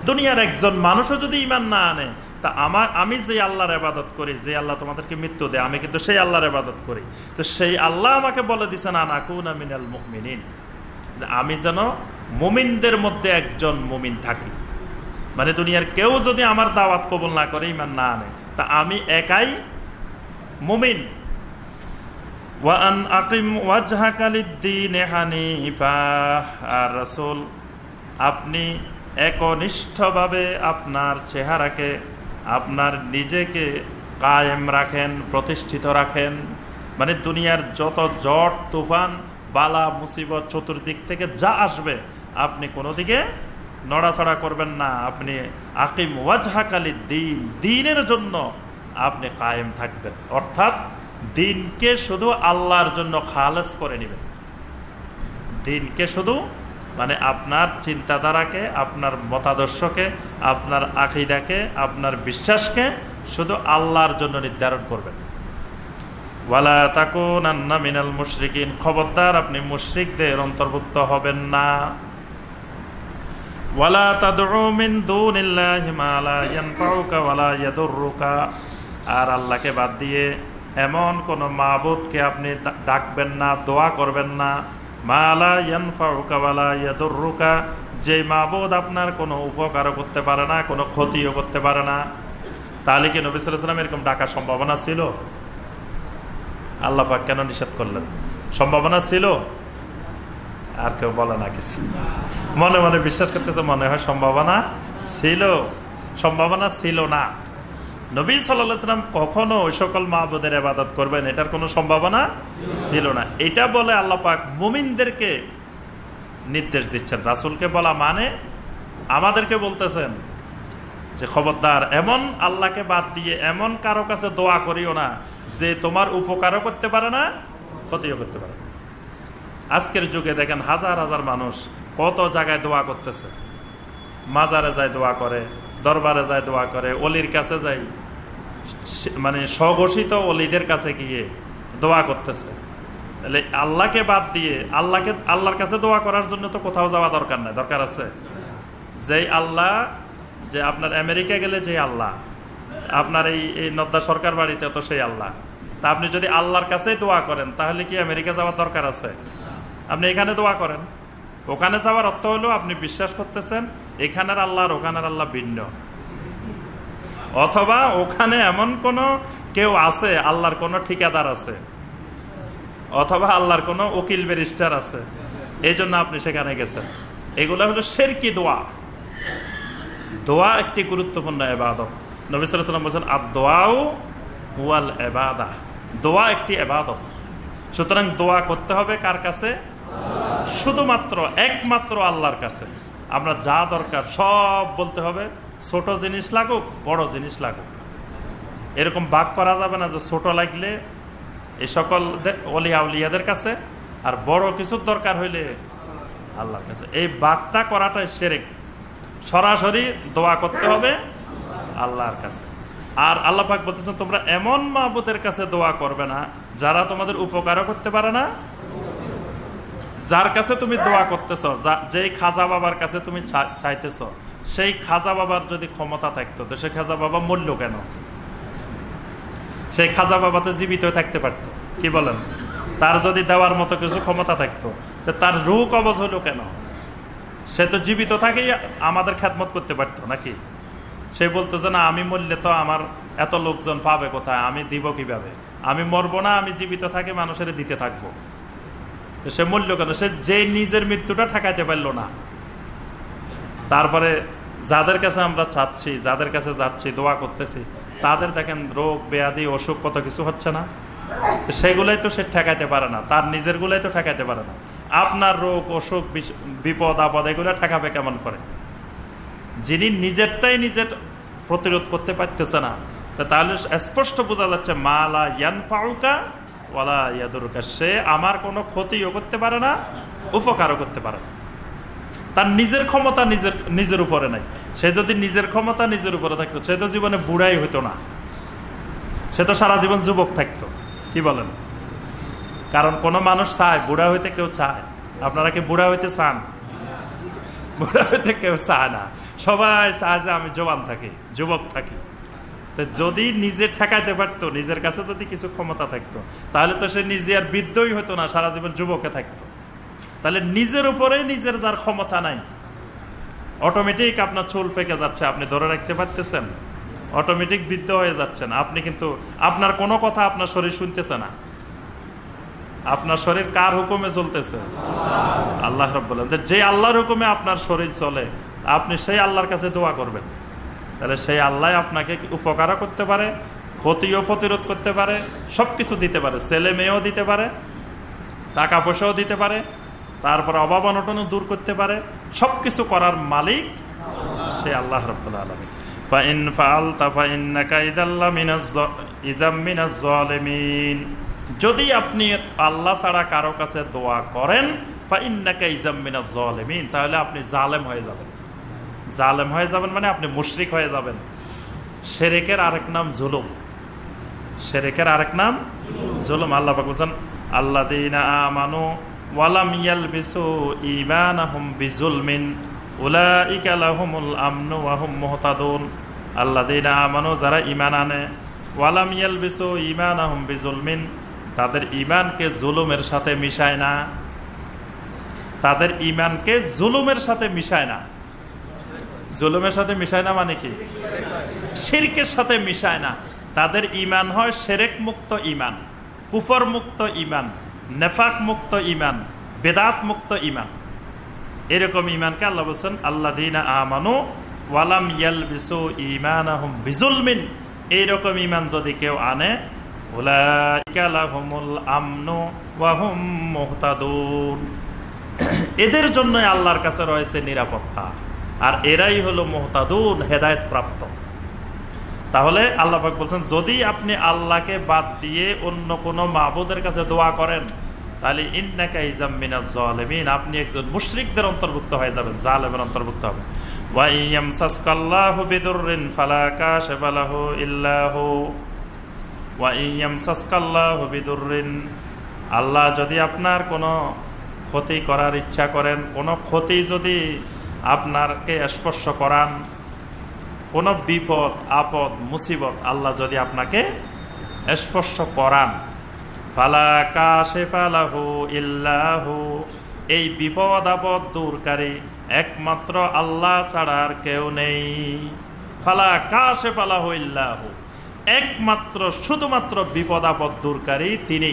S2: দুনিয়ার একজন মানুষও যদি ঈমান না আনে, তা আমি যে আল্লাহর ইবাদত করি, যে আল্লাহ তোমাদেরকে মৃত্যু দেয়, আমি কিন্তু সেই আল্লাহর ইবাদত করি। তো সেই আল্লাহ আমাকে বলে দিয়েছেন আন আকুনা মিনাল মুমিনিন, আমি যেন মুমিনদের মধ্যে একজন মুমিন থাকি। মানে দুনিয়ার কেউ যদি আমার দাওয়াত কবুল না করে, ঈমান না আনে, তা আমি একাই মুমিন। ওয়া আন আকিম ওয়াজহাকা লিদ-দীনি হানিফা, আর রাসূল আপনি একনিষ্ঠভাবে আপনার চেহারাকে, আপনার নিজেকে কায়েম রাখেন, প্রতিষ্ঠিত রাখেন। মানে দুনিয়ার যত জট তুফান, বালা মুসিবত চতুর্দিক থেকে যা আসবে, আপনি কোনো দিকে নড়াচড়া করবেন না। আপনি আকিম ওয়াজহাকা লিদ-দীন, দ্বীনের জন্য আপনি কায়েম থাকবেন, অর্থাৎ দ্বীনকে শুধু আল্লাহর জন্য খালেস করে নেবেন। দ্বীনকে শুধু মানে আপনার চিন্তাধারাকে, আপনার মতাদর্শকে, আপনার আকীদাকে, আপনার বিশ্বাসকে শুধু আল্লাহর জন্য নির্ধারণ করবেন। ওয়ালা তাকুনান্না মিনাল মুশরিকিন, খবরদার আপনি মুশরিকদের অন্তর্ভুক্ত হবেন না। ওয়ালা তাদউ মিন দুনিল্লাহি মা লা ইয়ানফাউকা ওয়ালা ইয়াদুররুকা, আর আল্লাহকে বাদ দিয়ে এমন কোন মাবুদকে আপনি ডাকবেন না, দোয়া করবেন না, মা লা ইয়ানফাউকা ওয়ালা ইয়াদুররুকা, যে মাবুদ আপনার কোনো উপকারও করতে পারে না, কোনো ক্ষতিও করতে পারে না। তাহলে কি নবী সাল্লাল্লাহু আলাইহি ওয়াসাল্লাম এরকম ডাকার সম্ভাবনা ছিল? আল্লাহ পাক কেন নিষেধ করলেন? সম্ভাবনা ছিল? আর কেউ বলে না কিছু, মনে মনে বিশ্বাস করতেছে, মনে হয় সম্ভাবনা ছিল। সম্ভাবনা ছিল না। নবী সাল্লাল্লাহু আলাইহি ওয়াসাল্লাম কখনো ওই সকল মাবুদের ইবাদত করবেন, এটার কোনো সম্ভাবনা ছিল না। এটা বলে আল্লাহ পাক মুমিনদেরকে নির্দেশ দিচ্ছেন। রাসূলকে বলা মানে আমাদেরকে বলতেছেন যে খবরদার এমন আল্লাহকে বাদ দিয়ে এমন কারো কাছে দোয়া করিও না যে তোমার উপকারও করতে পারে না, ক্ষতিও করতে পারে না। আজকের যুগে দেখেন হাজার হাজার মানুষ কত জায়গায় দোয়া করতেছে, মাজারে যায় দোয়া করে, দরবারে যায় দোয়া করে, অলির কাছে যায়, মানে স্বঘোষিত অলিদের কাছে গিয়ে দোয়া করতেছে। তাহলে আল্লাহকে বাদ দিয়ে আল্লাহর কাছে দোয়া করার জন্য তো কোথাও যাওয়া দরকার নাই। দরকার আছে যেই আল্লাহ, যে আপনার আমেরিকা গেলে যে আল্লাহ, আপনার এই নদ্দা সরকার বাড়িতে তো সেই আল্লাহ। তা আপনি যদি আল্লাহর কাছেই দোয়া করেন, তাহলে কি আমেরিকা যাওয়ার দরকার আছে? আপনি এখানে দোয়া করেন, ওখানে যাওয়ার অর্থ হলো আপনি বিশ্বাস করতেছেন এখানের আল্লাহ আর ওখানের আল্লাহ ভিন্ন, অথবা ওখানে এমন কোনো কেউ আছে, আল্লাহর কোনো ঠিকাদার আছে, অথবা আল্লাহর কোনো উকিল ব্যারিস্টার আছে, এই জন্য আপনি সেখানে গেছেন। এগুলো হলো শিরকি দোয়া। দোয়া একটি গুরুত্বপূর্ণ ইবাদত। নবী সাল্লাল্লাহু আলাইহি ওয়াসাল্লাম বলেছেন আদ-দুআউ হুয়াল ইবাদাহ, দোয়া একটি ইবাদত। সুতরাং দোয়া করতে হবে কার কাছে? শুধুমাত্র একমাত্র আল্লাহর কাছে। আমরা যা দরকার সব বলতে হবে, ছোট জিনিস লাগুক বড় জিনিস লাগুক, এরকম ভাগ করা যাবে না যে ছোট লাগলে এই সকল ওলিয়া উলিয়াদের কাছে আর বড় কিছুর দরকার হইলে আল্লাহর কাছে। এই ভাগটা করাটাই শিরক। সরাসরি দোয়া করতে হবে আল্লাহর কাছে। আর আল্লাহ পাক বলতেছেন তোমরা এমন মাবুদের কাছে দোয়া করবে না যারা তোমাদের উপকারও করতে পারে না। যার কাছে তুমি দোয়া করতেছ, যেই খাজা বাবার কাছে তুমি চাইতেছ, সেই খাজা বাবার যদি ক্ষমতা থাকতো তো সেই খাজা বাবা মরল কেন? সেই খাজা বাবা তো জীবিত থাকতে পারতো, কি বলেন? তার যদি দেওয়ার মতো কিছু ক্ষমতা থাকতো তো তার রূহ কবজ হলো কেন? সে তো জীবিত থাকেই আমাদের খেদমত করতে পারতো নাকি? সে বলতো যে না, আমি মরলে তো আমার এত লোকজন পাবে কোথায়, আমি দিব কিভাবে? আমি মরবো না, আমি জীবিত থাকি মানুষের দিতে থাকবো। সে মরল কেন? সে যে নিজের মৃত্যুটা ঠেকাইতে পারলো না। তারপরে যাদের কাছে আমরা চাচ্ছি, যাদের কাছে যাচ্ছি, দোয়া করতেছি, তাদের দেখেন রোগ ব্যাধি অসুখ কত কিছু হচ্ছে না, সেগুলাই তো সে ঠেকাইতে পারে না, তার নিজের গুলাই তো ঠেকাইতে পারে না। আপনার রোগ অসুখ বিপদ আপদ এগুলো ঠেকাবে কেমন করে? যিনি নিজেরটাই নিজের প্রতিরোধ করতে পারতেছে না, তাহলে স্পষ্ট বোঝা যাচ্ছে মালা ইয়ানফাউকা ওয়ালা ইয়াদুরুকা, সে আমার কোনো ক্ষতিও করতে পারে না, উপকারও করতে পারে না। তার নিজের ক্ষমতা নিজের উপরে নাই। সে যদি নিজের ক্ষমতা নিজের উপরে থাকতো সে তো জীবনে বুড়াই হইতো না, সে তো সারা জীবন যুবক থাকতো, কি বলেন? কারণ কোন মানুষ চায় বুড়া হইতে, কেউ চায়? আপনারা কি বুড়া হইতে চান? বুড়া হইতে কেউ চায় না, সবাই চায় যে আমি জওয়ান থাকি, যুবক থাকি। তো যদি নিজে ঠেকাইতে পারতো, নিজের কাছে যদি কিছু ক্ষমতা থাকতো, তাহলে তো সে নিজে আর বৃদ্ধই হতো না, সারা জীবন যুবকে থাকতো। তাহলে নিজের উপরেই নিজের যার ক্ষমতা নাই, অটোমেটিক আপনার চুল পেকে যাচ্ছে, আপনি ধরে রাখতে পারতেছেন, অটোমেটিক বৃদ্ধ হয়ে যাচ্ছেন আপনি, কিন্তু আপনার কোনো কথা আপনার শরীর শুনতেছে না। আপনার শরীর কার হুকুমে চলতেছে? আল্লাহ রাব্বুল আলামিন। যে আল্লাহর হুকুমে আপনার শরীর চলে, আপনি সেই আল্লাহর কাছে দোয়া করবেন, তাহলে সেই আল্লাহ আপনাকে উপকারও করতে পারে, ক্ষতিও প্রতিরোধ করতে পারে, সবকিছু দিতে পারে, ছেলে মেয়েও দিতে পারে, টাকা পয়সাও দিতে পারে, তারপর অভাব অনটনও দূর করতে পারে। সবকিছু করার মালিক সে আল্লাহ রাব্বুল আলামিন। ফাইন ফাআলতা ফাইন্নাকা ইযাম মিনাজ জালিমিন, যদি আপনি আল্লাহ ছাড়া কারো কাছে দোয়া করেন, ফাইন্নাকা ইযাম মিনাজ জালিমিন, তাহলে আপনি জালেম হয়ে যাবেন। জালেম হয়ে যাবেন মানে আপনি মুশরিক হয়ে যাবেন। শিরকের আরেক নাম জুলুম, শিরকের আরেক নাম জুলুম। আল্লাহ পাক বলেন আল্লাযীনা আমানু ওয়ালাম ইয়ালবিসু ঈমানাহুম বিজুলমিন উলাইকা লাহুমুল আমনু ওয়া হুম মুহতাদুন। আল্লাযীনা আমানু, যারা ঈমান আনে, ওয়ালাম ইয়ালবিসু ঈমানাহুম বিজুলমিন, তাদের ঈমানকে জুলুমের সাথে মিশায় না, তাদের ঈমানকে জুলুমের সাথে মিশায় না। জুলুমের সাথে মিশায় না মানে কি? শিরকের সাথে মিশায় না। তাদের ঈমান হয় শিরক মুক্ত ঈমান, কুফর মুক্ত ঈমান, নেফাক মুক্ত ঈমান, বেদাত মুক্ত ঈমান। এরকম ঈমানকে আল্লাহ বলেন আল্লাযীনা আমানু ওয়ালাম ইয়ালবিসু ঈমানাহুম বিজুলমিন, এইরকম ঈমান যদি কেউ আনে, উলাইকা লাহুমুল আমনু ওয়া হুম মুহতাদুন, এদের জন্য আল্লাহর কাছে রয়েছে নিরাপত্তা, আর এরাই হলো মুহতাদুন, হেদায়েত প্রাপ্ত। তাহলে আল্লাহ পাক বলছেন যদি আপনি আল্লাহকে বাদ দিয়ে অন্য কোনো মাবুদের কাছে দোয়া করেন, তাহলে ইন্নাকা ইযাম মিনাজ জালিমিন, আপনি একজন মুশরিকদের অন্তর্ভুক্ত হয়ে যাবেন, জালেমের অন্তর্ভুক্ত হবেন। ওয়া ইয়ামসাসকাল্লাহু বিদুররিন ফালা কাশিফা লাহু ইল্লা হু, ওয়া ইয়ামসাসকাল্লাহু বিদুররিন, আল্লাহ যদি আপনার কোনো ক্ষতি করার ইচ্ছা করেন, কোনো ক্ষতি যদি আপনাকে স্পর্শ করান, কোনো বিপদ আপদ মুসিবত আল্লাহ যদি আপনাকে স্পর্শ করান, ফালা কাশিফা লাহু ইল্লা হু, এই বিপদ আপদ দূরকারী একমাত্র আল্লাহ ছাড়া আর কেউ নেই। ফালা কাশিফালাহু ইল্লাহু, একমাত্র শুধুমাত্র বিপদ আপদ দূরকারী তিনি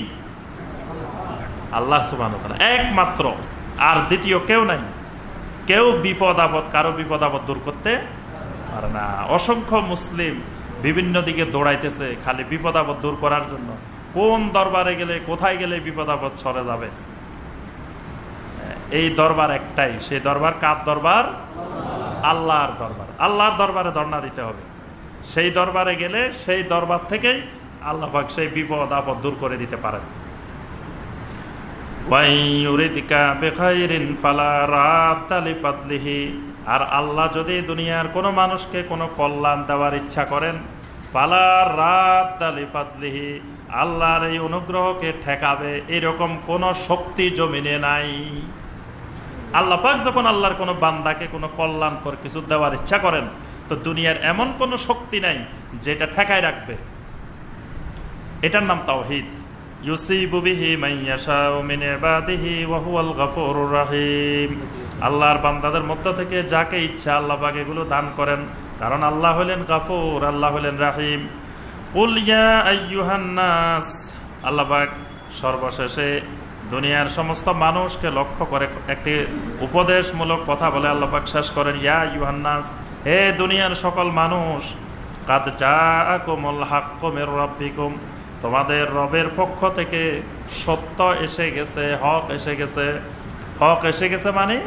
S2: আল্লাহ সুবহানাহু ওয়া তাআলা, একমাত্র, আর দ্বিতীয় কেউ নাই। কেউ বিপদ আপদ, কারো বিপদ আপদ দূর করতে পারে না। অসংখ্য মুসলিম বিভিন্ন দিকে দৌড়াইতেছে খালি বিপদ আপদ দূর করার জন্য। কোন দরবারে গেলে, কোথায় গেলে বিপদ আপদ সরে যাবে। এই দরবার একটাই, সেই দরবার কার দরবার? আল্লাহর দরবার। আল্লাহর দরবারে ধর্ণা দিতে হবে। সেই দরবারে গেলে সেই দরবার থেকেই আল্লাহ পাক সেই বিপদ আপদ দূর করে দিতে পারেন। আর আল্লাহ যদি দুনিয়ার কোনো মানুষকে কোনো কল্যাণ দেওয়ার ইচ্ছা করেন, ফালা রাদ্দা লিফাদলিহি, আল্লাহর এই অনুগ্রহকে ঠেকাবে এরকম কোন শক্তি জমিনে নাই। আল্লাহ পাক যখন আল্লাহর কোনো বান্দাকে কোনো কল্যাণকর কিছু দেওয়ার ইচ্ছা করেন, তো দুনিয়ার এমন কোনো শক্তি নাই যেটা ঠেকায় রাখবে। এটার নাম তাওহীদ। ইউসিবু বিহি মান ইয়াশাউ মিন ইবাদিহি ওয়া হুয়াল গফুরুর রহিম। আল্লাহর বান্দাদের মধ্য থেকে যাকে ইচ্ছা আল্লাহ পাক এগুলো দান করেন, কারণ আল্লাহ হলেন গফুর, আল্লাহ হলেন রহিম। কুল ইয়া আইয়ুহান নাস, আল্লাহ পাক সর্বশেষে দুনিয়ার সমস্ত মানুষকে লক্ষ্য করে একটি উপদেশমূলক কথা বলে আল্লাহ পাক শেষ করেন, ইয়া আইয়ুহান নাস, হে দুনিয়ার সকল মানুষ, কাদ জাআকুমুল হাক্কু মির রাব্বিকুম, তোমাদের রবের পক্ষ থেকে সত্য এসে গেছে, হক এসে গেছে। হক এসে গেছে মানে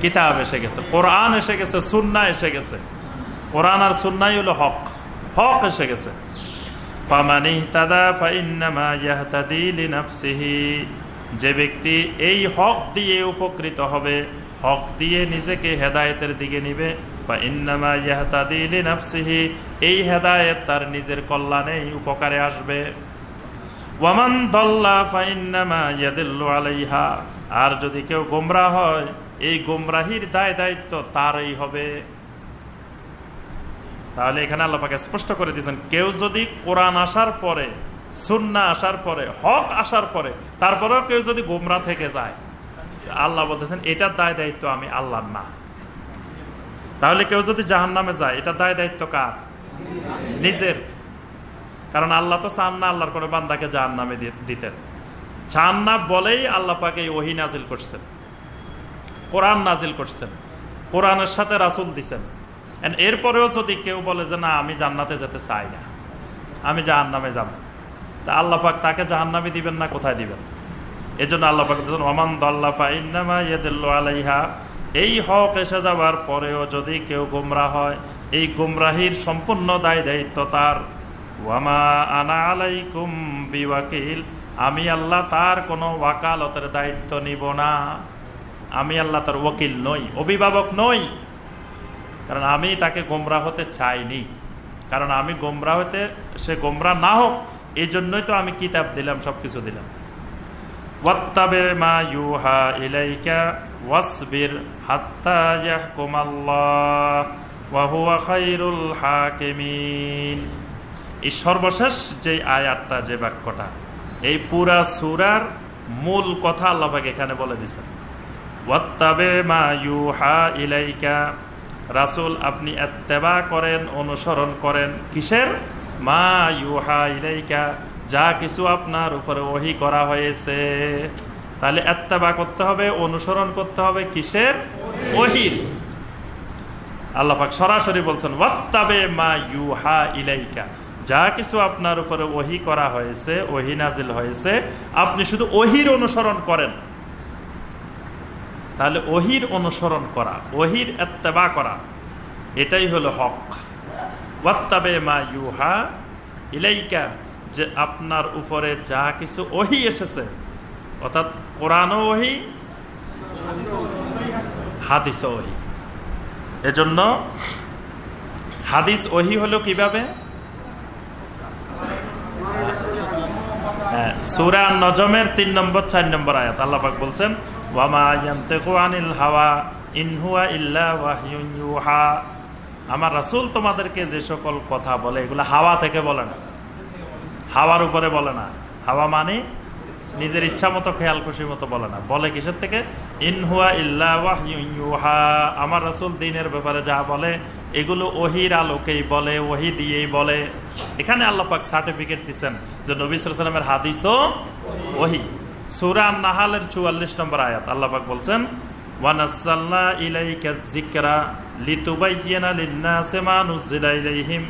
S2: কিতাব এসে গেছে, কোরআন এসে গেছে, সুন্নাহ এসে গেছে। কোরআন আর সুন্নাহই হলো হক। হক এসে গেছে। ফামান ইহতাদা ফাইন্নামা ইয়াহতাদি লিনাফসিহি, যে ব্যক্তি এই হক দিয়ে উপকৃত হবে, হক দিয়ে নিজেকে হেদায়েতের দিকে নিবে, ফাইন্নামা ইয়াহতাদি লিনাফসিহি, এই হেদায়েত তার নিজের কল্যাণেই উপকারে আসবে। ওয়ামান দাল্লা ফাইন্নামা ইয়াদিল্লু আলাইহা, আর যদি কেউ গোমরাহ হয়, এই গোমরাহির দায় দায়িত্ব তারই হবে। তাহলে এখানে আল্লাহ পাক স্পষ্ট করে দিয়েছেন, কেউ যদি কোরআন আসার পরে, সুন্নাহ আসার পরে, হক আসার পরে তারপরেও কেউ যদি গোমরা থেকে যায়, আল্লাহ বলতেছেন এটার দায় দায়িত্ব আমি আল্লাহর না। তাহলে কেউ যদি জাহান্নামে যায়, এটা দায় দায়িত্ব কার? নিজের। কারণ আল্লাহ তো চান না আল্লাহর কোনো বান্দাকে জাহান্নামে দিতেন। চান না বলেই আল্লাহ পাক এই ওহী নাজিল করছেন, কোরআন নাজিল করছেন, কোরআনের সাথে রাসূল দিছেন। এরপরেও যদি কেউ বলে যে না আমি জান্নাতে যেতে চাই না, আমি জাহান্নামে যাব, তা আল্লাহ পাক তাকে জাহান্নামে দিবেন না, কোথায় দিবেন? এজন্য আল্লাহ পাক বলেছেন, ওয়ামান দাল্লা ফাইন্নামা ইয়াদিল্লু আলাইহা, এই হক এসে যাবার পরেও যদি কেউ গোমরাহ হয়, এই গোমরাহির সম্পূর্ণ দায় দায়িত্ব তার। ওয়ামা আনা আলাইকুম বিওয়াকিল, আমি আল্লাহ তার কোনো ওয়াকালতের দায়িত্ব নিব না। আমি আল্লাহ তার ওয়াকিল নই, অভিভাবক নই, কারণ আমি তাকে গোমরাহ হতে চাইনি। কারণ আমি গোমরাহ হতে, সে গোমরাহ না হোক এই জন্যই তো আমি কিতাব দিলাম, সব কিছু দিলাম। ওয়াত্তাবে মা ইউহা ইলাইকা ওয়াসবির হাত্তা ইয়াহকুমাল্লাহ ওয়া হুয়া খায়রুল হাকিমিন। এই সর্বশেষ যে আয়াতটা, যে বাক্যটা, এই পুরা সূরার মূল কথা আল্লাহ পাক এখানে বলে দিয়েছেন। ওয়াত্তাবে মা ইউহা ইলাইকা, রাসূল আপনি ইত্তেবা করেন, অনুসরণ করেন। কিসের? মা ইউহা ইলাইকা, যা কিছু আপনার উপরে ওহী করা হয়েছে। তাহলে ইত্তেবা করতে হবে, অনুসরণ করতে হবে কিসের? ওহীর। আল্লাহ পাক সরাসরি বলছেন ওয়াত্তাবে মা ইউহা ইলাইকা, যা কিছু আপনার উপরে ওহী করা হয়েছে, ওহী নাজিল হয়েছে, আপনি শুধু ওহীর অনুসরণ করেন। তাহলে ওহীর অনুসরণ করা, ওহীর ইত্তেবা করা, এটাই হলো হক। ওয়াত্তাবে মা ইউহা ইলাইকা, যে আপনার উপরে যা কিছু ওহী এসেছে, অর্থাৎ কোরআনও ওহী, হাদিসও ওহী। এজন্য হাদিস ওহী হলো কিভাবে? সূরা নজমের 3 নম্বর 4 নম্বর আয়াত আল্লাহ পাক বলছেন, ওয়ামা ইয়ানতিকু আনিল হাওয়া ইন হুয়া ইল্লা ওয়াহয়ুন ইউহা, আমার রাসূল তোমাদেরকে যে সকল কথা বলে এগুলো হাওয়া থেকে বলে না, হাওয়ার উপরে বলে না। হাওয়া মানে নিজের ইচ্ছা মতো খেয়াল খুশি মতো বলে না, বলে কিসের থেকে? ইন হুয়া ইল্লা ওয়াহয়ুন ইউহা, আমার রাসূল দ্বীনের ব্যাপারে যা বলে এগুলো ওহীর আলোকেই বলে, ওহী দিয়েই বলে। এখানে আল্লাহ পাক সার্টিফিকেট দিচ্ছেন যে নবী সাল্লাল্লাহু আলাইহি ওয়াসাল্লামের হাদিসও ওহী। সূরা আন-নাহলের 44 নম্বর আয়াত আল্লাহ পাক বলছেন ওয়া নাযালনা ইলাইকা যিকরা লিতুবাইয়িনা লিন-নাসি মা নুযিলা ইলাইহিম,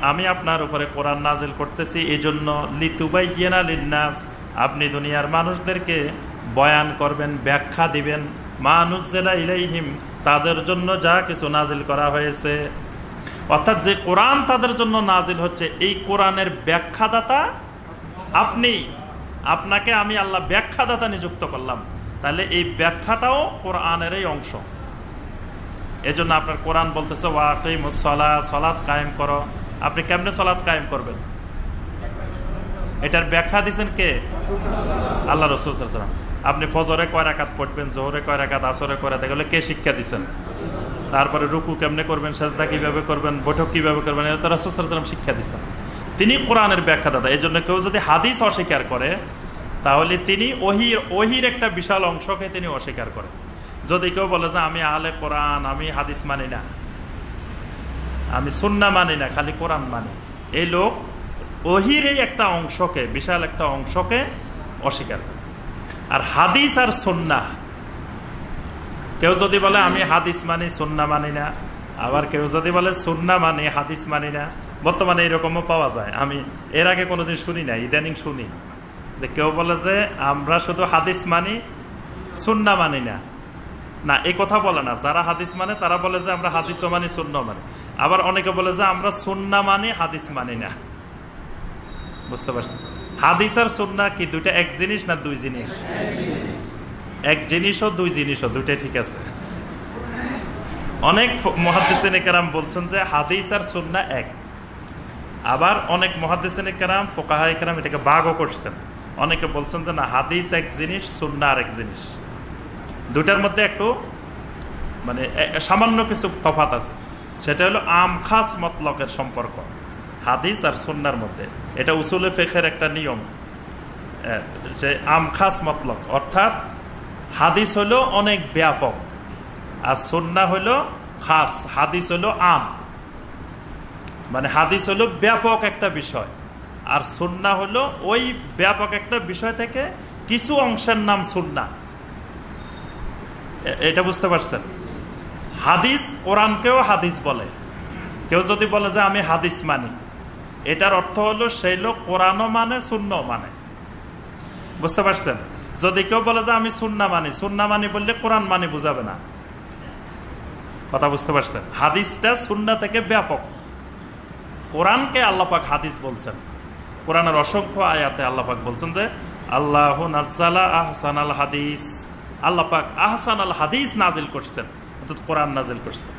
S2: আমি আপনার উপরে কোরআন নাজিল করতেছি এজন্য লিতুবাইয়িনা লিন-নাস, আপনি দুনিয়ার মানুষদেরকে বয়ান করবেন, ব্যাখ্যা দিবেন, মা নুযিলা ইলাইহিম, তাদের জন্য যা কিছু নাজিল করা হয়েছে। অর্থাৎ যে কোরআন তাদের জন্য নাজিল হচ্ছে এই কোরআনের ব্যাখ্যাদাতা আপনি, আপনাকে আমি আল্লাহ ব্যাখ্যাদাতা নিযুক্ত করলাম, তাহলে এই ব্যাখ্যাটাও কোরআনেরই অংশ। এজন্য আপনার কোরআন বলতেছে ওয়াকিমুস সালাহ, সালাত কায়েম করো। আপনি কেমনে সালাত কায়েম করবেন? এটার ব্যাখ্যা দিয়েছেন কে? আল্লাহ রাসূল সাল্লাল্লাহু আলাইহি ওয়াসাল্লাম। আপনি ফজরে কয় রাকাত পড়বেন, যোহরে কয় রাকাত, আসরে কয় রাকাত, এগুলো কে শিক্ষা দিয়েছেন? তারপরে রুকু কেমনে করবেন, সাজদা কিভাবে করবেন, বৈঠক কিভাবে করবেন, এটা তো রাসূল সাল্লাল্লাহু আলাইহি ওয়াসাল্লাম শিক্ষা দিয়েছেন। তিনি কোরআনের ব্যাখ্যাদাতা। এই জন্য কেউ যদি হাদিস অস্বীকার করে তাহলে তিনি ওহির একটা বিশাল অংশকে তিনি অস্বীকার করেন। যদি কেউ বলে যে আমি আহলে কোরআন, আমি হাদিস মানি না, আমি সুন্নাহ মানি না, খালি কোরআন মানি, এই লোক ওহির এই একটা অংশকে, বিশাল একটা অংশকে অস্বীকার করে। আর হাদিস আর সুন্নাহ, কেউ যদি বলে আমি হাদিস মানি সুন্নাহ মানি না, আবার কেউ যদি বলে সুন্নাহ মানি হাদিস মানি না, বর্তমানে এরকমও পাওয়া যায়। আমি এর আগে কোনোদিন শুনি না, ইদানিং শুনি যে কেউ বলে যে আমরা শুধু হাদিস মানি সুন্নাহ মানি না। না, এই কথা বলে না। যারা হাদিস মানে তারা বলে যে আমরা হাদিসও মানি সুন্নাহ মানি। আবার অনেকে বলে যে আমরা সুন্নাহ মানি হাদিস মানি না। বুঝতে পারছেন? হাদিস আর সুন্নাহ কি দুইটা এক জিনিস না দুই জিনিস? এক জিনিসও দুই জিনিসও, দুইটাই ঠিক আছে। অনেক মুহাদ্দিসিনে কেরাম বলছেন যে হাদিস আর সুন্নাহ এক। আবার অনেক মুহাদ্দিসিনে কেরাম, ফুকাহায়ে কেরাম এটাকে ভাগও করছেন। অনেকে বলছেন যে না, হাদিস এক জিনিস, সুন্নাহ আর এক জিনিস। দুটার মধ্যে একটু মানে সামান্য কিছু তফাৎ আছে। সেটা হলো আম খাস মতলকের সম্পর্ক হাদিস আর সুন্নাহর মধ্যে। এটা উসুলে ফিকহের একটা নিয়ম যে আম খাস মতলক, অর্থাৎ হাদিস হলো অনেক ব্যাপক আর সুন্নাহ হলো খাস। হাদিস হলো আম, মানে হাদিস হলো ব্যাপক একটা বিষয়, আর সুন্নাহ হলো ওই ব্যাপক একটা বিষয় থেকে কিছু অংশের নাম সুন্নাহ। এটা বুঝতে পারছেন? হাদিস, কোরআনকেও হাদিস বলে। কেউ যদি বলে যে আমি হাদিস মানি, এটার অর্থ হলো সেই লোক কোরআনও মানে সুন্নাহও মানে। বুঝতে পারছেন? যদি কেউ বলে যে আমি সুন্নাহ মানি, সুন্নাহ মানি বললে কোরআন মানি বুঝাবে না। কথা বুঝতে পারছেন? হাদিসটা সুন্নাহ থেকে ব্যাপক। কোরআনকে আল্লাহ পাক হাদিস বলছেন। কোরআনের অসংখ্য আয়াতে আল্লাহ পাক বলছেন যে আল্লাহু নাযালা আহসানাল হাদিস, আল্লাহ পাক আহসানাল হাদিস নাজিল করছেন, অর্থাৎ কোরআন নাজিল করছেন।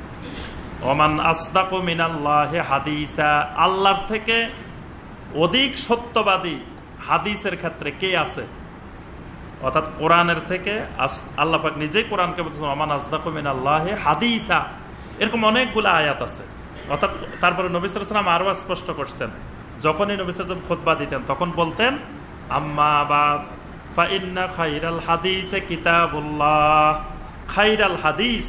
S2: ওমান আসদাকু মিনাল্লাহি হাদিসা, আল্লাহর থেকে অধিক সত্যবাদী হাদিসের ক্ষেত্রে কে আছে? অর্থাৎ কোরআনের থেকে আল্লাহ পাক নিজেই কোরআনকে বলছেন ওমান আসদাকু মিনাল্লাহি হাদিসা। এরকম অনেকগুলো আয়াত আছে। অর্থাৎ তারপরে নবী সাল্লাল্লাহু আলাইহি ওয়াসাল্লাম আরও স্পষ্ট করছেন, যখনই নবী সাল্লাল্লাহু আলাইহি ওয়াসাল্লাম খুতবা দিতেন তখন বলতেন আম্মা বাদ ফাইন্না খাইরাল হাদিসে কিতাবুল্লাহ, খাইরাল হাদিস,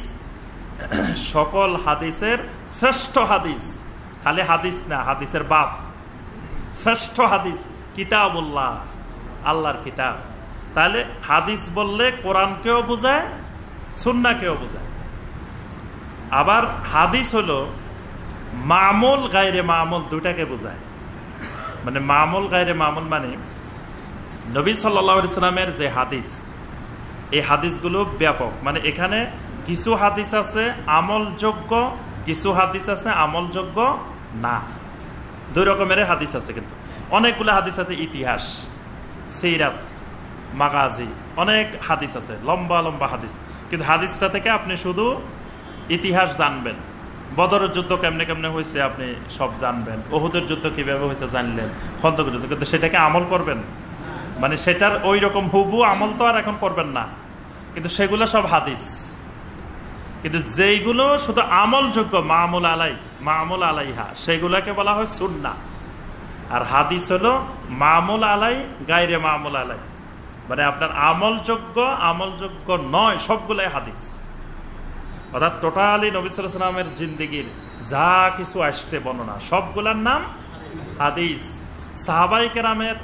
S2: সকল হাদিসের শ্রেষ্ঠ হাদিস, খালি হাদিস না, হাদিসের বাপ, শ্রেষ্ঠ হাদিস কিতাবুল্লাহ, আল্লাহর কিতাব। তাহলে হাদিস বললে কোরআনকেও বোঝায়, সুন্নাহকেও বোঝায়। আবার হাদিস হলো মামুল গায়রে মামুল, দুটাকে বোঝায়। মানে মামুল গায়রে মামুল মানে নবী সাল্লাল্লাহু আলাইহি সাল্লামের যে হাদিস, এই হাদিসগুলো ব্যাপক। মানে এখানে কিছু হাদিস আছে আমলযোগ্য, কিছু হাদিস আছে আমলযোগ্য না। দুই রকমের হাদিস আছে, কিন্তু অনেকগুলো হাদিস আছে ইতিহাস, সিরাত, মাগাজি, অনেক হাদিস আছে, লম্বা লম্বা হাদিস। কিন্তু হাদিসটা থেকে আপনি শুধু ইতিহাস জানবেন, বদরের যুদ্ধ কেমনে কেমনে হয়েছে আপনি সব জানবেন, উহুদের যুদ্ধ কিভাবে হয়েছে জানলেন, খন্দকের যুদ্ধ, কিন্তু সেটাকে আমল করবেন? মানে সেটার ওই রকম হুবু আমল তো আর এখন করবেন না, কিন্তু সেগুলো সব হাদিস। কিন্তু যেইগুলো শুধু আমলযোগ্য, মামুল আলাই, মামুল আলাইহা, সেগুলোকে বলা হয় সুন্নাহ। আর হাদিস হলো মামুল আলাই গায়রে মামুল আলাই, মানে আপনার আমলযোগ্য আমলযোগ্য নয় সবগুলাই হাদিস। অর্থাৎ টোটালি নবী সাল্লাল্লাহু আলাইহি ওয়াসাল্লামের জিন্দেগির যা কিছু আসছে বর্ণনা সবগুলার নাম হাদিস। সাহাবায়ে কেরামের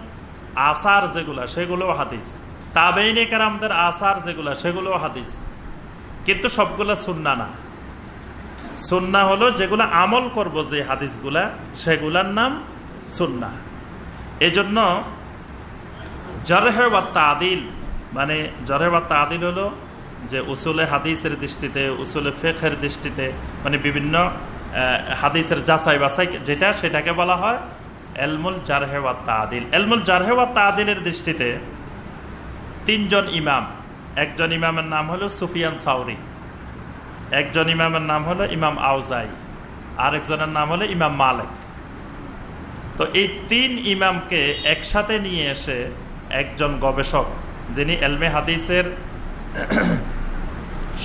S2: আসার যেগুলা সেগুলোও হাদিস, তাবেঈনে কেরামদের আসার যেগুলা সেগুলোও হাদিস, কিন্তু সবগুলা সুন্নাহ না। সুন্নাহ হলো যেগুলা আমল করব, যে হাদিসগুলা সেগুলার নাম সুন্নাহ। এজন্য জারহ ওয়া তাদিল, মানে জারহ ওয়া তাদিল হলো যে উসুলে হাদিসের দৃষ্টিতে, উসুলে ফিকহের দৃষ্টিতে, মানে বিভিন্ন হাদিসের যাচাই বাছাই যেটা, সেটাকে বলা হয় ইলমুল জারহ ওয়া তাদিল। ইলমুল জারহ ওয়া তাদিলের দৃষ্টিতে তিনজন ইমাম, একজন ইমামের নাম হলো সুফিয়ান সাউরি, একজন ইমামের নাম হলো ইমাম আউজাই, আরেকজনের নাম হলো ইমাম মালিক। তো এই তিন ইমামকে একসাথে নিয়ে এসে একজন গবেষক, যিনি ইলমে হাদিসের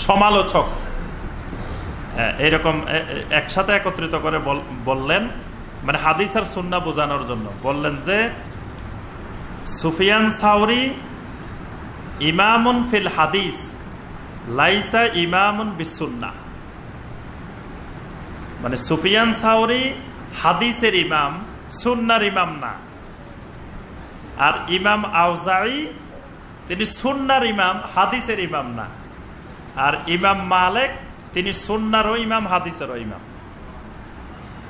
S2: সমালোচক, এরকম একসাথে একত্রিত করে বললেন, মানে হাদিস আর সুন্নাহ বোঝানোর জন্য বললেন যে সুফিয়ান সাউরি ইমামুন ফিল হাদিস লাইসা ইমামুন বিসুন্নাহ। মানে সুফিয়ান সাউরি হাদিসের ইমাম, সুন্নাহর ইমাম না। আর ইমাম আউজাঈ তিনি সুন্নাহর ইমাম, হাদিসের ইমাম না। আর ইমাম মালিক তিনি সুন্নাহরও ইমাম, হাদিসেরও ইমাম।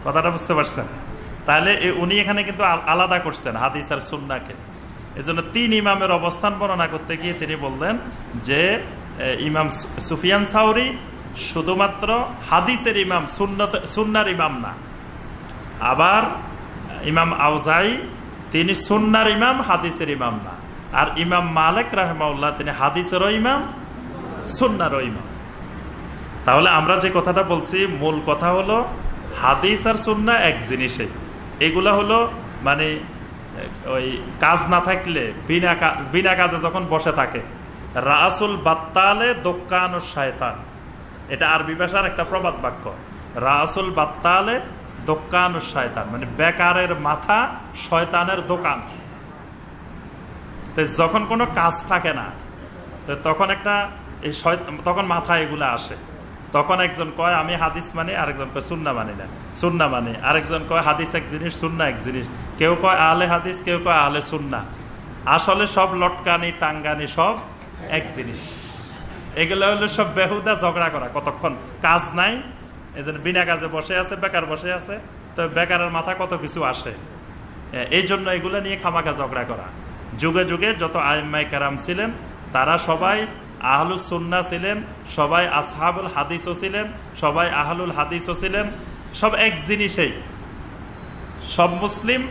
S2: কথাটা বুঝতে পারছেন? তাহলে উনি এখানে কিন্তু আলাদা করছেন হাদিস আর সুন্নাহকে। এজন্য তিন ইমামের অবস্থান বর্ণনা করতে গিয়ে তিনি বললেন যে ইমাম সুফিয়ান সাউরি শুধুমাত্র হাদিসের ইমাম, সুন্নাহর ইমাম না। আবার ইমাম আউজাঈ তিনি সুন্নাহর ইমাম, হাদিসের ইমাম না। আর ইমাম মালিক রাহিমাহুল্লাহ তিনি হাদিসেরও ইমাম, সুন্নাহরও ইমাম। তাহলে আমরা যে কথাটা বলছি, মূল কথা হলো হাদিস আর সুন্নাহ এক জিনিসই। এগুলা হলো মানে ওই কাজ না থাকলে বিনা কাজে যখন বসে থাকে, রাসুল বাত্তালে দোকানো শয়তান, এটা আরবি ভাষার একটা প্রবাদ বাক্য। রাসুল বাত্তালে দোকানো শয়তান, মানে বেকারের মাথা শয়তানের দোকান। যখন কোনো কাজ থাকে না তখন তখন মাথায় এগুলা আসে। তখন একজন কয় আমি হাদিস মানি, আরেকজন কয় সুন্নাহ মানি না, সুন্নাহ মানি। আরেকজন কয় হাদিস এক জিনিস, সুন্নাহ এক জিনিস। কেউ কয় আহলে হাদিস, কেউ কয় আহলে সুন্নাহ। আসলে সব লটকানি টাঙ্গানি সব এক জিনিস। এগুলো হলো সব বেহুদা ঝগড়া করা, কতক্ষণ কাজ নাই, এজন্য বিনা কাজে বসে আছে, বেকার বসে আছে। তো বেকারের মাথা কত কিছু আসে, এই জন্য এগুলো নিয়ে খামাখা ঝগড়া করা। যুগে যুগে যত আইম্মায়ে কেরাম ছিলেন তারা সবাই আহলুস সুন্নাহ ছিলেন, সবাই আসহাবুল হাদিসও ছিলেন, সবাই আহলুল হাদিসও ছিলেন। সব এক জিনিসেই, সব মুসলিম,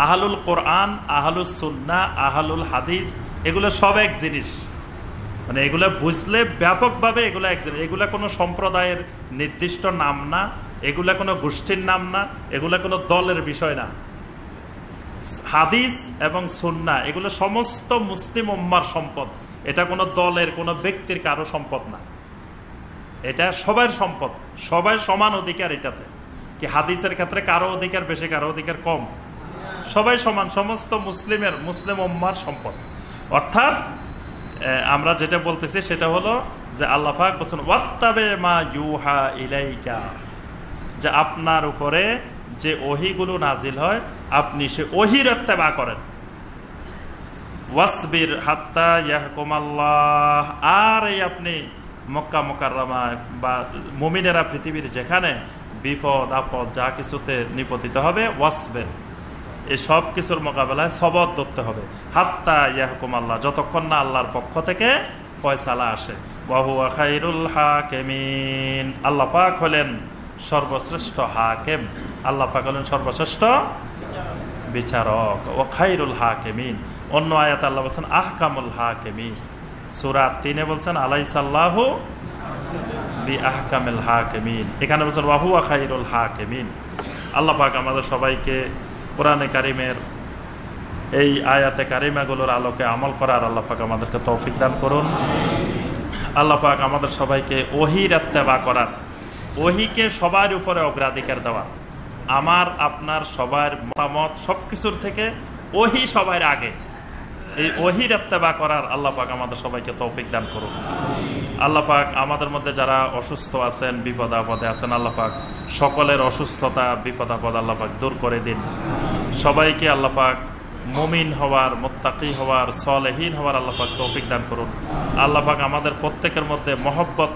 S2: আহলুল কোরআন, আহলুস সুন্নাহ, আহলুল হাদিস, এগুলো সব এক জিনিস। মানে এগুলো বুঝলে ব্যাপকভাবে এগুলো এক জিনিস। এগুলো কোনো সম্প্রদায়ের নির্দিষ্ট নাম না, এগুলা কোনো গোষ্ঠীর নাম না, এগুলা কোনো দলের বিষয় না। হাদিস এবং সুন্নাহ এগুলো সমস্ত মুসলিম উম্মার সম্পদ। এটা কোনো দলের, কোনো ব্যক্তির কারো সম্পদ না, এটা সবার সম্পদ, সবাই সমান অধিকার এটাতে। কি হাদিসের ক্ষেত্রে কারো অধিকার বেশি, কারো অধিকার কম? সবাই সমান, সমস্ত মুসলিম উম্মার সম্পদ। অর্থাৎ আমরা যেটা বলতেছি সেটা হলো যে আল্লাহ পাক বলেন ওয়াত্তাবে মা ইউহা ইলাইকা, যে আপনার উপরে যে ওহীগুলো নাজিল হয় আপনি সে ওহীর ইত্তেবা করেন। ওয়াসবির হাত্তা ইয়াহকুমাল্লাহ, আর এই আপনি মক্কা মুকাররমায় বা মুমিনেরা পৃথিবীর যেখানে বিপদ আপদ যা কিছুতে নিপতিত হবে, ওয়াসবির, এই সব কিছুর মোকাবেলায় সবর ধরতে হবে। হাত্তা ইয়াহকুমাল্লাহ, যতক্ষণ না আল্লাহর পক্ষ থেকে ফয়সালা আসে। ওয়া হুয়া খায়রুল হাকিমিন, আল্লাহ পাক হলেন সর্বশ্রেষ্ঠ হাকিম, আল্লাহ পাক হলেন সর্বশ্রেষ্ঠ বিচারক। ও খায়রুল হাকিমিন, অন্য আয়াতে আল্লাহ বলছেন আহকামুল হাকিমিন। সূরা 3-এ বলছেন আলাইসাল্লাহু বি আহকামিল হাকিমিন, এখানে বলছেন ওয়া হুয়া খায়রুল হাকিমিন। আল্লাহ পাক আমাদের সবাইকে কোরআনে কারিমের এই আয়াতে কারিমাগুলোর আলোকে আমল করার আল্লাহ পাক আমাদেরকে তৌফিক দান করুন। আল্লাহ পাক আমাদের সবাইকে ওহীর ইত্তেবা করার, ওহীকে সবার উপরে অগ্রাধিকার দেওয়া, আমার আপনার সবার মতামত সবকিছুর থেকে ওহী সবার আগে। এই ওহীর ইত্তেবা করার আল্লাহ পাক আমাদের সবাইকে তৌফিক দান করুন। আল্লাহ পাক আমাদের মধ্যে যারা অসুস্থ আছেন, বিপদ আপদে আছেন, আল্লাহ পাক সকলের অসুস্থতা বিপদ আপদ আল্লাহ পাক দূর করে দিন। সবাইকে আল্লাহ পাক মুমিন হওয়ার, মুত্তাকি হওয়ার, সলেহীন হওয়ার আল্লাহ পাক তৌফিক দান করুন। আল্লাহ পাক আমাদের প্রত্যেকের মধ্যে মহব্বত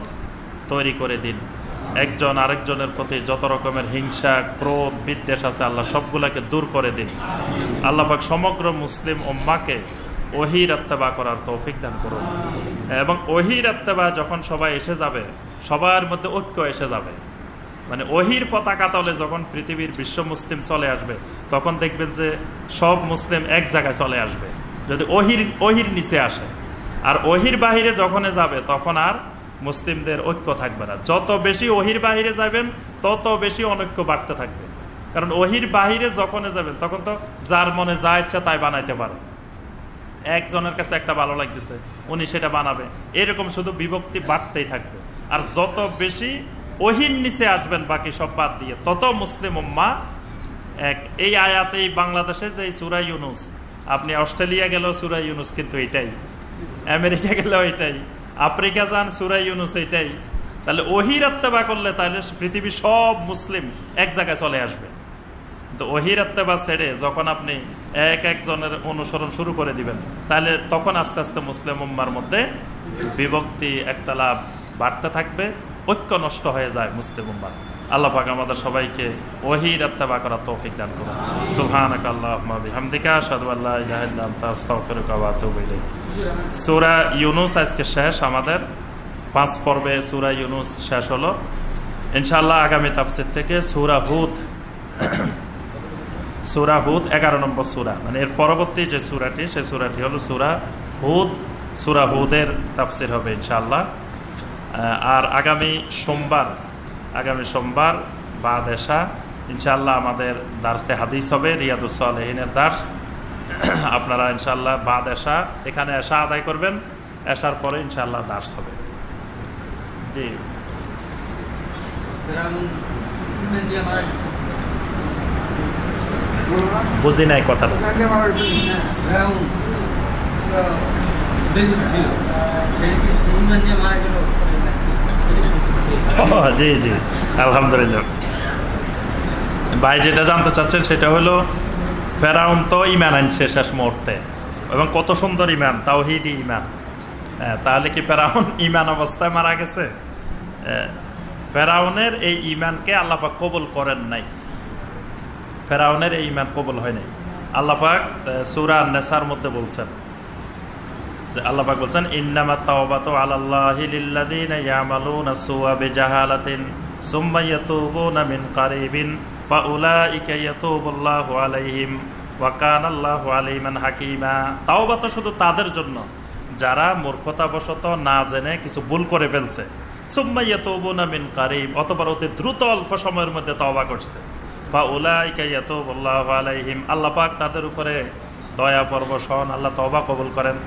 S2: তৈরি করে দিন। একজন আরেকজনের প্রতি যত রকমের হিংসা, ক্রোধ, বিদ্বেষ আছে আল্লাহ সবগুলাকে দূর করে দিন। আল্লাহ পাক সমগ্র মুসলিম উম্মাহকে ওহীর ইত্তেবা করার তৌফিক দান করুন। এবং ওহীর ইত্তেবা যখন সবাই এসে যাবে, সবার মধ্যে ঐক্য এসে যাবে। মানে ওহীর পতাকা তলে যখন পৃথিবীর বিশ্ব মুসলিম চলে আসবে, তখন দেখবেন যে সব মুসলিম এক জায়গায় চলে আসবে, যদি ওহীর নিচে আসে। আর ওহীর বাহিরে যখন যাবে তখন আর মুসলিমদের ঐক্য থাকবে না। যত বেশি ওহীর বাহিরে যাবেন তত বেশি অনৈক্য বাড়তে থাকবে। কারণ ওহীর বাহিরে যখন যাবেন তখন তো যার মনে যা ইচ্ছা তাই বানাইতে পারে। একজনের কাছে একটা ভালো লাগতেছে, উনি সেটা বানাবে, এরকম শুধু বিভক্তি বাড়তেই থাকবে। আর যত বেশি ওহীর নিচে আসবেন বাকি সব বাদ দিয়ে, তত মুসলিম উম্মাহ এক। এই আয়াতেই বাংলাদেশে যে সূরা ইউনুস, আপনি অস্ট্রেলিয়া গেলেও সূরা ইউনুস কিন্তু এটাই, আমেরিকা গেলেও এটাই, আফ্রিকা যান সূরা ইউনুস এটাই। তাহলে ওহীর ইত্তেবা করলে তাহলে পৃথিবীর সব মুসলিম এক জায়গায় চলে আসবে। তো ওহীর ইত্তেবা ছেড়ে যখন আপনি একজনের অনুসরণ শুরু করে দিবেন, তাহলে তখন আস্তে আস্তে মুসলিম উম্মার মধ্যে বিভক্তি, একতলাফ বাড়তে থাকবে, ঐক্য নষ্ট হয়ে যায় মুসলিম উম্মার। আল্লাহ পাক আমাদের সবাইকে ওহীর ইত্তেবা করার তৌফিক দান করুন। সুবহানাকা আল্লাহুম্মা বিহামদিকা আশহাদু আল্লা ইলাহা ইল্লা আনতা আস্তাগফিরুকা ওয়া আতুবু ইলাইক। সূরা ইউনুস আজকে শেষ, আমাদের 5 পর্বে সূরা ইউনুস শেষ হলো। ইনশাআল্লাহ আগামী তাফসীর থেকে সূরা হুদ, সূরা হুদ 11 নম্বর সূরা, মানে এর পরবর্তী যে সূরাটি, সেই সূরাটি হলো সূরা হুদ। সূরা হুদের তাফসীর হবে ইনশাআল্লাহ। আর আগামী সোমবার বাদ এশা ইনশাআল্লাহ আমাদের দার্সে হাদিস হবে, রিয়াদুস সালেহিনের দার্স। আপনারা ইনশাআল্লাহ বাদ এশা এখানে এশা আদায় করবেন, এশার পরে ইনশাআল্লাহ দার্স হবে। জি, বুঝি নাই কথাটা। জি জি, আলহামদুলিল্লাহ। ভাই যেটা জানতে চাচ্ছেন সেটা হলো, ফেরাউন তো ঈমান আনছে শেষ মুহূর্তে, এবং কত সুন্দর ঈমান, তাওহীদি ঈমান। তাহলে কি ফেরাউন ঈমান অবস্থায় মারা গেছে? ফেরাউনের এই ঈমানকে আল্লাহ পাক কবুল করেন নাই, ফেরাউনের এই ঈমান কবুল হয় নাই। আল্লাহ পাক সূরা আন-নিসার মধ্যে বলছেন, আল্লাহ পাক বলছেন ইন্নামাত তাওবাতু আলাল্লাহি লিল্লাযিনা ইয়ামালুনা সুআ বিজাহালাতিন সুম্মা ইয়াতুবুনা মিন কারিবিন ফাউলাইকা ইয়াতুবুল্লাহু আলাইহিম ওয়া কানাল্লাহু আলিমান হাকীমা। তাওবা তো শুধু তাদের জন্য যারা মূর্খতাবশত না জেনে কিছু ভুল করে ফেলছে, সুম্মা ইয়াতুবুনা মিন কারিব, অতঃপর অতি দ্রুত অল্প সময়ের মধ্যে তওবা করছে, ফাউলাইকা ইয়াতুবুল্লাহু আলাইহিম, আল্লাহ পাক তাদের উপরে দয়া পরবশ হন, আল্লাহ তওবা কবুল করেন।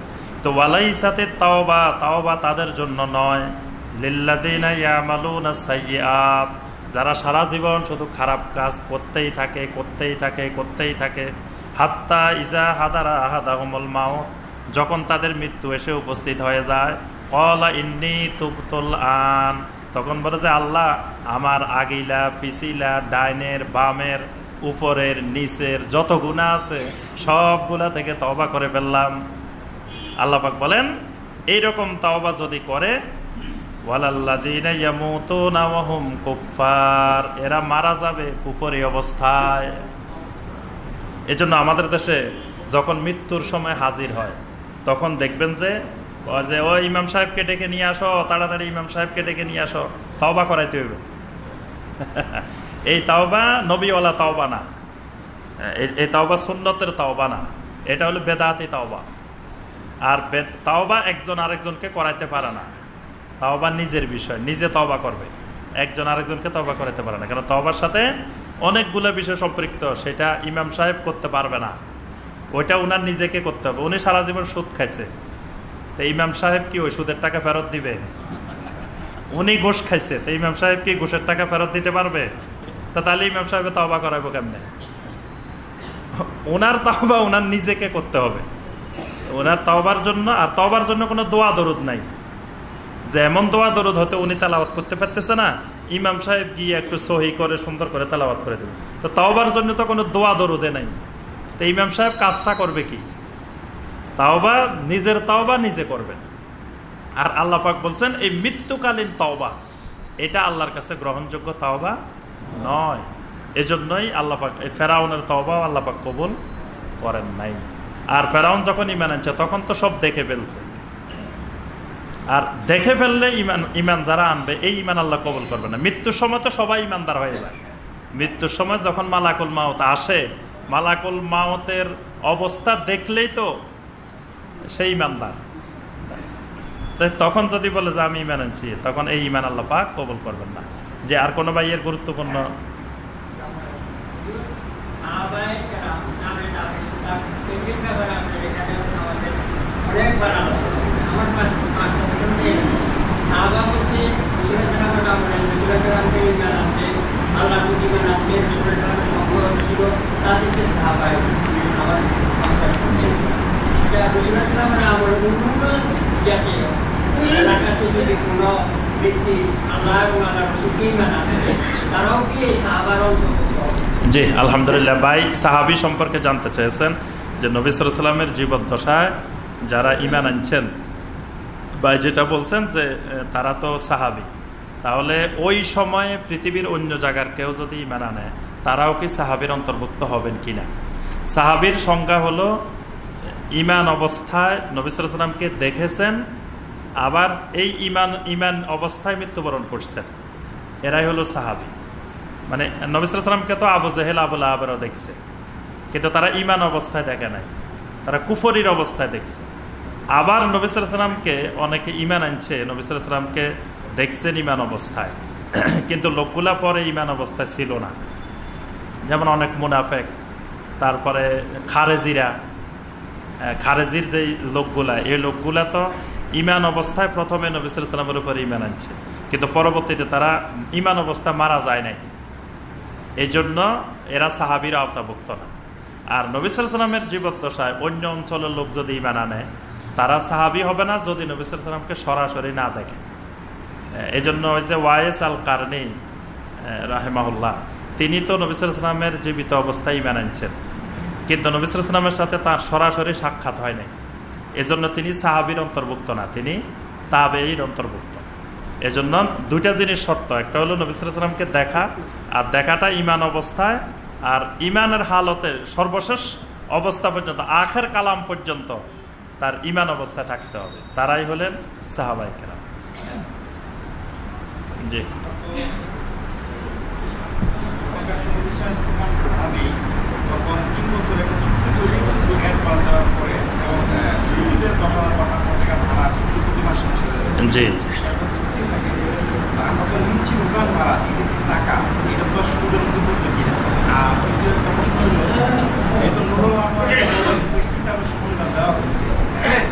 S2: তো ওয়ালাইসাতে তাওবা তাদের জন্য নয়, লিল্লাযিনা ইয়ামালুনা সাইয়্যাত, যারা সারা জীবন শুধু খারাপ কাজ করতেই থাকে, হাত্তা ইজা হাদারা আহাদাহুমুল মাউত, যখন তাদের মৃত্যু এসে উপস্থিত হয়ে যায়, ক্বালা ইন্নী তুবতুল আন, তখন বলে যে আল্লাহ আমার আগিলা পিছিলা ডাইনের বামের উপরের নিচের যত গুনাহ আছে সবগুলা থেকে তওবা করে ফেললাম। আল্লাহ পাক বলেন এইরকম তওবা যদি করে, ওয়ালাল্লাযিনা ইয়ামুতুনা ওয়া হুম কুফফার, এরা মারা যাবে কুফরি অবস্থায়। এজন্য আমাদের দেশে যখন মৃত্যুর সময় হাজির হয়, তখন দেখবেন যে ও ইমাম সাহেবকে ডেকে নিয়ে আসো, তাড়াতাড়ি ইমাম সাহেবকে ডেকে নিয়ে আসো, তওবা করাইতে হইবে। এই তওবা নবীওয়ালা তওবা না, এই তওবা সুন্নতের তওবা না, এটা হলো বেদাতি তওবা। আর তাওবা একজন আরেকজনকে করাইতে পারে না, তাওবা নিজের বিষয়, নিজে তওবা করবে, একজন আরেকজনকে তওবা করাইতে পারে না। কারণ তওবার সাথে অনেকগুলো বিষয় সম্পৃক্ত, সেটা ইমাম সাহেব করতে পারবে না, ওইটা উনার নিজেকে করতে হবে। উনি সারা জীবন সুদ খাইছে, তো ইমাম সাহেব কি ওই সুদের টাকা ফেরত দিবে? উনি ঘুষ খাইছে, তো ইমাম সাহেব কি ঘুষের টাকা ফেরত দিতে পারবে? তাহলে ইমাম সাহেব তওবা করাবো কেমনে? ওনার তওবা ওনার নিজেকে করতে হবে, ওনার তওবার জন্য। আর তওবার জন্য কোনো দোয়া দরুদ নাই, যে এমন দোয়া দরুদ হয়তো উনি তেলাওয়াত করতে পারতেছে না, ইমাম সাহেব গিয়ে একটু সহি করে সুন্দর করে তেলাওয়াত করে দেবে। তো তওবার জন্য তো কোনো দোয়া দরুদে নাই। তো ইমাম সাহেব কাজটা করবে কি? তাওবা, নিজের তাওবা নিজে করবেন। আর আল্লাহ পাক বলছেন এই মৃত্যুকালীন তাওবা এটা আল্লাহর কাছে গ্রহণযোগ্য তাওবা নয়। এজন্যই আল্লাহ পাক এই ফেরাউনের তাওবাও আল্লাহ পাক কবুল করেন নাই। আর ফেরাউন যখন ঈমান আনছে তখন তো সব দেখে ফেলছে, আর দেখে ফেললে ঈমান যারা আনবে এই ঈমান আল্লাহ কবুল করবে না। মৃত্যুর সময় তো সবাই ঈমানদার হয়ে যায়। মৃত্যুর সময় যখন মালাকুল মাউত আসে, মালাকুল মাউতের অবস্থা দেখলেই তো সেই ঈমানদার। তখন যদি বলে যে আমি ঈমান আনছি, তখন এই ঈমান আল্লাহ পাক কবুল করবেন না। যে আর কোনো ভাইয়ের গুরুত্বপূর্ণ জি আলহামদুলিল্লাহ। ভাই সাহাবি সম্পর্কে জানতে চেয়েছেন যে নবী সাল্লাল্লাহু আলাইহি ওয়াসাল্লামের জীবদ্দশায় যারা ঈমান আনছেন, ভাই যেটা বলছেন যে তারা তো সাহাবি, তাহলে ওই সময়ে পৃথিবীর অন্য জায়গার কেউ যদি ঈমান আনে তারাও কি সাহাবির অন্তর্ভুক্ত হবেন কিনা? সাহাবির সংজ্ঞা হলো ঈমান অবস্থায় নবী সাল্লাল্লাহু আলাইহি ওয়াসাল্লামকে দেখেছেন, আবার এই ঈমান অবস্থায় মৃত্যুবরণ করছেন, এরাই হলো সাহাবি। মানে নবী সাল্লাল্লাহু আলাইহি ওয়াসাল্লামকে তো আবু জেহেল আবু লাহাবও দেখছে, কিন্তু তারা ঈমান অবস্থায় দেখে নাই, তারা কুফরির অবস্থায় দেখছে। আবার নবী সাল্লাল্লাহু আলাইহি ওয়াসাল্লামকে অনেকে ঈমান আনছে, নবী সাল্লাল্লাহু আলাইহি ওয়াসাল্লামকে দেখছেন ঈমান অবস্থায়, কিন্তু লোকগুলা পরে ঈমান অবস্থায় ছিল না। যেমন অনেক মুনাফেক, তারপরে খারেজির যে লোকগুলা, এই লোকগুলা তো ঈমান অবস্থায় প্রথমে নবী সাল্লাল্লাহু আলাইহি ওয়াসাল্লামের উপরে ঈমান আনছে, কিন্তু পরবর্তীতে তারা ঈমান অবস্থায় মারা যায় নাই, এই জন্য এরা সাহাবীর আওতাভুক্ত না। আর নবী সাল্লাল্লাহু আলাইহি ওয়াসাল্লামের জীবদ্দশায় অন্য অঞ্চলের লোক যদি ঈমান আনে তারা সাহাবী হবে না যদি নবী সাল্লাল্লাহু আলাইহি ওয়াসাল্লামকে সরাসরি না দেখে। এই জন্য ওই যে ওয়াইস আল কারনি রাহিমাহুল্লাহ, তিনি তো নবী সাল্লাল্লাহু আলাইহি ওয়াসাল্লামের জীবিত অবস্থায় ঈমান আনছেন, কিন্তু নবী সাল্লাল্লাহু আলাইহি ওয়াসাল্লামের সাথে তার সরাসরি সাক্ষাৎ হয় নাই, এজন্য তিনি সাহাবীর অন্তর্ভুক্ত না, তিনি তাবেঈর অন্তর্ভুক্ত। এজন্য দুইটা জিনিস শর্ত, একটা হলো নবী সাল্লাল্লাহু আলাইহি ওয়াসাল্লামকে দেখা, আর দেখাটা ঈমান অবস্থায়, আর ঈমানের হালতে সর্বশেষ অবস্থা পর্যন্ত আখের কালাম পর্যন্ত তার ঈমান অবস্থায় থাকতে হবে, তারাই হলেন সাহাবায়ে কেরাম। জি জি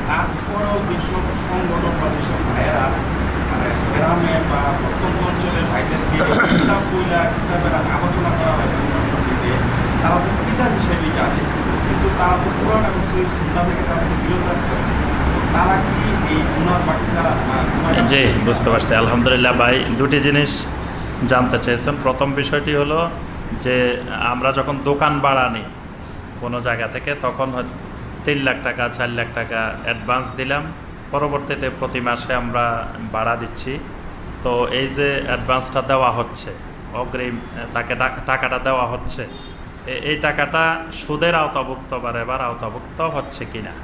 S3: তারপরেও যেসব সংগঠন বা যেসব ভাইয়েরা গ্রামে বা প্রত্যন্ত অঞ্চলের ভাইদেরকে কিতাবের আলোচনা করা হয়, তারা তো কিতাব হিসেবেই জানে, কিন্তু তারা তো কোরআন এবং সহিহ সুন্নাহ থেকে তারা বিরত রাখতেছে। তারা কি এই গুনার বাকি তারা?
S2: জি বুঝতে পারছি আলহামদুলিল্লাহ। ভাই দুটি জিনিস জানতে চেয়েছেন। প্রথম বিষয়টি হলো যে আমরা যখন দোকান ভাড়া নিই কোনো জায়গা থেকে, তখন 3 লাখ টাকা 4 লাখ টাকা অ্যাডভান্স দিলাম, পরবর্তীতে প্রতি মাসে আমরা ভাড়া দিচ্ছি। তো এই যে অ্যাডভান্সটা দেওয়া হচ্ছে, অগ্রিম তাকে টাকাটা দেওয়া হচ্ছে, এই টাকাটা সুদের আওতাভুক্ত বা রেবার আওতাভুক্ত হচ্ছে কিনা,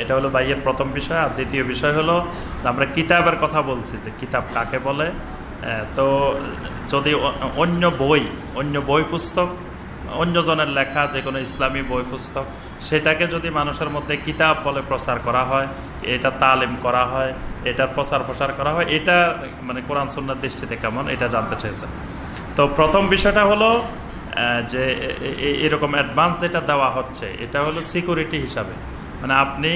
S2: এটা হলো ভাইয়ের প্রথম বিষয়। আর দ্বিতীয় বিষয় হলো আমরা কিতাবের কথা বলছি, যে কিতাব কাকে বলে। তো যদি অন্য বই পুস্তক, অন্যজনের লেখা যে কোনো ইসলামী বই পুস্তক, সেটাকে যদি মানুষের মধ্যে কিতাব বলে প্রচার করা হয়, এটা তালিম করা হয়, এটার প্রচার করা হয়, এটা মানে কোরআন সুন্নাহর দৃষ্টিতে কেমন, এটা জানতে চেয়েছেন। তো প্রথম বিষয়টা হলো যে এরকম অ্যাডভান্স যেটা দেওয়া হচ্ছে, এটা হলো সিকিউরিটি হিসাবে, মানে আপনি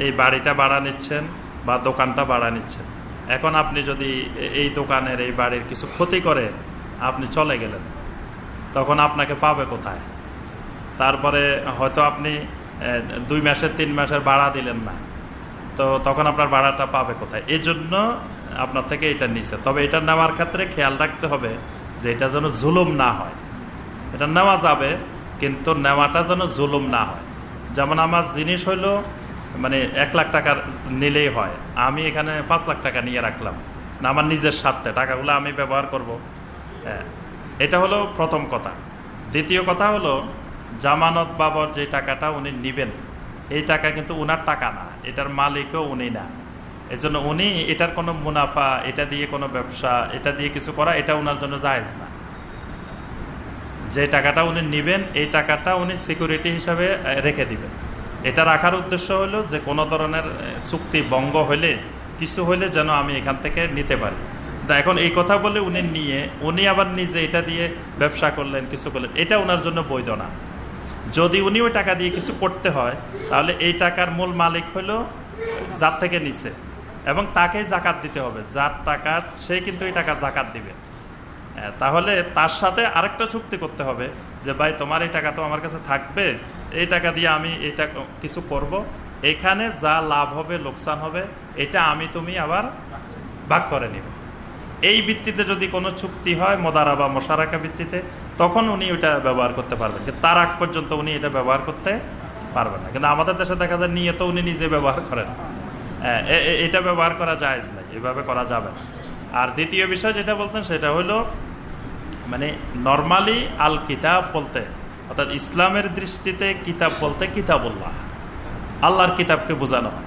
S2: এই বাড়িটা ভাড়া নিচ্ছেন বা দোকানটা ভাড়া নিচ্ছেন, এখন আপনি যদি এই দোকানের এই বাড়ির কিছু ক্ষতি করে আপনি চলে গেলেন, তখন আপনাকে পাবে কোথায়? তারপরে হয়তো আপনি 2 মাসের 3 মাসের ভাড়া দিলেন না, তো তখন আপনার ভাড়াটা পাবে কোথায়? এই জন্য আপনার থেকে এটা নিছে। তবে এটা নেওয়ার ক্ষেত্রে খেয়াল রাখতে হবে যে এটা যেন জুলুম না হয়। এটা নেওয়া যাবে, কিন্তু নেওয়াটা যেন জুলুম না হয়। যেমন আমার জিনিস হইলো মানে 1 লাখ টাকার নিলেই হয়, আমি এখানে 5 লাখ টাকা নিয়ে রাখলাম না, আমার নিজের স্বার্থে টাকাগুলো আমি ব্যবহার করব। হ্যাঁ, এটা হলো প্রথম কথা। দ্বিতীয় কথা হলো জামানত বাবদ যে টাকাটা উনি নেবেন, এই টাকা কিন্তু উনার টাকা না, এটার মালিকও উনি না। এই জন্য উনি এটার কোনো মুনাফা, এটা দিয়ে কোনো ব্যবসা, এটা দিয়ে কিছু করা, এটা উনার জন্য জায়েজ না। যে টাকাটা উনি নেবেন, এই টাকাটা উনি সিকিউরিটি হিসাবে রেখে দিবেন। এটা রাখার উদ্দেশ্য হলো যে কোনো ধরনের চুক্তি ভঙ্গ হলে, কিছু হলে যেন আমি এখান থেকে নিতে পারি। এখন এই কথা বলে উনি নিয়ে উনি আবার নিজে এটা দিয়ে ব্যবসা করলেন, কিছু করলেন, এটা ওনার জন্য বৈধ না। যদি উনি ওই টাকা দিয়ে কিছু করতে হয়, তাহলে এই টাকার মূল মালিক হলো যার থেকে নিছে, এবং তাকেই জাকাত দিতে হবে। যার টাকা, সে কিন্তু এই টাকা জাকাত দিবে। তাহলে তার সাথে আরেকটা চুক্তি করতে হবে যে ভাই তোমার এই টাকা তো আমার কাছে থাকবে, এই টাকা দিয়ে আমি এটা কিছু করব, এখানে যা লাভ হবে লোকসান হবে এটা আমি তুমি আবার ভাগ করে নিব। এই ভিত্তিতে যদি কোনো চুক্তি হয় মোদারাবা মোশারাকা ভিত্তিতে, তখন উনি ওইটা ব্যবহার করতে পারবেন, কিন্তু তার আগ পর্যন্ত উনি এটা ব্যবহার করতে পারবেন না। কিন্তু আমাদের দেশে দেখা যায় নিয়ে তো উনি নিজে ব্যবহার করেন, এটা ব্যবহার করা জায়েজ নাই, এভাবে করা যাবে না। আর দ্বিতীয় বিষয় যেটা বলছেন সেটা হলো মানে নরমালি আল কিতাব বলতে, অর্থাৎ ইসলামের দৃষ্টিতে কিতাব বলতে কিতাবুল্লাহ, আল্লাহর কিতাবকে বোঝানো হয়।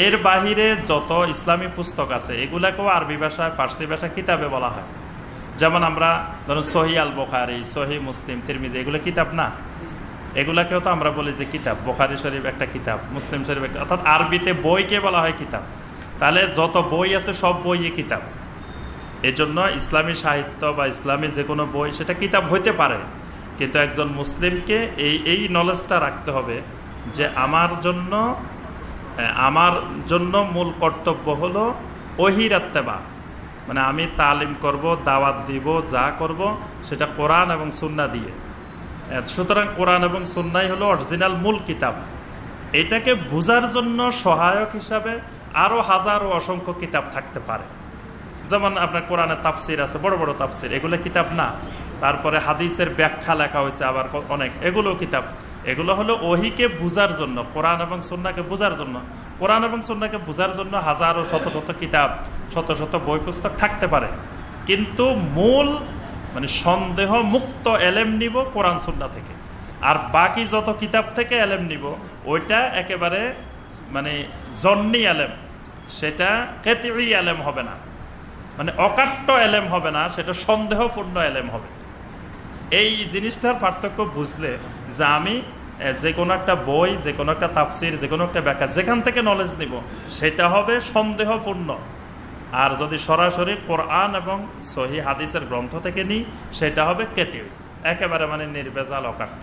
S2: এর বাহিরে যত ইসলামী পুস্তক আছে এগুলাকেও আরবি ভাষায়, ফার্সি ভাষায় কিতাবে বলা হয়। যেমন আমরা ধরুন সহি আল বুখারী, সহি মুসলিম, তিরমিজি, এগুলো কিতাব না? এগুলাকেও তো আমরা বলি যে কিতাব। বুখারী শরীফ একটা কিতাব, মুসলিম শরীফ একটা, অর্থাৎ আরবিতে বইকে বলা হয় কিতাব। তাহলে যত বই আছে সব বইই কিতাব। এই জন্য ইসলামী সাহিত্য বা ইসলামী যে কোনো বই সেটা কিতাব হইতে পারে, কিন্তু একজন মুসলিমকে এই নলেজটা রাখতে হবে যে আমার জন্য মূল কর্তব্য হলো ওহির ইত্তেবা, মানে আমি তালিম করব, দাওয়াত দিব, যা করব সেটা কোরআন এবং সুন্নাহ দিয়ে। সুতরাং কোরআন এবং সুন্নাহই হলো অরিজিনাল মূল কিতাব। এটাকে বোঝার জন্য সহায়ক হিসাবে আরও হাজার ও অসংখ্য কিতাব থাকতে পারে। যেমন আপনার কোরআনের তাফসির আছে, বড় বড় তাফসির, এগুলো কিতাব না? তারপরে হাদিসের ব্যাখ্যা লেখা হয়েছে আবার অনেক, এগুলো কিতাব। এগুলো হলো ওহিকে বোঝার জন্য, কোরআন এবং সুন্নাহকে বোঝার জন্য। কোরআন এবং সুন্নাহকে বোঝার জন্য হাজারো শত শত কিতাব, শত শত বই পুস্তক থাকতে পারে, কিন্তু মূল মানে সন্দেহ মুক্ত এলেম নিব কোরআন সুন্নাহ থেকে। আর বাকি যত কিতাব থেকে এলেম নিব ওইটা একেবারে মানে জন্নি এলেম, সেটা কেতিই এলেম হবে না, মানে অকাট্য এলেম হবে না, সেটা সন্দেহপূর্ণ এলেম হবে। এই জিনিসটার পার্থক্য বুঝলে যে আমি যে কোনো একটা বই, যে কোনো একটা তাফসির, যে কোনো একটা ব্যাখ্যা যেখান থেকে নলেজ নিব সেটা হবে সন্দেহপূর্ণ। আর যদি সরাসরি কোরআন এবং সহি হাদিসের গ্রন্থ থেকে নিই সেটা হবে কেতিই, একেবারে মানে নির্ভেজাল, অকাট্য।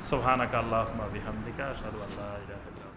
S2: সুবহানাকা আল্লাহুম্মা বিহামদিকা আশহাদু আল্লা ইলাহা ইল্লা আনতা।